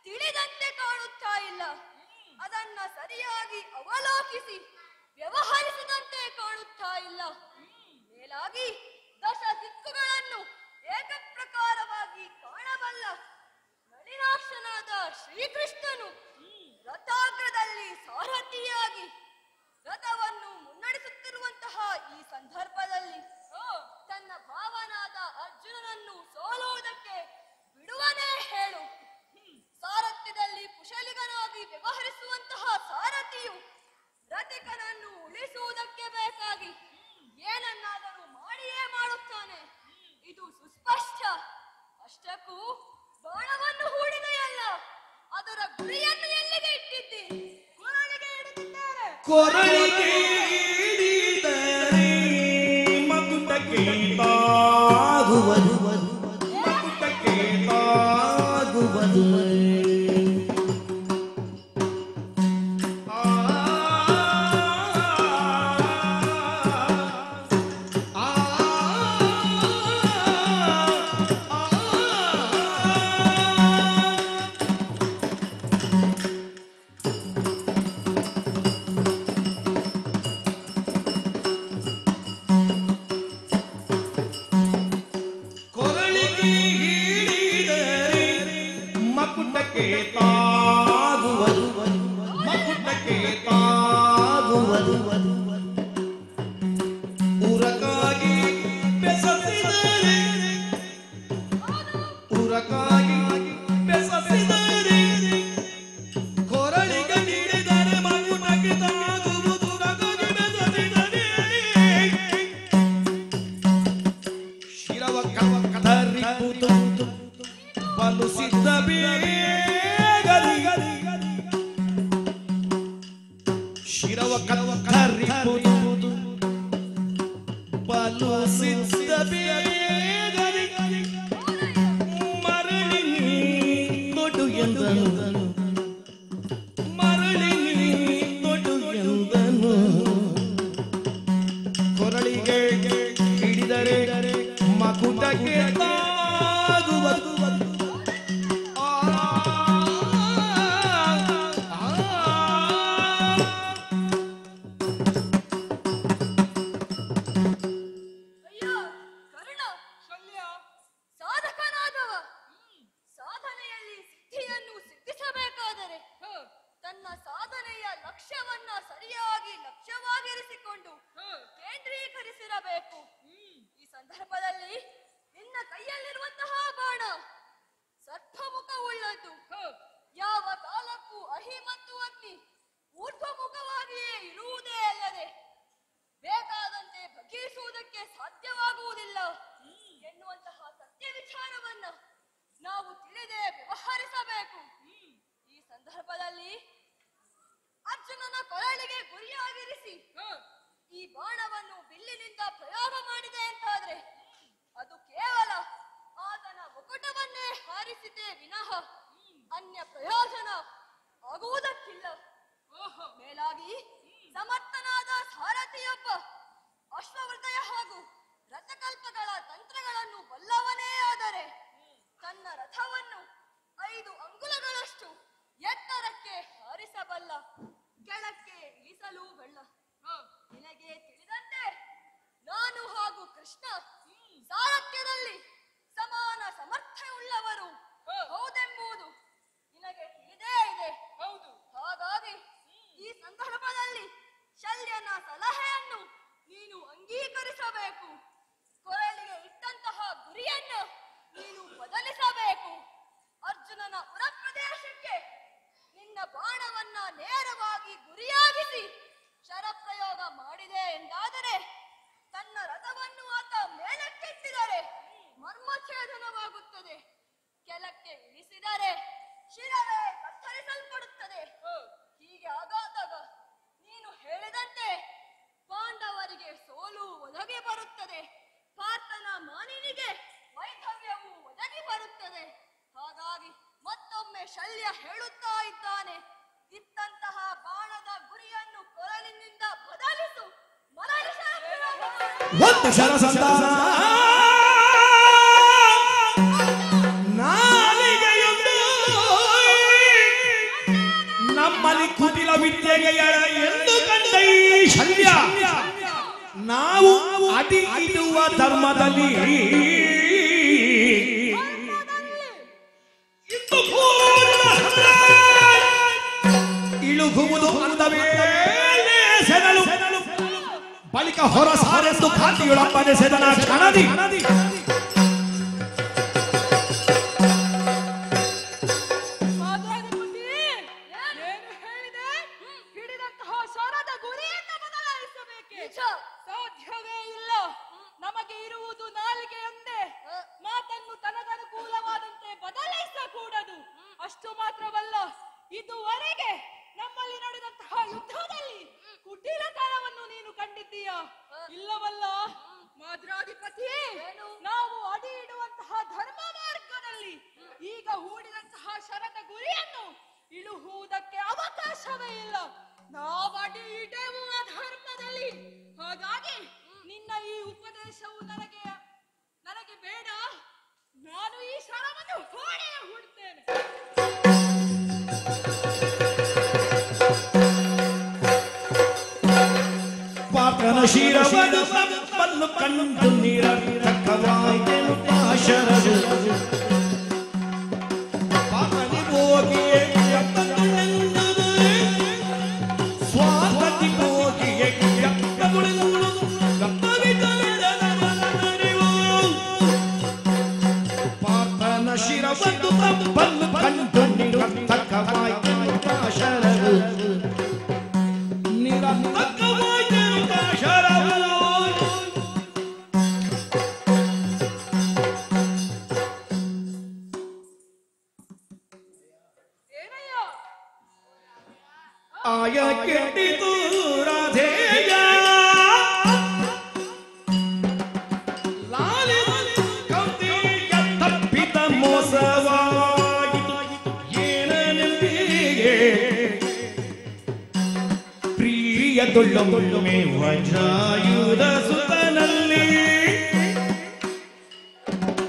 ತಿಳಿದಂತೆ ಕಾಣುತ್ತಾ ಇಲ್ಲ. ಅದನ್ನ ಸರಿಯಾಗಿ ಅವಲೋಕಿಸಿ ವ್ಯವಹರಿಸಿದಂತೆ ಕಾಣುತ್ತಾ ಇಲ್ಲ. ಮೇಲಾಗಿ ದಶ ದಿಕ್ಕುಗಳನ್ನು ಏಕಪ್ರಕಾರವಾಗಿ ಕಾಣಬಲ್ಲ ನಳಿನಾಕ್ಷನಾದ ಶ್ರೀಕೃಷ್ಣನು ರಥಾಗ್ರದಲ್ಲಿ ಸಾರಥಿಯಾಗಿ ರಥವನ್ನು ಮುನ್ನಡೆಸುತ್ತಿರುವಂತಹ ಈ ಸಂದರ್ಭದಲ್ಲಿ ತನ್ನ ಭಾವನಾದ ಅರ್ಜುನನನ್ನು ಸೋಲುವುದಕ್ಕೆ ಬಿಡುವನೇ ಹೇಳು? ಸಾರಥ್ಯದಲ್ಲಿ ಕುಶಲಿಗನಾಗಿ ವ್ಯವಹರಿಸುವಂತಹ ಸಾರಥಿಯು ರಥಿಕನನ್ನು ಉಳಿಸುವುದಕ್ಕೆ ಬೇಕಾಗಿ ಏನನ್ನಾದರೂ ಮಾಡಿಯೇ ಮಾಡುತ್ತಾನೆ. ಇದು ಸುಸ್ಪಷ್ಟ. ಅಷ್ಟಕ್ಕೂ ಬಾಣವನ್ನು ಹೂಡಿದೆಯಲ್ಲ, ಅದರ ಗುರಿಯನ್ನು ಎಲ್ಲಿಗೆ ಇಟ್ಟಿದ್ದಿ? ಕೊರಳಿಗೆ ಇಡುತ್ತಿದ್ದಾರೆ. ಕೊರಳಿಗೆ ಹಿಡಿದರೆ ಮಗುಟಕ್ಕೆ ತಾಗುವುದು, ಮಗುಟಕ್ಕೆ ತಾಗುವುದು. ವೈಧವ್ಯವು ಒದಗಿ ಬರುತ್ತದೆ. ಹಾಗಾಗಿ ಮತ್ತೊಮ್ಮೆ ಶಲ್ಯ ಹೇಳುತ್ತಾ ಇದ್ದಾನೆ, ಇತ್ತಂತಹ ಬಾಣದ ಗುರಿಯನ್ನು ಕೊರಳಿನಿಂದ ಬದಲಿಸು. ಒಂದು ಶರಸಂಧಾನ ನಾಲಿಗೆಯೊಂದು ನಮ್ಮಲ್ಲಿ ಕುಟಿಲ ವಿದ್ಯೆಗೆ ಎಂದು ಕಂಡ ಈ ಶಲ್ಯ ನಾವು ಅಡಿ ಇಡುವ ಧರ್ಮದಲ್ಲಿ ಇಳುಗುವುದು ಅಂದವೇ ಬಳಿಕ ಹೊರಸಾರೆಂದು ಖಾತಿಯೊಳಪ್ಪನೆ ಸೆದನ ಕ್ಷಣದಿ ಹಿಡಿದಂತಹ ಶರದ ಗುರಿಯನ್ನು ಬದಲಾಯಿಸಬೇಕೆ? ಸಾಧ್ಯವೇ ಇಲ್ಲ. ನಮಗೆ ಇರುವುದು ನಾಲಿಗೆಯೊಂದೇ. ಮಾತನ್ನು ತನಗನುಕೂಲವಾದಂತೆ ಬದಲಾಯಿಸಕೂಡದು. ಅಷ್ಟು ಮಾತ್ರವಲ್ಲ, ಇದುವರೆಗೆ ನಮ್ಮಲ್ಲಿ ನಡೆದಂತಹ ಯುದ್ಧದಲ್ಲಿ ಕುಟಿಲತನವನ್ನು ನೀನು ಕಂಡಿದ್ದೀಯಾ? ಇಲ್ಲವಲ್ಲ ಮಾದ್ರಾಧಿಪತಿ. ನಾವು ಅಡಿ ಇಡುವಂತಹ ಧರ್ಮ ಮಾರ್ಗದಲ್ಲಿ ಈಗ ಹೂಡಿದಂತಹ ಶರದ ಗುರಿಯನ್ನು ಇಳುಹುವುದಕ್ಕೆ ಅವಕಾಶವೇ ಇಲ್ಲ. ನಾವು ಅಡಿ ಇಡುವ ಧರ್ಮದಲ್ಲಿ. ಹಾಗಾಗಿ ನಿನ್ನ ಈ ಉಪದೇಶವು ನನಗೆ ಬೇಡ. ನಾನು ಈ ಶರವನ್ನು ಹೂಡ್ತೇನೆ. ಪಾಪನ ಶಿರವನ್ನು ತಪ್ಪನ್ನು ಕಂಡು ನಿರರ್ಥಕವಾಯಿತೆನು ಶರದು ಪಾಪನಿ ಹೋಗಿಯೇ ಸ್ವಾಗತಿ ಹೋಗಿಯೇ ಪಾಪನ ಶಿರವನ್ನು ತಪ್ಪನ್ನು ಕಂಡು ನಿರರ್ಥಕವಾಯಿತೆನು ಶರದು ಆಯ ಕೆಟ್ಟಿತು ರಾಧೇಯ ಲಾಲಿ ಕೌತಿಯ ತಪ್ಪಿದ ಮೋಸವಾಯಿತು ಏನನೆಂದಿಗೆ ಪ್ರಿಯದೊಳ್ಳೊಮ್ಮೆ ವಜ್ರಾಯುಧ ಸುತನಲ್ಲಿ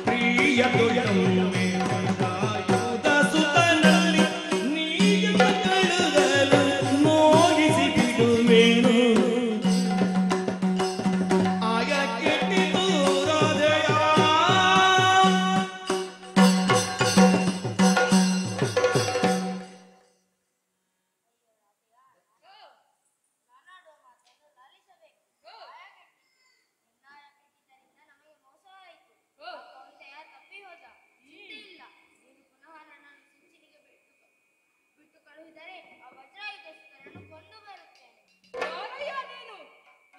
ಪ್ರಿಯದೊಳ್ಳೊಮ್ಮೆ ವಜ್ರಾಯುಧ ಸುತನಲ್ಲಿ ನೀಗ ಕಳುಗಲು ಮೋಗಿಸಿ ಬಿಡುವೇನು ಆಗ ಕೆಟ್ಟಿತು ರಾಧೆಯ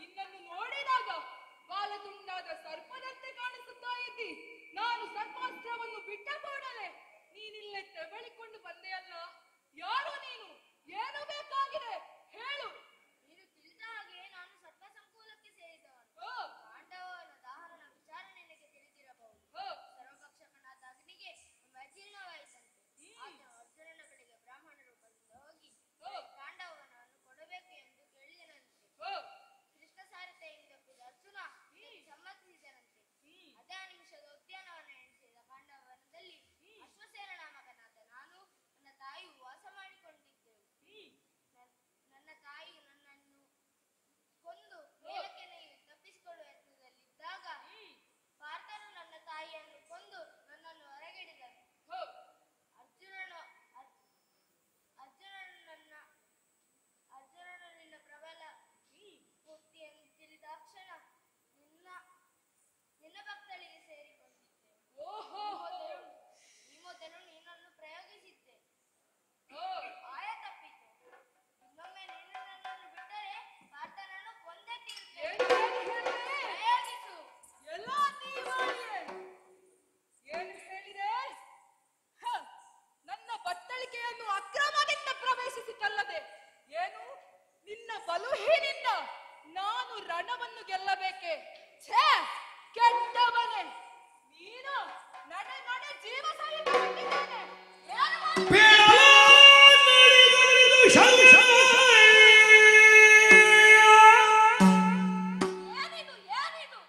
ನಿನ್ನನ್ನು ನೋಡಿದಾಗ ಬಾಲತುಂಡಾದ ಸರ್ಪದಂತೆ ಕಾಣಿಸುತ್ತಾ ಇದ್ದಿ. ನಾನು ಸರ್ಪಾಸ್ತ್ರವನ್ನು ಬಿಟ್ಟ ಕೂಡಲೇ ನೀನಿಲ್ಲೇ ತೆವಳಿಕೊಂಡು ಬಂದೆಯಲ್ಲ. ಯಾರು ನೀನು? ಏನು ಬೇಕಾಗಿದೆ ಹೇಳು. ನೀನು ತಿಳಿದ ಹಾಗೆ ನಾನು ಸರ್ಪ ಸಂಕುಲಕ್ಕೆ ಸೇರಿದವನು. ಪಾಂಡವನ ದಾಹರಣ ವಿಚಾರ ನಿನಗೆ ತಿಳಿದಿರಬಹುದು. ಸರ್ವಭಕ್ಷಕನಾದ ಅಗ್ನಿಗೆ ಅಜೀರ್ಣವಾಯಿತಂತೆ. ಆತನು ಅರ್ಜುನನ ಬಳಿಗೆ ಬ್ರಾಹ್ಮಣ ರೂಪದಿಂದ ಹೋಗಿ ಪಾಂಡವನನ್ನು ಕೊಡಬೇಕು ಎಂದು ಕೇಳಿದನಂತೆ. ಕೃಷ್ಣ ಸಾರಥೆಯಿಂದ ಒಪ್ಪಿದ ಅರ್ಜುನ ಸಮ್ಮತಿಸಿದನಂತೆ. ಅದೇ ನಿಮಿಷದ ಉದ್ಯಾನವನ್ನು ಎಣಿಸಿದ ಪಾಂಡವನದಲ್ಲಿ ಅಶ್ವಸೇನ ನಾಮಕನಾದ ನಾನು ನನ್ನ ತಾಯಿಯು ವಾಸ ಮಾಡಿಕೊಂಡಿದ್ದೆವು. ನನ್ನ ತಾಯಿಯು ನನ್ನನ್ನು ಕೊಂದು ಮೇಲಕ್ಕೆ ತಪ್ಪಿಸಿಕೊಳ್ಳುವ ಯತ್ನದಲ್ಲಿದ್ದಾಗ ಪಾರ್ಥನು ನನ್ನ ತಾಯಿಯನ್ನು ಕೊಂದು ನನ್ನನ್ನು ಹೊರಗಿಡಿದನು. ಅರ್ಜುನನು ನಿನ್ನ ಪ್ರಬಲ ಭಕ್ತಿಯನ್ನು ತಿಳಿದಾಕ್ಷಣ ನಿನ್ನ ಭಕ್ತಳಿಗೆ ಸೇರಿಕೊಂಡ.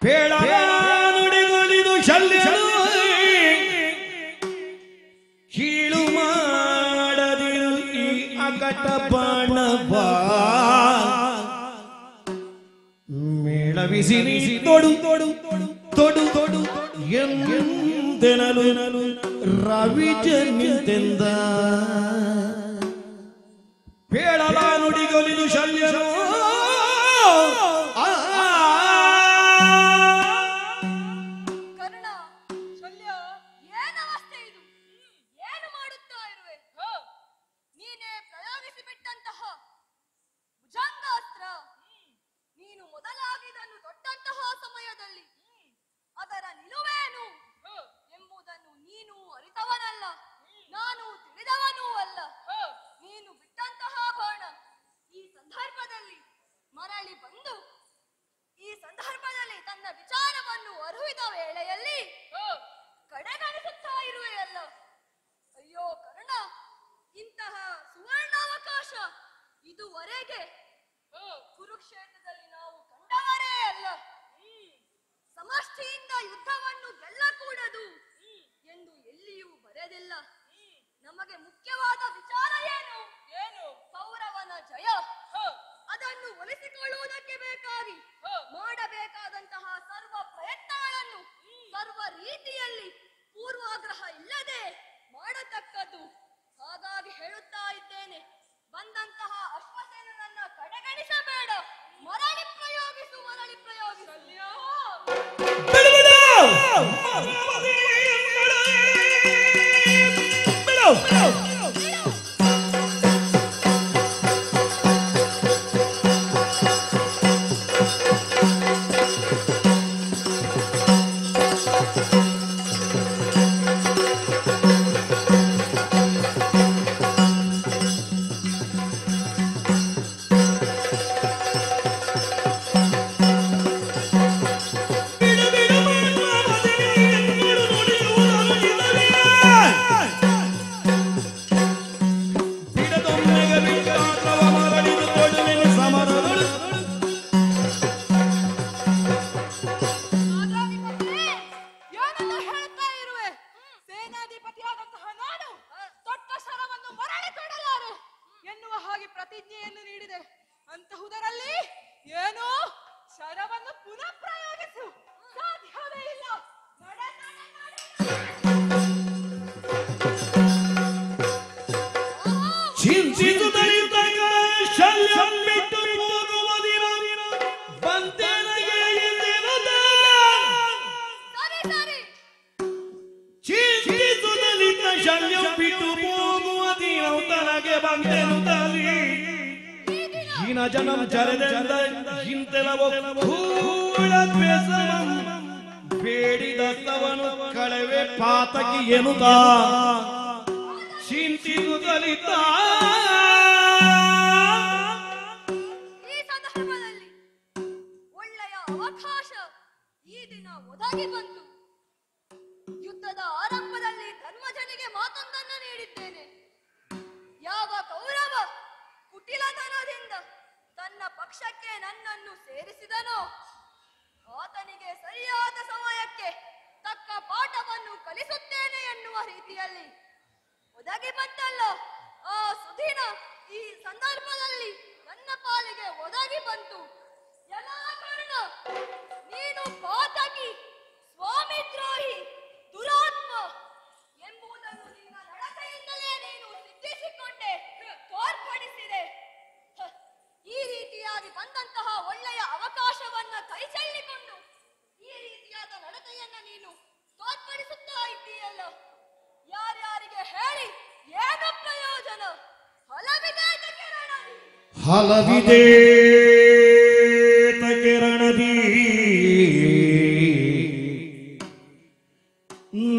ಬೇಡ ನುಡಿಗಳಿದು ಶಲ್ಯ ಕೀಳು ಮಾಡದಿರಲಿ ಅಕಟ ಬಾಣವ ಮೇಳವಿಸಿ ತೊಡು ತೊಡು ತೊಡು ತೊಡು ಎಂದೆನಲು ರವಿಜ ನಿಂತೆಂದ ಬೇಡಲ ನುಡಿಗೊಲಿದು ಶಲ್ಯನು ಕರ್ಣ ಶಲ್ಯ ಏನವಸ್ಥೆ ಇದು? ಏನು ಮಾಡುತ್ತಾ ಇರುವೆ? ನೀನೇ ಪ್ರಯೋಗಿಸಿ ಬಿಟ್ಟಂತಹ ಭುಜಂಗಾಸ್ತ್ರ ನೀನು ಮೊದಲಾಗಿದನ್ನು ತೊಟ್ಟಂತಹ ಸಮಯದಲ್ಲಿ ಅದರ ನಿಲುವೇನು ಎಂಬುದನ್ನು ನೀನು ಅರಿತವನಲ್ಲ, ನಾನು ತಿಳಿದವನೂ ಅಲ್ಲ. ನೀನು ಬಿಟ್ಟಂತಹ ಬಾಣ ಈ ಸಂದರ್ಭದಲ್ಲಿ ಮರಳಿ ಬಂದು ಈ ಸಂದರ್ಭದಲ್ಲಿ ತನ್ನ ವಿಚಾರವನ್ನು ಅರಿವಿದ ವೇಳೆಯಲ್ಲಿ ಕಡೆಗಣಿಸುತ್ತಾ ಇರುವೆಯಲ್ಲ. ಅಯ್ಯೋ ಕರ್ಣ, ಇಂತಹ ಸುವರ್ಣಾವಕಾಶ ಇದುವರೆಗೆ ಕುರುಕ್ಷೇತ್ರದಲ್ಲಿ ನಾವು ಕಂಡವರೇ ಅಲ್ಲ. ಸಮಷ್ಟಿಯಿಂದ ಯುದ್ಧವನ್ನು ಗೆಲ್ಲಕೂಡದು ಎಂದು ಎಲ್ಲಿಯೂ ಬರೆದಿಲ್ಲ. ನಮಗೆ ಮುಖ್ಯವಾದ ವಿಚಾರ ಏನು? ಕೌರವನ ಜಯ. ಅದನ್ನು ಒಲಿಸಿಕೊಳ್ಳುವುದಕ್ಕೆ ಬೇಕಾಗಿ ಮಾಡಬೇಕಾದಂತಹ ಸರ್ವ ಪ್ರಯತ್ನಗಳನ್ನು ಸರ್ವ ರೀತಿಯಲ್ಲಿ ಪೂರ್ವಾಗ್ರಹ ಇಲ್ಲದೆ ಮಾಡತಕ್ಕದ್ದು. ಹಾಗಾಗಿ ಹೇಳುತ್ತಾ ಇದ್ದೇನೆ, ಬಂದಂತಹ ಅಶ್ವಸೇನನನ್ನ ಕಡೆಗಣಿಸಬೇಡ. ಮರಳಿ ಪ್ರಯೋಗಿಸು, ಮರಳಿ ಪ್ರಯೋಗಿಸು. ಪ್ರತಿಜ್ಞೆಯನ್ನು ನೀಡಿದೆ. ಅಂತಹುದರಲ್ಲಿ ಏನು ಶರವನ್ನು ಪುನಃ ಪ್ರಯೋಗಿಸು. ಸಾಧ್ಯವೇ ಇಲ್ಲ. ಚಿಂತಿಸುತ್ತಲಿದ್ದಾಗ ಶಲ್ಯ ಬಿಟ್ಟು ಹೋಗುವ ದಿನ ಬಂತೆನಗೆ ಎಂದೆನದ. ಚಿಂತಿಸುತ್ತಲಿದ್ದ ಶಲ್ಯ ಬಿಟ್ಟು ಹೋಗುವ ದಿನ ತನಗೆ ಬಂತೆನುತ್ತಲಿ ಹೀನ ಜನಂ ಜರದಿಂದ ಹಿಂತೆಲವೋ ಕೂಡ ದ್ವೇಷವಂ ಬೇಡಿದತ್ತವನು ಕಳವೆ ಪಾತಕಿ ಎನ್ನುತ್ತ ಚಿಂತಿಸುತ್ತಲಿದ್ದ. ಈ ಸಂದರ್ಭದಲ್ಲಿ ಒಳ್ಳೆಯ ಅವಕಾಶ ಈ ದಿನ ಒದಗಿ ಬಂತು. ಯುದ್ಧದ ಆರಂಭದಲ್ಲಿ ಧರ್ಮಜನಿಗೆ ಮಾತೊಂದನ್ನು ನೀಡಿದ್ದೇನೆ. ಯಾವ ಕೌರವ ಕುಟಿಲತನದಿಂದ ತನ್ನ ಪಕ್ಷಕ್ಕೆ ನನ್ನನ್ನು ಸೇರಿಸಿದನೋ ಆತನಿಗೆ ಸರಿಯಾದ ಸಮಯಕ್ಕೆ ತಕ್ಕ ಪಾಠವನ್ನು ಕಲಿಸುತ್ತೇನೆ ಎನ್ನುವ ರೀತಿಯಲ್ಲಿ ಒದಗಿ ಬಂತಲ್ಲ ಆ ಸುದಿನ ಈ ಸಂದರ್ಭದಲ್ಲಿ ನನ್ನ ಪಾಲಿಗೆ ಒದಗಿ ಬಂತು. ಎಲ್ಲ ಕಾರಣ ನೀನು ಪಾತಕಿ, ಸ್ವಾಮಿದ್ರೋಹಿ, ದುರಾತ್ಮ ಎಂಬುದನ್ನು ನಿನ್ನ ನಡತೆಯಿಂದಲೇ ನೀನು ಸಿದ್ಧಿಸಿಕೊಂಡೆ, ತೋರ್ಪಡಿಸಿದೆ. ಈ ರೀತಿಯಾಗಿ ಬಂದಂತಹ ಒಳ್ಳೆಯ ಅವಕಾಶವನ್ನ ಕೈಚೆಲ್ಲಿಕೊಂಡು ಈ ರೀತಿಯಾದ ನಡತೆಯನ್ನ ನೀನು ತೋರ್ಪಡಿಸುತ್ತಾ ಇದ್ದೀಯಲ್ಲ. ಯಾರ್ಯಾರಿಗೆ ಹೇಳಿ ಏನು ಪ್ರಯೋಜನ? ಹಲವಿದೆ ಕಿರಣದಿ, ಹಲವಿದೆ ಕಿರಣದಿ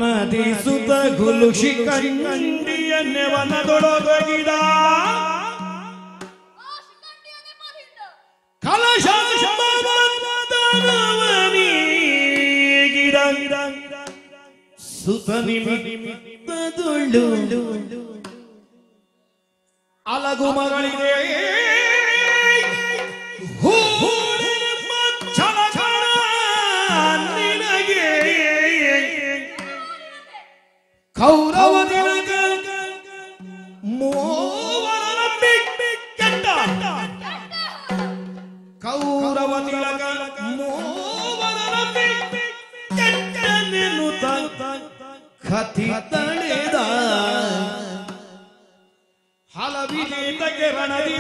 ನದಿ ಸುತ ಗುಲುಷಿ ಕಂಡಿಯ ನೆವನದೊಳಗಿದ ಕಲಶ ಸುತ ನಿಮಿತ್ತದುಳ್ಳು ಅಲಗು ಮಗಳಿದೆ ಕೌರವ ತಿಲಕ ಮೂವರ ಕೆಟ್ಟ ಕೌರವ ತಿಲಕ ಮೂವರ ಕೆಟ್ಟನೆನ್ನುತ್ತ ಕಥಿ ತಳೆದ ಹಲವಿನೇತಕ್ಕೆ ರಣದಿ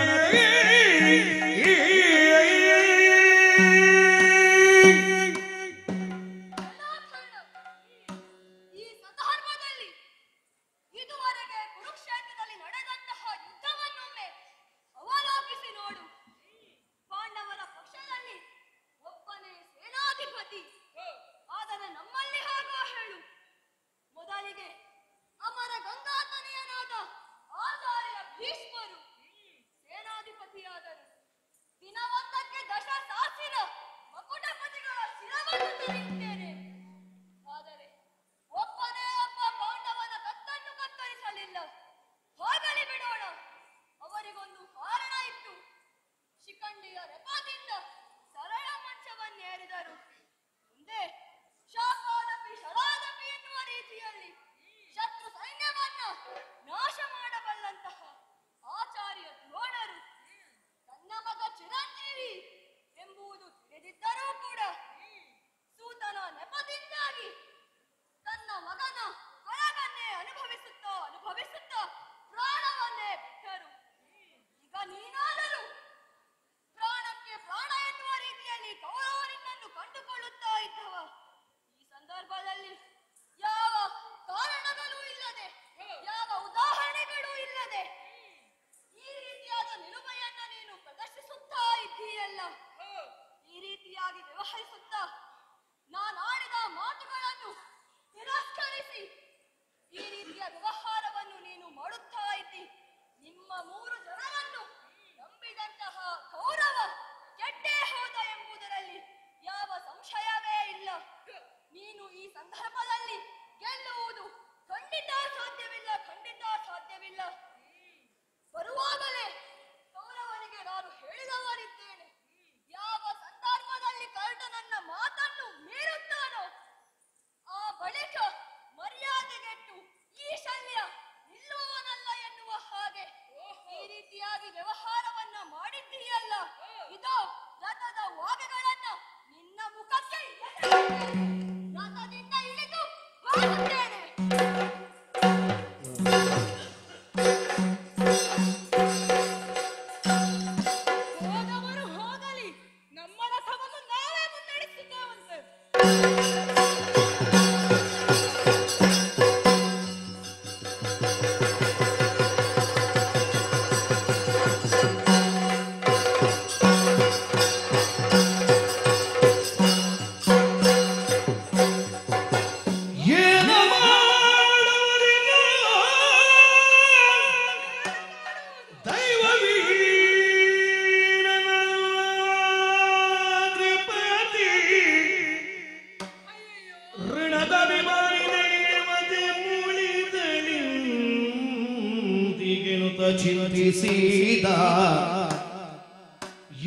ಚಿಂತಿಸಿದ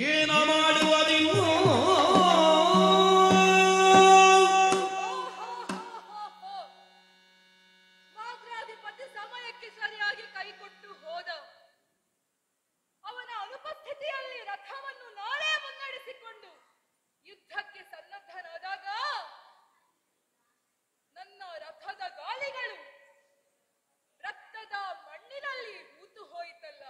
ಏನ ಮಾಡುವುದಿನ್ನು ಮಾದ್ರಾಧಿಪತಿ ಸಮಯಕ್ಕೆ ಸರಿಯಾಗಿ ಕೈಕೊಟ್ಟು ಹೋದ. ಅವನ ಅನುಪಸ್ಥಿತಿಯಲ್ಲಿ ರಥವನ್ನು ನಾನೇ ಮುನ್ನಡೆಸಿಕೊಂಡು ಯುದ್ಧಕ್ಕೆ ಸನ್ನದ್ಧನಾದಾಗ ನನ್ನ ರಥದ ಗಾಲಿಗಳು ರಕ್ತದ ಮಣ್ಣಿನಲ್ಲಿ ಹೂತು ಹೋಯಿತಲ್ಲ.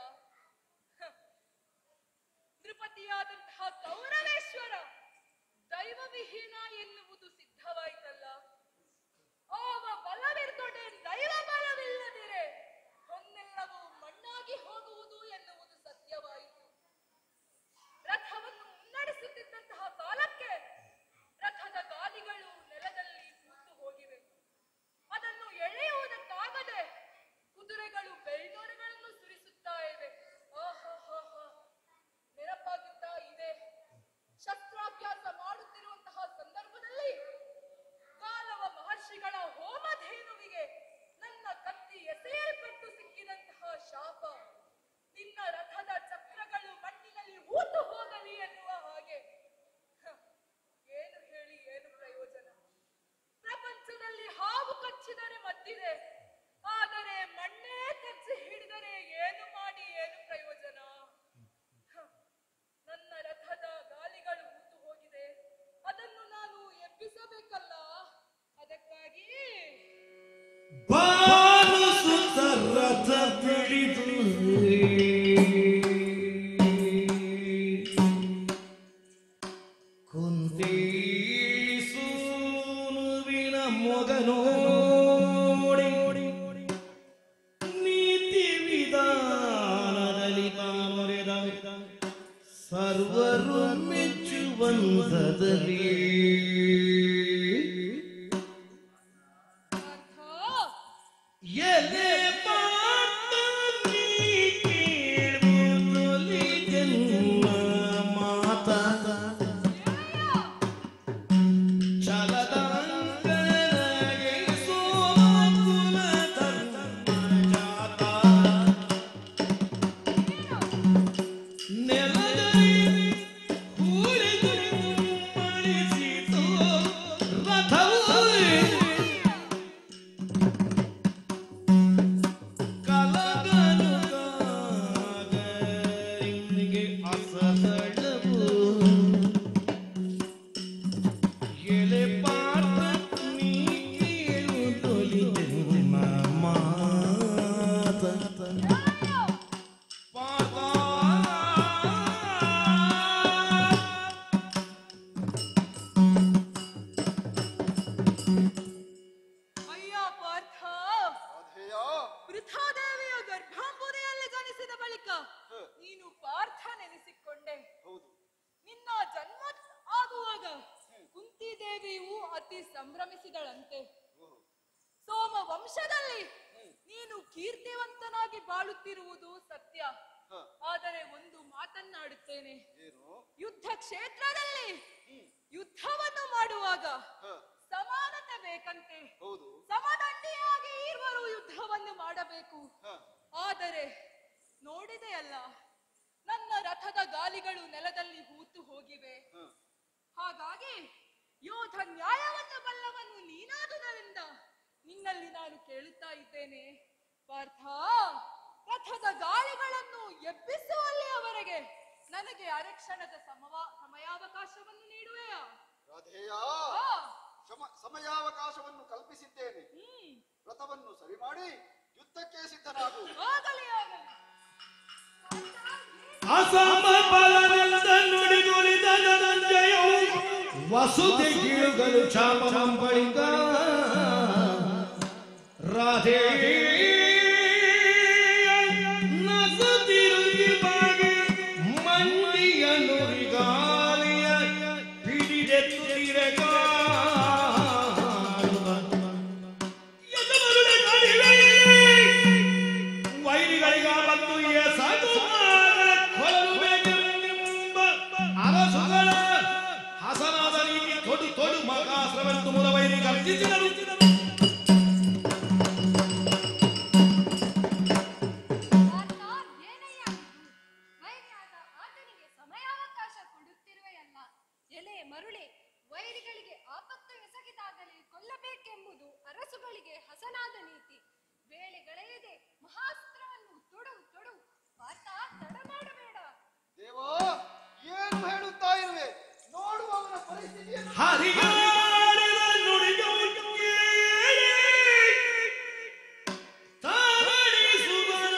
ಬಾನು ಸುತರಥ ಪಿಡಿದು ಕುಂತಿ ಸೂನುವಿನ ಮೊಗನೋಡಿ ನೀತಿ ವಿಧಾನದಲ್ಲಿ ತಾಮರೆದ ಸರ್ವರು ಮೆಚ್ಚುವಂತದಲ್ಲಿ ಎಲೆ ಪಾತ ನೀ ಕೇಳುತ್ತಲಿ ಜನ್ಮ ಮಾತ ಚಲದಂಗನಗೆ ಸೋಮಕುಲ ಧರ್ಮ ಜಾತ ನೆಲದಲ್ಲಿ ಹೂಡಿದು ಮಣಿಸಿತು ರಥವು ಕಲಗನುಗಾಗರಿಗೆ ಅಸದಳವು ಎಲೆ ಪಾತ್ರ ನೀ ಕೇಳು ತೊಲಿದೆನ್ನ ಮಾತ ಪಾತ ಅಯ್ಯ ಪಾರ್ಥ, ರಾಧೇಯ ವೃಥಾದೇವಿಯ ಗರ್ಭಾಂಬುದಿಯಲ್ಲಿ ಜನಿಸಿದ ಬಳಿಕ ನೀನು ಪಾರ್ಥ ನೆನೆಸಿಕೊಂಡೆ. ಹೌದು. ನಿನ್ನ ಜನ್ಮ ಆಗುವಾಗ ಕುಂತಿದೇವಿಯು ಅತಿ ಸಂಭ್ರಮಿಸಿದಳಂತೆ. ಸೋಮ ವಂಶದಲ್ಲಿ ನೀನು ಕೀರ್ತಿವಂತನಾಗಿ ಬಾಳುತ್ತಿರುವುದು ಸತ್ಯ. ಆದರೆ ಒಂದು ಮಾತನ್ನಾಡುತ್ತೇನೆ. ಏನು? ಯುದ್ಧ ಕ್ಷೇತ್ರದಲ್ಲಿ ಯುದ್ಧವನ್ನು ಮಾಡುವಾಗ ಸಮಾನತೆ ಬೇಕಂತೆ. ಹೌದು. ಸಮದಂಡಿಯಾಗಿ ಇರುವರು ಯುದ್ಧವನ್ನು ಮಾಡಬೇಕು. ಆದರೆ ನೋಡಿದೆಯಲ್ಲ, ನನ್ನ ರಥದ ಗಾಲಿಗಳು ನೆಲದಲ್ಲಿ ಹೂತು ಹೋಗಿವೆ. ಹಾಗಾಗಿ ಯೋಧ ನ್ಯಾಯವನ್ನು ಬಲ್ಲವನ್ನು ನೀನಾದುದರಿಂದ ನಿನ್ನಲ್ಲಿ ನಾನು ಕೇಳುತ್ತಾ ಇದ್ದೇನೆ, ಪಾರ್ಥ, ರಥದ ಗಾಳಿಗಳನ್ನು ಎಬ್ಬಿಸುವಲ್ಲಿಯವರೆಗೆ ನನಗೆ ಅರಕ್ಷಣದ ಸಮಯಾವಕಾಶವನ್ನು ನೀಡುವೆಯಾ? ರಾಧೇಯ ಸಮಯಾವಕಾಶವನ್ನು ಕಲ್ಪಿಸಿದ್ದೇನೆ. ರಥವನ್ನು ಸರಿ ಮಾಡಿ ಯುದ್ಧಕ್ಕೆ ಸಿದ್ಧನಾಗು. ಆಗಲಿ ಆಗಲಿ. ಅಸಮ ಬಲವಿಲ್ಲದ ನುಡಿದುರಿದ ಧನಂಜಯವು ವಸುದೆ ಕೀಳುಗಲು ಚಾಪಂ ಬಳಿಕ ರಾಧೆ ನಸುತ್ತಿರುಗಿ ಬಾಗಿ ಮಂಡಿಯ ನುರಿಗಾಲಿಯ ಹಿಡಿದೆತ್ತಿರಗ ವೈರಿಗಳಿಗ ಬಂದು ಎಸಗು ಅರಸುಗಳ ಹಸನಾದ ರೀತಿ ತೊಡು ತೊಡು ಮಗಾಸ್ತ್ರವೆಂದು ಮುರವೈರಿ ಗರ್ಜಿಸಿದರು. ಏನಯ್ಯ ವೈರಿಯಾದ ಆತನಿಗೆ ಸಮಯಾವಕಾಶ ಕೊಡುತ್ತಿರುವೆಯಲ್ಲ. ಎಲೆ ಮರುಳೆ, ವೈರಿಗಳಿಗೆ ಆಪತ್ತು ಎಸಗಿದಾಗಲೇ ಕೊಲ್ಲಬೇಕೆಂಬುದು ಅರಸುಗಳಿಗೆ ಹಸನಾದ ನೀತಿ. ವೇಳೆಗಳೆಯದೆ ಮಹಾಸ್ತ್ರವನ್ನು ತೊಡು ತೊಡು. ಪಾರ್ಥ, ತಡ ಮಾಡಬೇಡ. ದೇವಾ, ಏನು ಹೇಳುತ್ತಾ ಇರುವೆ? ನೋಡುವವನ ಪರಿಸ್ಥಿತಿಯನ್ನು ಹರಿಗಾಡಿದ ನುಡಿಯು ಕೇಳಿ ತಾರಣಿಸುವನ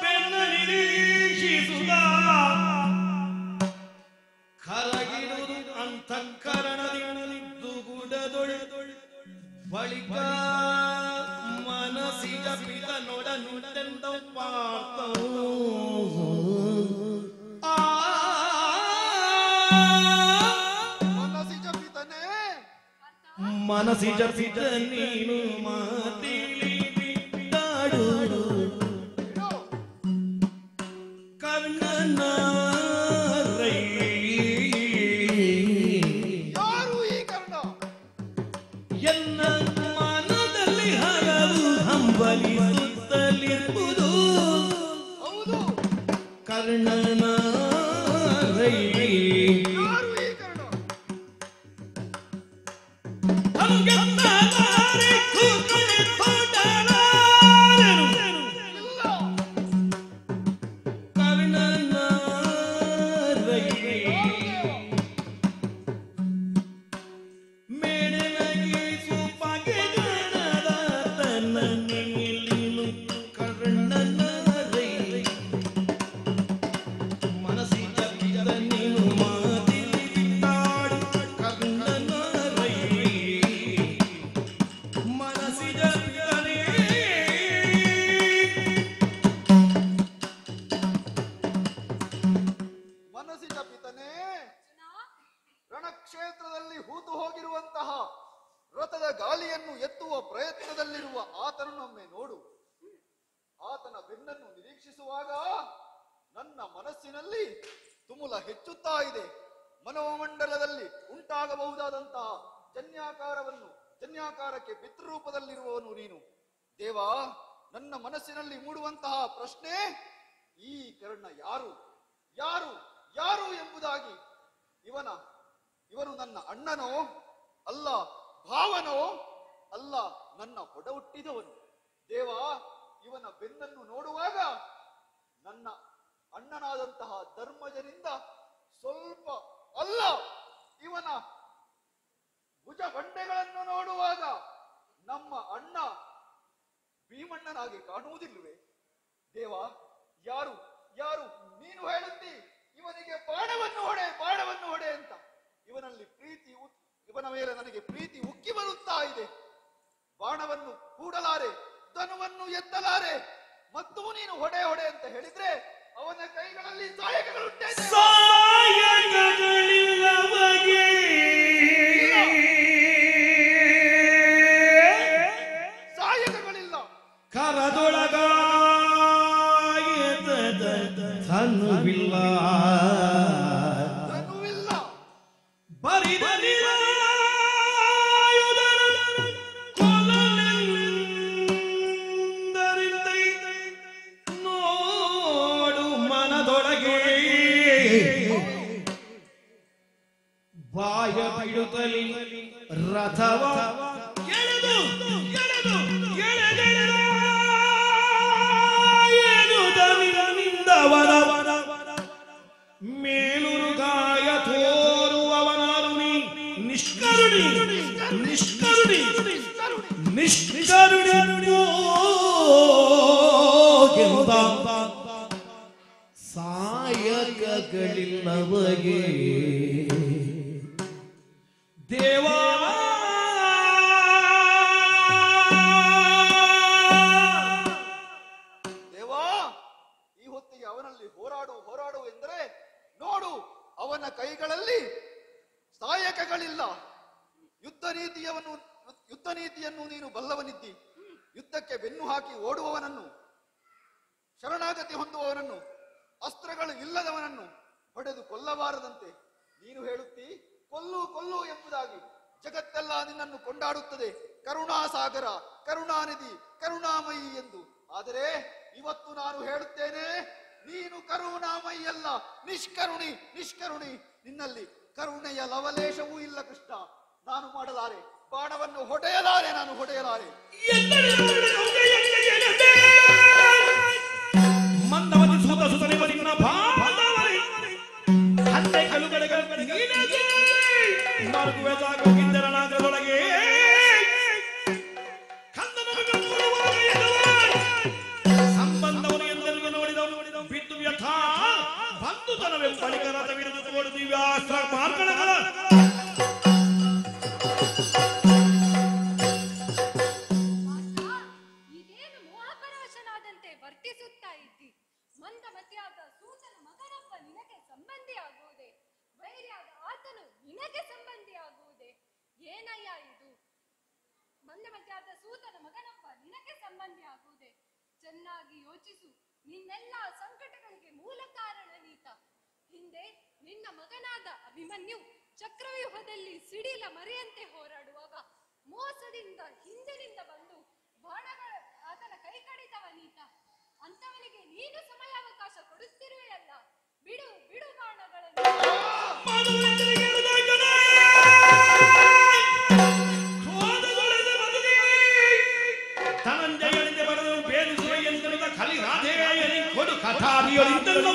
ಬೆನ್ನ ನಿರೀಕ್ಷಿಸುತ್ತ ಕರಗಿರುವುದು ಅಂತಃಕರಣದಿದ್ದು ಗುಡದೊಳೆ ಬಳಿಕ ಮನಸ್ಸಿಗ ಪಿತ ನೊಡನುಂಟೆಂದ ಪಾರ್ಥವು ಮನಸ್ಸಿಜ ಪಿತನೇ, ಮನಸ್ಸಿಜ ಪಿತ ನೀನು ಮಾತಿಲಿ ಬಿಟ್ಟಾಡು ಕರ್ಣನ ರೈ. ಯಾರು ಈ ಕರ್ಣ? ಎನ್ನ ಮನದಲ್ಲಿ ಹಲವು ಹಂಬಲಿಸುತ್ತಲಿರುವುದು ಹೌದು. ಕರ್ಣನ ರೈ. ಯಾರು ಈ ಕರ್ಣ? ಹಂಗಂದರೆ ಕೂಕಳೆ ತೋಟಲಾರನು ಇಲ್ಲ. ಕರ್ಣನ ರೈ. ಮೇಡನಗಿ ಸುಪಗ ರಣಕ್ಷೇತ್ರದಲ್ಲಿ ಹೂತು ಹೋಗಿರುವಂತಹ ರಥದ ಗಾಲಿಯನ್ನು ಎತ್ತುವ ಪ್ರಯತ್ನದಲ್ಲಿರುವ ಆತನನ್ನೊಮ್ಮೆ ನೋಡು. ಆತನ ಬೆನ್ನನ್ನು ನಿರೀಕ್ಷಿಸುವಾಗ ನನ್ನ ಮನಸ್ಸಿನಲ್ಲಿ ತುಮುಲ ಹೆಚ್ಚುತ್ತಾ ಇದೆ. ಮನೋಮಂಡಲದಲ್ಲಿ ಉಂಟಾಗಬಹುದಾದಂತಹ ಜನ್ಯಾಕಾರಕ್ಕೆ ಪಿತೃರೂಪದಲ್ಲಿರುವವನು ನೀನು. ದೇವಾ, ನನ್ನ ಮನಸ್ಸಿನಲ್ಲಿ ಮೂಡುವಂತಹ ಪ್ರಶ್ನೆ, ಈ ಕರ್ಣ ಯಾರು ಯಾರು ಯಾರು ಎಂಬುದಾಗಿ. ಇವನು ನನ್ನ ಅಣ್ಣನೋ ಅಲ್ಲ, ಭಾವನೋ ಅಲ್ಲ, ನನ್ನ ಹೊಡ ಹುಟ್ಟಿದವನು. ದೇವಾ, ಇವನ ಬೆನ್ನನ್ನು ನೋಡುವಾಗ ನನ್ನ ಅಣ್ಣನಾದಂತಹ ಧರ್ಮಜನಿಂದ ಸ್ವಲ್ಪ ಅಲ್ಲ, ಇವನ ಭುಜ ಬಂಡೆಗಳನ್ನು ನೋಡುವಾಗ ನಮ್ಮ ಅಣ್ಣ ಭೀಮಣ್ಣನಾಗಿ ಕಾಣುವುದಿಲ್ಲವೇ? ದೇವಾ, ಯಾರು ಯಾರು ನೀನು ಹೇಳುತ್ತಿ ಇವನಿಗೆ ಬಾಣವನ್ನು ಹೊಡೆ ಅಂತ. ಇವನ ಮೇಲೆ ನನಗೆ ಪ್ರೀತಿ ಉಕ್ಕಿ ಬರುತ್ತಾ ಇದೆ. ಬಾಣವನ್ನು ಹೂಡಲಾರೆ, ಧನುವನ್ನು ಎತ್ತಲಾರೆ, ಮತ್ತು ನೀನು ಹೊಡೆ ಅಂತ ಹೇಳಿದ್ರೆ ಅವನ ಕೈಗಳಲ್ಲಿ ಸಾಯಕಗಳಿಲ್ಲ. ಕರದೊಳಗ ಧನುವಿಲ್ಲ, ನೋಡು ಮನದೊಳಗೆ ಬಾಯ ಬಿಡುತ್ತಲಿ ರಥವ ಎಳೆದು ಮೇಲುರುಗಾಯ ತೋರುವವನಾರು ನಿಷ್ಕರುಣಿ ಸಾಯಕಗಳಿಲ್ಲವಗೆ. ದೇವಾ, ಈ ಹೊತ್ತಿಗೆ ಅವನಲ್ಲಿ ಹೋರಾಡು ಎಂದರೆ ನೋಡು, ಅವನ ಕೈಗಳಲ್ಲಿ ಸಾಯಕಗಳಿಲ್ಲ. ಯುದ್ಧ ನೀತಿಯನ್ನು ನೀನು ಬಲ್ಲವನಿದ್ದಿ. ಯುದ್ಧಕ್ಕೆ ಬೆನ್ನು ಹಾಕಿ ಓಡುವವನನ್ನು, ಶರಣಾಗತಿ ಹೊಂದುವವನನ್ನು, ಅಸ್ತ್ರಗಳು ಇಲ್ಲದವನನ್ನು ಹೊಡೆದು ಕೊಲ್ಲಬಾರದಂತೆ ನೀನು ಹೇಳುತ್ತಿ ಕೊಲ್ಲು ಎಂಬುದಾಗಿ. ಜಗತ್ತೆಲ್ಲ ನಿನ್ನನ್ನು ಕೊಂಡಾಡುತ್ತದೆ, ಕರುಣಾಸಾಗರ, ಕರುಣಾನಿಧಿ, ಕರುಣಾಮಯಿ ಎಂದು. ಆದರೆ ಇವತ್ತು ನಾನು ಹೇಳುತ್ತೇನೆ, ನೀನು ಕರುಣಾಮಯಿಯಲ್ಲ, ನಿಷ್ಕರುಣಿ. ನಿನ್ನಲ್ಲಿ ಕರುಣೆಯ ಲವಲೇಶವೂ ಇಲ್ಲ ಕೃಷ್ಣ. ನಾನು ಮಾಡಲಾರೆ, ಬಾಣವನ್ನು ಹೊಡೆಯಲಾರೆ. ಮಂದವತಿ ಸೂತ ಸುತನೆ ಬರಿನ ಭಾಗವರಿ ಹತ್ತೆ ಕಲುಗಡೆಗಳ ಮಾರ್ಗುವೆ ಜಾಗೋಗಿದ್ದರ ನಾಗರೊಳಗೆ ಸಂಬಂಧವನ್ನು ಎಂದರಿಗೂ ನೋಡಿದವು ಬಿದ್ದು ವ್ಯಥ ಬಂಧುತನವೇ ಬಳಿಕರಾದ ವಿರುದ್ಧ ತೋಡು ದಿವ್ಯಾಸ್ತ್ರ ಮಾರ್ಗಣಗಳ ವರ್ತಿಸುತ್ತಾ ಇದ್ದಿ. ಮಂದಮತಿಯಾದ ಸೂತನ ಮಗನೊಬ್ಬ ನಿನಗೆ ಸಂಬಂಧಿಯಾಗುವುದೇ? ವೈರ್ಯಾದ ಆತನು ನಿನಗೆ ಸಂಬಂಧಿಯಾಗುವುದೇ? ಏನಯ್ಯ ಇದು? ಮಂದಮತಿಯಾದ ಸೂತನ ಮಗನೊಬ್ಬ ನಿನಗೆ ಸಂಬಂಧಿಯಾಗುವುದೇ? ಚೆನ್ನಾಗಿ ಯೋಚಿಸು. ನಿನ್ನೆಲ್ಲ ಸಂಕಟಗಳಿಗೆ ಮೂಲ ಕಾರಣ ನೀತ. ಹಿಂದೆ ನಿನ್ನ ಮಗನಾದ ಅಭಿಮನ್ಯು ಚಕ್ರವ್ಯೂಹದಲ್ಲಿ ಸಿಡಿಲ ಮರೆಯಂತೆ ಹೋರಾಡುವಾಗ ಮೋಸದಿಂದ ಹಿಂದಿನಿಂದ ಬಂದು ಬಾಣಗಳ ಆತನ ಕೈ ಕಡಿತವ ನೀತ. ಅಂತವನಿಗೆ ನೀನು ಸಮಯಾವಕಾಶ ಕೊಡುತ್ತಿರುವೆಯಲ್ಲ. ಬಿಡು ಬಾಣಗಳನ್ನು. ಧನಂಜಯನಿಂದ ಬರೆದು ಬೇರಿಸುವ ಎಂದಿರುವ ಕಲಿರಾಧೆಯನಿ ಕೊಡು ಕಥಾರಿಯೊಳಿದ್ದನು.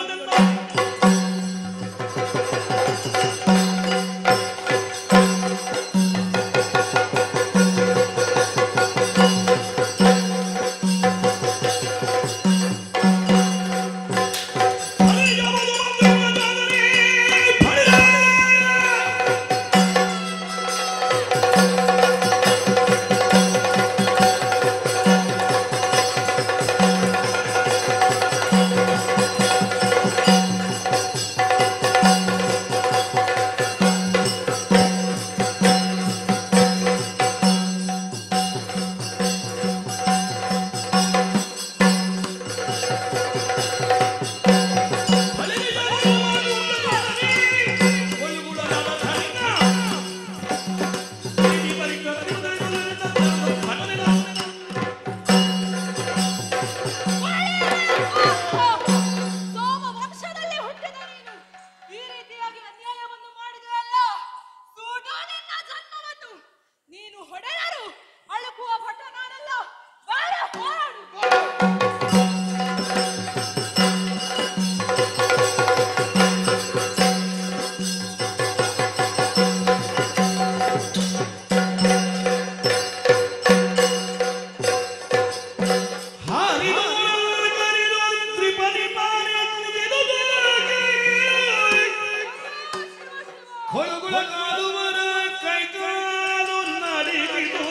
ಕೊಲಗುಳಗಾದುವರ ಕೈಕಾಲು ನಲಿದು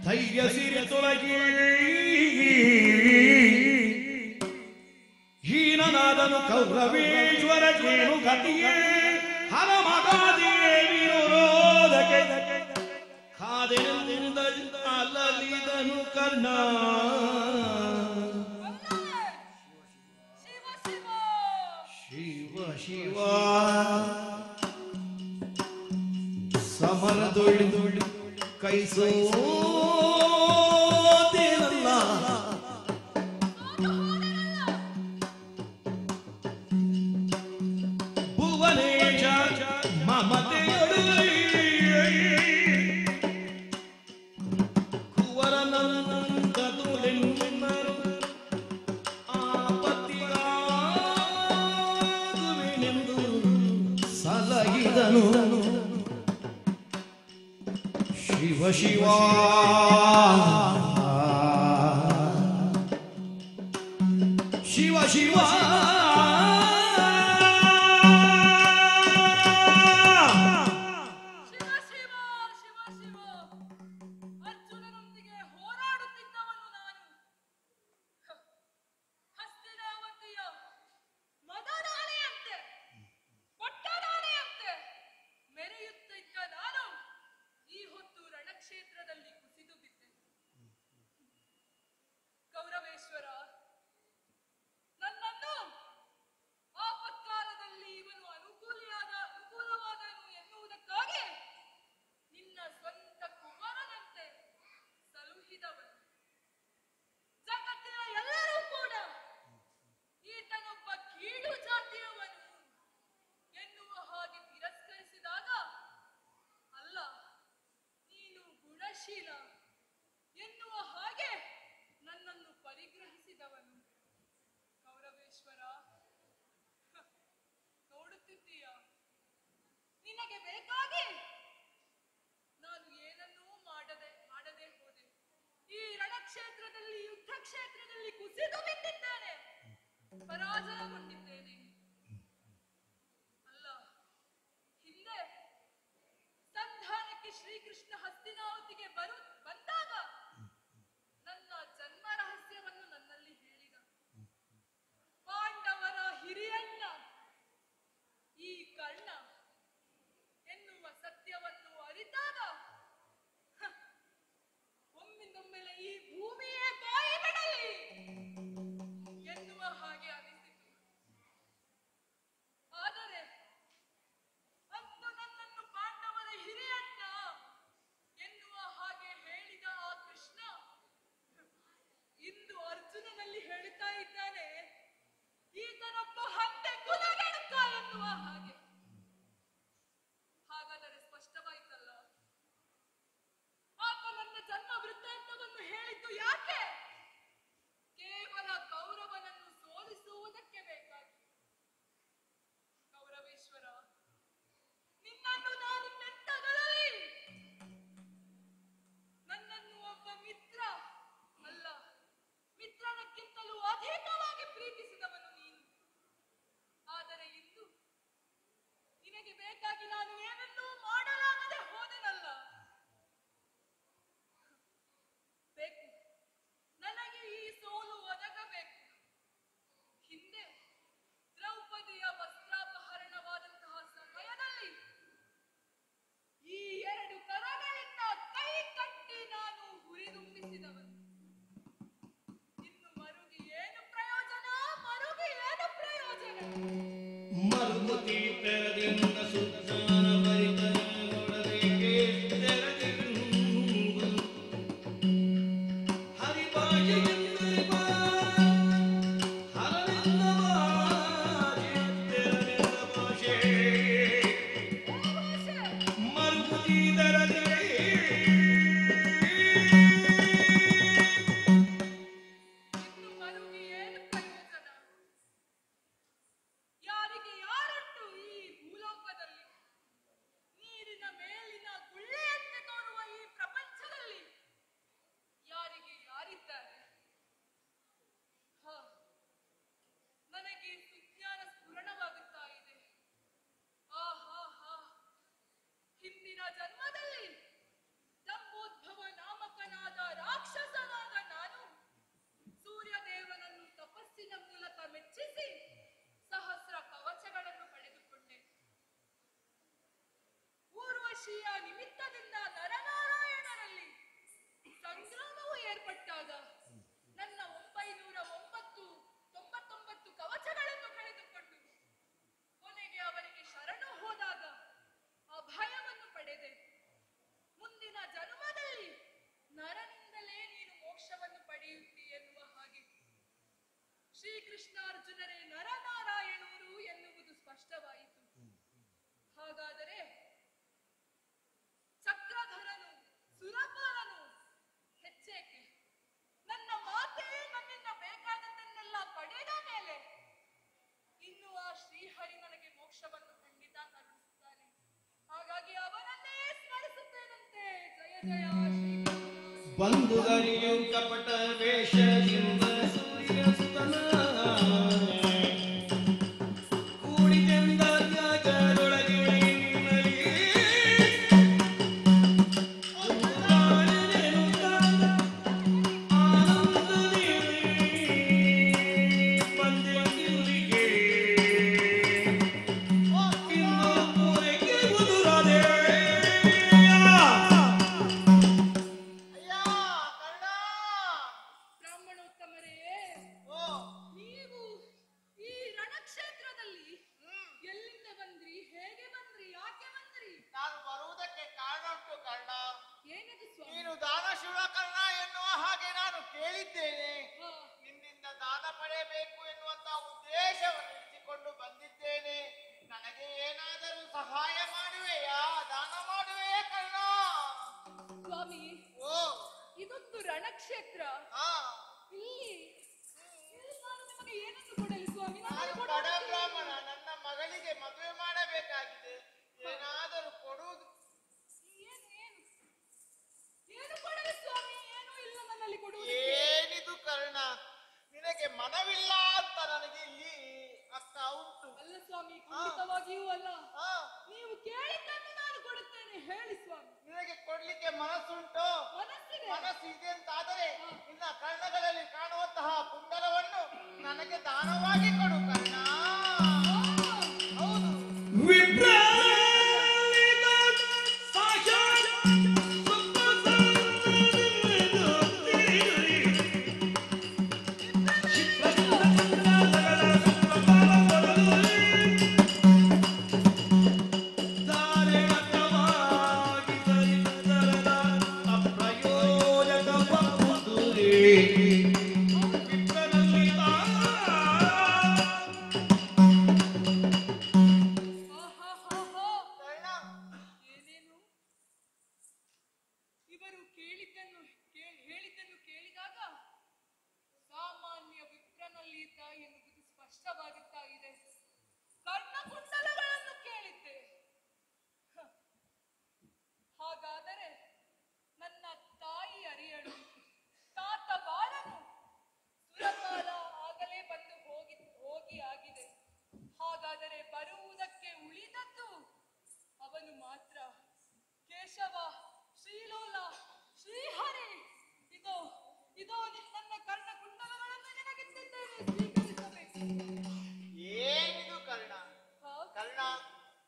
ಧೈರ್ಯ ಸಿರಿ ತೊಲಗಿ ಹೀನನಾದನು ಕೌರವೇಶ್ವರ ಕೇಳು ಗತಿಯೇ ಹರಮಗಾದೇವಿರೋದಕ್ಕೆ ಕಾದೆನಿಂದ ಅಲಲಿದನು ಕರ್ಣ ಶಿವ ಶಿವ ಸಮರದೊಳ್ಳಿ ಕೈಸೋದೇನಲ್ಲ ಭುವನೇಶ ಮಮತೆಯೊಳು ಕುವರನಂದದುಲೆನ್ನರು ಆಪತ್ತಿಗಾಗುವೆನೆಂದು ಸಲಹಿದನು ಶಿವ ಶಿವ ಶಿವ ಶಿವ ಎನ್ನುವ ಹಾಗೆ ನನ್ನನ್ನು ಪರಿಗ್ರಹಿಸಿದವನು. ಕೌರವೇಶ್ವರ, ನೋಡುತ್ತಿದ್ದೀಯ, ನಿನಗೆ ಬೇಕಾಗಿ ನಾನು ಏನನ್ನೂ ಮಾಡದೆ ಹೋದೆ. ಈ ರಣಕ್ಷೇತ್ರದಲ್ಲಿ, ಯುದ್ಧ ಕ್ಷೇತ್ರದಲ್ಲಿ ಕುಸಿದು ಬಿದ್ದಿದ್ದೇನೆ, ಪರಾಜಯಗೊಂಡಿದ್ದೇನೆ. ಅಲ್ಲ, ಹಿಂದೆ ಸಂಧಾನಕ್ಕೆ ಶ್ರೀಕೃಷ್ಣ ಹಸ್ತಿನಾವತಿಗೆ ಬಂದಾಗ ನನ್ನ ಜನ್ಮ ರಹಸ್ಯವನ್ನು ನನ್ನಲ್ಲಿ ಹೇಳಿದ. ಪಾಂಡವರ ಹಿರಿಯಣ್ಣ ಈ ಕರ್ಣ ಎನ್ನುವ ಸತ್ಯವನ್ನು ಅರಿತಾಗ ಒಮ್ಮಿಂದೊಮ್ಮೆಲೆ ಈ ಭೂಮಿಯೇ ಬಾಯಿ ಬಿಡಲಿ ಎನ್ನುವ ಹಾಗೆ ಅನಿಸಿತು. ಆದರೆ ಅಂದು ನನ್ನನ್ನು ಪಾಂಡವರ ಹಿರಿಯಣ್ಣ ಎನ್ನುವ ಹಾಗೆ ಹೇಳಿದ ಆ ಕೃಷ್ಣ ಇಂದು ಅರ್ಜುನನಲ್ಲಿ ಹೇಳುತ್ತಾ ಇದ್ದಾನೆ, ಈತನೊಬ್ಬ ಹಂತೆ ಕುಲಗೆಡುತ್ತ ಎನ್ನುವ ಹಾಗೆ. ಹಾಗಾದರೆ ಸ್ಪಷ್ಟವಾಯಿತಲ್ಲ, ಆತ ನನ್ನ ಜನ್ಮ ವೃತ್ತಾಂತವನ್ನು ಹೇಳಿದ್ದು ಯಾಕೆ? ಕೇವಲ ಕೌರವನನ್ನು ಸೋಲಿಸುವುದಕ್ಕೆ ಬೇಕಾಗಿ. ಕೌರವೇಶ್ವರ, ನಿನ್ನನ್ನು ನಾನು ನೆಟ್ಟಗಳಲ್ಲಿ ನನ್ನನ್ನು ಒಬ್ಬ ಮಿತ್ರ ಅಲ್ಲ, ಮಿತ್ರನಕ್ಕಿಂತಲೂ ಅಧಿಕವಾಗಿ ಪ್ರೀತಿಸಿದವನು ನೀನು. ಆದರೆ ಇಂದು ನಿನಗೆ ಬೇಕಾಗಿ ನಾನು ಏನನ್ನೂ ಮಾಡಲಾಗದೆ ಹೋದೆನಲ್ಲ. ಬೇಕು, ನನಗೆ ಈ ಸೋಲು ಒದಗಬೇಕು. ಹಿಂದೆ ದ್ರೌಪದಿಯ ವಸ್ತ್ರಾಪಹರಣವಾದಂತಹ ಸಮಯದಲ್ಲಿ ಈ ಎರಡು ಕರಗಳಿಂದ ಕೈ ಕಟ್ಟಿ ನಾನು ಹುರಿದುಂಬಿಸಿದವನು. ಇನ್ನು ಮರುಗಿ ಏನು ಪ್ರಯೋಜನ? ಮರುಗಿ ಏನು ಪ್ರಯೋಜನ? ಮರುಮತಿ ತೆರದಿಂದ ಸುತ್ತಾನ ಬರಿತನೊಡನೆಗೆ ತೆರೆದಿರುವುದು ಹರಿಭಾಷೆಯೆಂದರೆ ಹರವಿಂದ ತೆರೆದ ಭಾಷೆ ಮರುಮತಿ ತೆರದಿದೆ ಇನ್ನು ಮರುಗಿ ಏನು ಪ್ರಯೋಜನ? ಯಾರಿಗೆ ಯಾರುಂಟು ಈ ಭೂಲೋಕದಲ್ಲಿ? ನೀರಿನ ಮೇಲಿನ ಗುಳ್ಳೆಯಂತೆ ತೋರುವ ಈ ಪ್ರಪಂಚದಲ್ಲಿ ಯಾರಿಗೆ ಯಾರಿದ್ದಾರೆ? ನನಗೆ ಸುಜ್ಞಾನ ಸ್ಫುರಣವಾಗುತ್ತಾ ಇದೆ. ಆ ಏಕಾದಶಿಯ ನಿಮಿತ್ತದಿಂದ ನರನಾರಾಯಣರಲ್ಲಿ ಸಂಗ್ರಾಮವು ಏರ್ಪಟ್ಟಾಗ ನನ್ನ 999 ಕವಚಗಳನ್ನು ಕಳೆದುಕೊಂಡು ಕೊನೆಗೆ ಅವರಿಗೆ ಶರಣು ಹೋದಾಗ ಅಭಯವನ್ನು ಪಡೆದೆ. ಮುಂದಿನ ಜನ್ಮದಲ್ಲಿ ನರನಿಂದಲೇ ನೀನು ಮೋಕ್ಷವನ್ನು ಪಡೆಯುತ್ತಿ ಎನ್ನುವ ಹಾಗೆ ಶ್ರೀಕೃಷ್ಣಾರ್ಜುನರೇ ನರನಾರಾಯಣರು ಎನ್ನುವುದು ಸ್ಪಷ್ಟವಾಯಿತು. ಹಾಗಾದರೆ ಚಕ್ರಧರನು ಸುರಪಾಲನು ಹೆಚ್ಚೇಕೆ? ನನ್ನ ಮಾತೇ ನನ್ನಿಂದ ಬೇಕಾದದ್ದನ್ನೆಲ್ಲ ಪಡೆದ ಮೇಲೆ ಇನ್ನು ಆ ಶ್ರೀಹರಿ ನನಗೆ ಮೋಕ್ಷವನ್ನು ಖಂಡಿತ ಕರುಣಿಸುತ್ತಾನೆ. ಹಾಗಾಗಿ ಅವನನ್ನೇ ಸ್ಮರಿಸುತ್ತೇನಂತೆ. ಜಯ ಜಯ ಶ್ರೀಕೃಷ್ಣ. ಬಂಧುಗಳಿಯು ಕಪಟ ವೇಷದಿಂದ ಸೂರ್ಯಸ್ತನ ಕೂಡಿದೆಂದ ತ್ಯಾಗದೊಳಗೆ ನಿನ್ನಲಿ ಉದ್ದಾರನೆನುತ್ತ ಆನಂದದಿ ಬಂದೆ ಇಲ್ಲಿಗೆ. ಇನ್ನು ಪೂರೈಕೆ ಉದುರದೆ ಬ್ರಾಹ್ಮಣೋತ್ತಮರೇ, ನೀವು ಈ ರಣಕ್ಷೇತ್ರದಲ್ಲಿ ಎಲ್ಲಿಂದ ಬಂದ್ರಿ? ಹೇಗೆ ಬಂದ್ರಿ? ಯಾಕೆ ಬಂದ್ರಿ? ನಾನು ಬರುವುದಕ್ಕೆ ಕಾರಣ ಉಂಟು ಕರ್ಣ. ಏನಿದು ಸ್ವಾಮಿ? ನೀನು ದಾನಶೂರ ಕರ್ಣ ಎನ್ನುವ ಹಾಗೆ ನಾನು ಕೇಳಿದ್ದೇನೆ. ಹಾ. ನಿನ್ನಿಂದ ದಾನ ಪಡೆಯಬೇಕು ಎನ್ನುವಂತ ಉದ್ದೇಶವನ್ನು ಇರಿಸಿಕೊಂಡು ಬಂದಿದ್ದೇನೆ. ನನಗೆ ಏನಾದರೂ ಸಹಾಯ ಮಾಡುವೆಯಾ? ದಾನ ಮಾಡುವೆಯಾ ಕರ್ಣ? ಸ್ವಾಮಿ, ಓ ಇದೊಂದು ರಣಕ್ಷೇತ್ರ. ಹಾ, ಇಲ್ಲಿ ನಾನು ನಿಮಗೆ ಏನನ್ನು ಕೊಡಲಿ ಸ್ವಾಮಿ? ನಾನು ನನಗೆ ಬಡ ಕೊಡುವುದಕ್ಕೆ ಬ್ರಾಹ್ಮಣ. ನನ್ನ ಮಗಳಿಗೆ ಮದುವೆ ಮಾಡಬೇಕಾಗಿದೆ. ಏನಾದರೂ ಕೊಡುವುದು. ಏನು ಏನು ಏನು ಕೊಡಲಿ ಸ್ವಾಮಿ? ಏನೂ ಇಲ್ಲ ನನ್ನಲ್ಲಿ ಕೊಡುವುದು. ಏನಿದು ಕರ್ಣ? ನಿನಗೆ ಮನವಿಲ್ಲ ಅಂತ ನನಗೆ ಇಲ್ಲಿ ಆಗ್ತಾ ಉಂಟು. ಅಲ್ಲ ಸ್ವಾಮಿ, ಖಂಡಿತವಾಗಿಯೂ ಅಲ್ಲ. ಹಾ, ನೀವು ಕೇಳಿದ್ದನ್ನು ನಾನು ಕೊಡುತ್ತೇನೆ. ಹೇಳಿ ಸ್ವಾಮಿ. ನಿನಗೆ ಕೊಡ್ಲಿಕ್ಕೆ ಮನಸ್ಸುಂಟು? ಮನಸ್ಸಿದೆ. ಮನಸ್ಸು ಇದೆ ಅಂತಾದರೆ ನಿನ್ನ ಕರ್ಣಗಳಲ್ಲಿ ಕಾಣುವಂತಹ ಕುಂಡಲವನ್ನು ನನಗೆ ದಾನವಾಗಿ ಕೊಡು ಕರ್ಣ. ಹೌದು. ವಿಪ್ರಲಿಂಗ ಸಾಕ್ಷಾತ್ ಆಹಾಹಾಹಾ. ಕರ್ಣ, ಏನೇನು? ಇವರು ಹೇಳಿದ್ದನ್ನು ಕೇಳಿದಾಗ ಸಾಮಾನ್ಯ ವಿಪ್ರನಲ್ಲಿದ್ದ ಎನ್ನುವುದು ಸ್ಪಷ್ಟವಾಗುತ್ತಾ ಇದೆ. ಕರ್ಣಕುಂಡಲಗಳನ್ನು ಕೇಳಿದ್ದೆ. ಹ. ಹಾಗಾದರೆ ನನ್ನ ತಾಯಿ ಅರಿಯಳು, ತಾತ ಬಾಳನು, ಸುರಪಾಲ ಆಗಲೇ ಬಂದು ಹೋಗಿ ಆಗಿದೆ. ಹಾಗಾದರೆ ಬರುವುದಕ್ಕೆ ಉಳಿದದ್ದು ಅವನು ಮಾತ್ರ. ಕೇಶವ, ಶ್ರೀಲೋಲ, ಶ್ರೀಹರಿ, ಇದೋ ಇದೋ ನನ್ನ ಕರ್ಣ ಕುಂಡಲಗಳನ್ನು ನಿನಗಿಟ್ಟಿದ್ದೇನೆ, ಸ್ವೀಕರಿಸಬೇಕು. ಏನಿದು ಕರ್ಣ? ಹಾ? ಕರ್ಣ,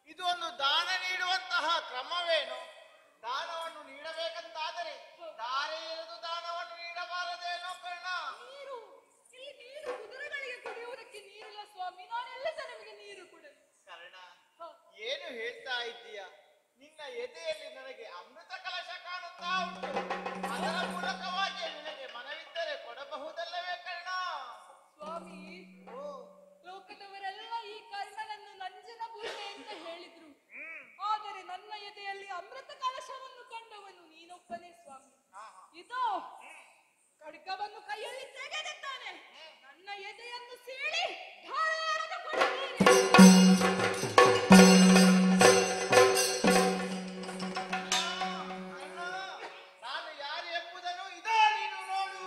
ಇದು ಒಂದು ದಾನ ನೀಡುವಂತಹ ಕ್ರಮವೇನು? ದಾನವನ್ನು ನೀಡಬೇಕಂತಾದರೆ ದಾರೆ ಎರೆದು ದಾನವನ್ನು ನೀಡಬಾರದೇನೋ ಕರ್ಣ? ನೀರು, ಇಲ್ಲಿ ನೀರು ಕುದುರೆಗಳಿಗೆ ಕುಡಿಯುವುದಕ್ಕೆ ನೀರಿಲ್ಲ ಸ್ವಾಮಿ. ನಾನೆಲ್ಲಿಂದ ನಿಮಗೆ ನೀರು ಕೊಡಲು? ಕರ್ಣ, ಹಾ. ಏನು ಹೇಳ್ತಾ ಇದ್ದೀಯ? ನಿನ್ನ ಎದೆಯಲ್ಲಿ ನನಗೆ ಅಮೃತ ಕಲಶ ಕಾಣುತ್ತಾ ಉಂಟು. ಅದರ ಮೂಲಕವಾಗಿ ನಿನಗೆ ಮನವಿದ್ದರೆ ಕೊಡಬಹುದಲ್ಲವೇ ಕರ್ಣ? ಸ್ವಾಮಿ, ಓ, ಲೋಕದವರೆಲ್ಲ ಈ ಕರ್ಣನನ್ನು ನಂಜನ ಭೂಮಿ ಅಂತ ಹೇಳಿದ್ರು. ಆದರೆ ನನ್ನ ಎದೆಯಲ್ಲಿ ಅಮೃತ ಕಲಶವನ್ನು ಕಂಡವನು ನೀನೊಬ್ಬನೇ ಸ್ವಾಮಿ. ಇದೋ ಖಡ್ಗವನ್ನು ಕೈಯಲ್ಲಿ ತೆಗೆದಿದ್ದಾನೆ. ನನ್ನ ಎದೆಯನ್ನು ಸೀಳಿ ಧಾರಾಳದ ಕೊಡುತ್ತೇನೆ. ಕರ್ಣ, ನಾನು ಯಾರು ಎಂಬುದನ್ನು ಇದೋ ನೀನು ನೋಡು.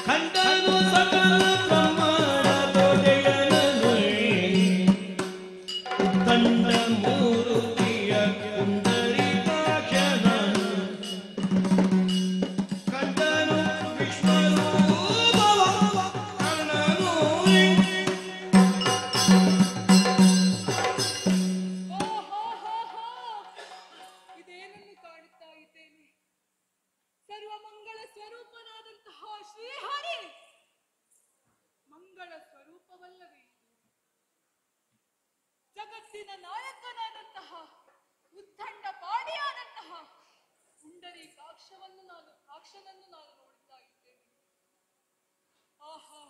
ಕಂಡನು ಸಕಲ ಬ್ರಹ್ಮಾಂಡದ ಜಗತ್ತಿನ ನಾಯಕನಾದಂತಹ ಉದ್ದಂಡ ಪಾಡಿಯಾದಂತಹ ಪುಂಡರೀಕಾಕ್ಷನನ್ನು ನಾನು ನೋಡುತ್ತಾ ಇದ್ದೇನೆ. ಆಹಾ,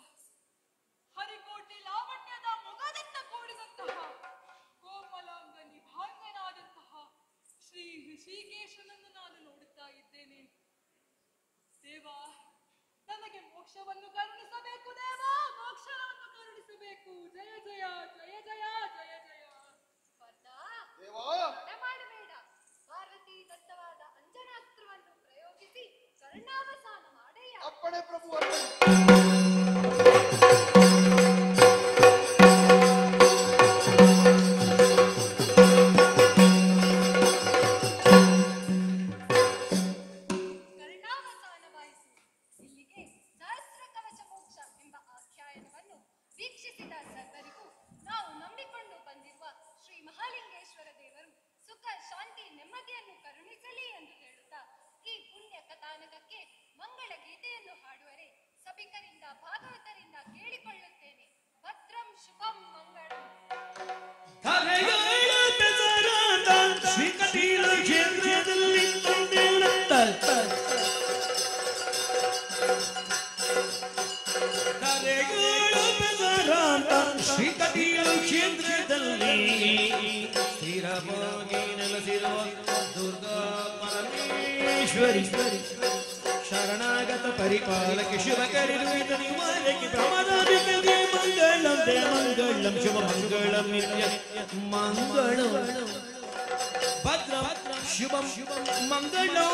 ಹರಿಕೋಟೆ ಲಾವಣ್ಯದ ಮೊಗದಿಂದ ಕೂಡಿದಂತಹ ಕೋಮಲಾಂಗ ನಿಭಾಂಗನಾದಂತಹ ಶ್ರೀ ಋಷಿಕೇಶನನ್ನು ನಾನು ನೋಡುತ್ತಾ ಇದ್ದೇನೆ. ದೇವಾ, ನನಗೆ ಮೋಕ್ಷವನ್ನು ಕರುಣಿಸಬೇಕು ದೇವಾ, ಮೋಕ್ಷವನ್ನು ಕರುಣಿಸಬೇಕು. ಜಯ ಜಯ ಜಯ ಜಯ ಜಯ ಜಯ. ಮಾಡಬೇಡ. ಪಾರ್ವತಿ ದತ್ತವಾದ ಅಂಜನಾಸ್ತ್ರವನ್ನು ಪ್ರಯೋಗಿಸಿ ಕರ್ಣಾವಸಾನ ಮಾಡಯ್ಯ. ಅಪ್ಪಣೆ ಪ್ರಭು. ವೀಕ್ಷಿಸಿದ ಸರ್ವರಿಗೂ ನಾವು ನಂಬಿಕೊಂಡು ಬಂದಿರುವ ಶ್ರೀ ಮಹಾಲಿಂಗೇಶ್ವರ ದೇವರು ಸುಖ ಶಾಂತಿ ನೆಮ್ಮದಿಯನ್ನು ಕರುಣಿಸಲಿ ಎಂದು ಹೇಳುತ್ತಾ ಈ ಪುಣ್ಯ ಕಥಾನಕಕ್ಕೆ ಮಂಗಳ ಗೀತೆಯನ್ನು ಹಾಡುವರೆ ಸಭಿಕರಿಂದ ಭಾಗವತರಿಂದ ಕೇಳಿಕೊಳ್ಳುತ್ತೇನೆ. ಭದ್ರಂ ಶುಭಂ ಮಂಗಳಂ. ಶ್ರೀಕಟೀಲು ಕ್ಷೇತ್ರದಲ್ಲಿ ಸ್ಥಿರವಾಗಿ ನೆಲೆಸಿರುವ ದುರ್ಗಾ ಪರಮೇಶ್ವರಿ ಶರಣಾಗತ ಪರಿಪಾಲಕ್ಕೆ ಶುಭ ಕರಿರುವಿತ ನಿವಾರಕ್ಕೆ ಪ್ರಮಾದಾಧಿಪತಿ ಮಂಗಳಂ ದೇ ಮಂಗಳಂ ಶುಭ ಮಂಗಳಂ ನಿತ್ಯ ಮಂಗಳಂ ಭದ್ರ ಶುಭಂ ಮಂಗಳಂ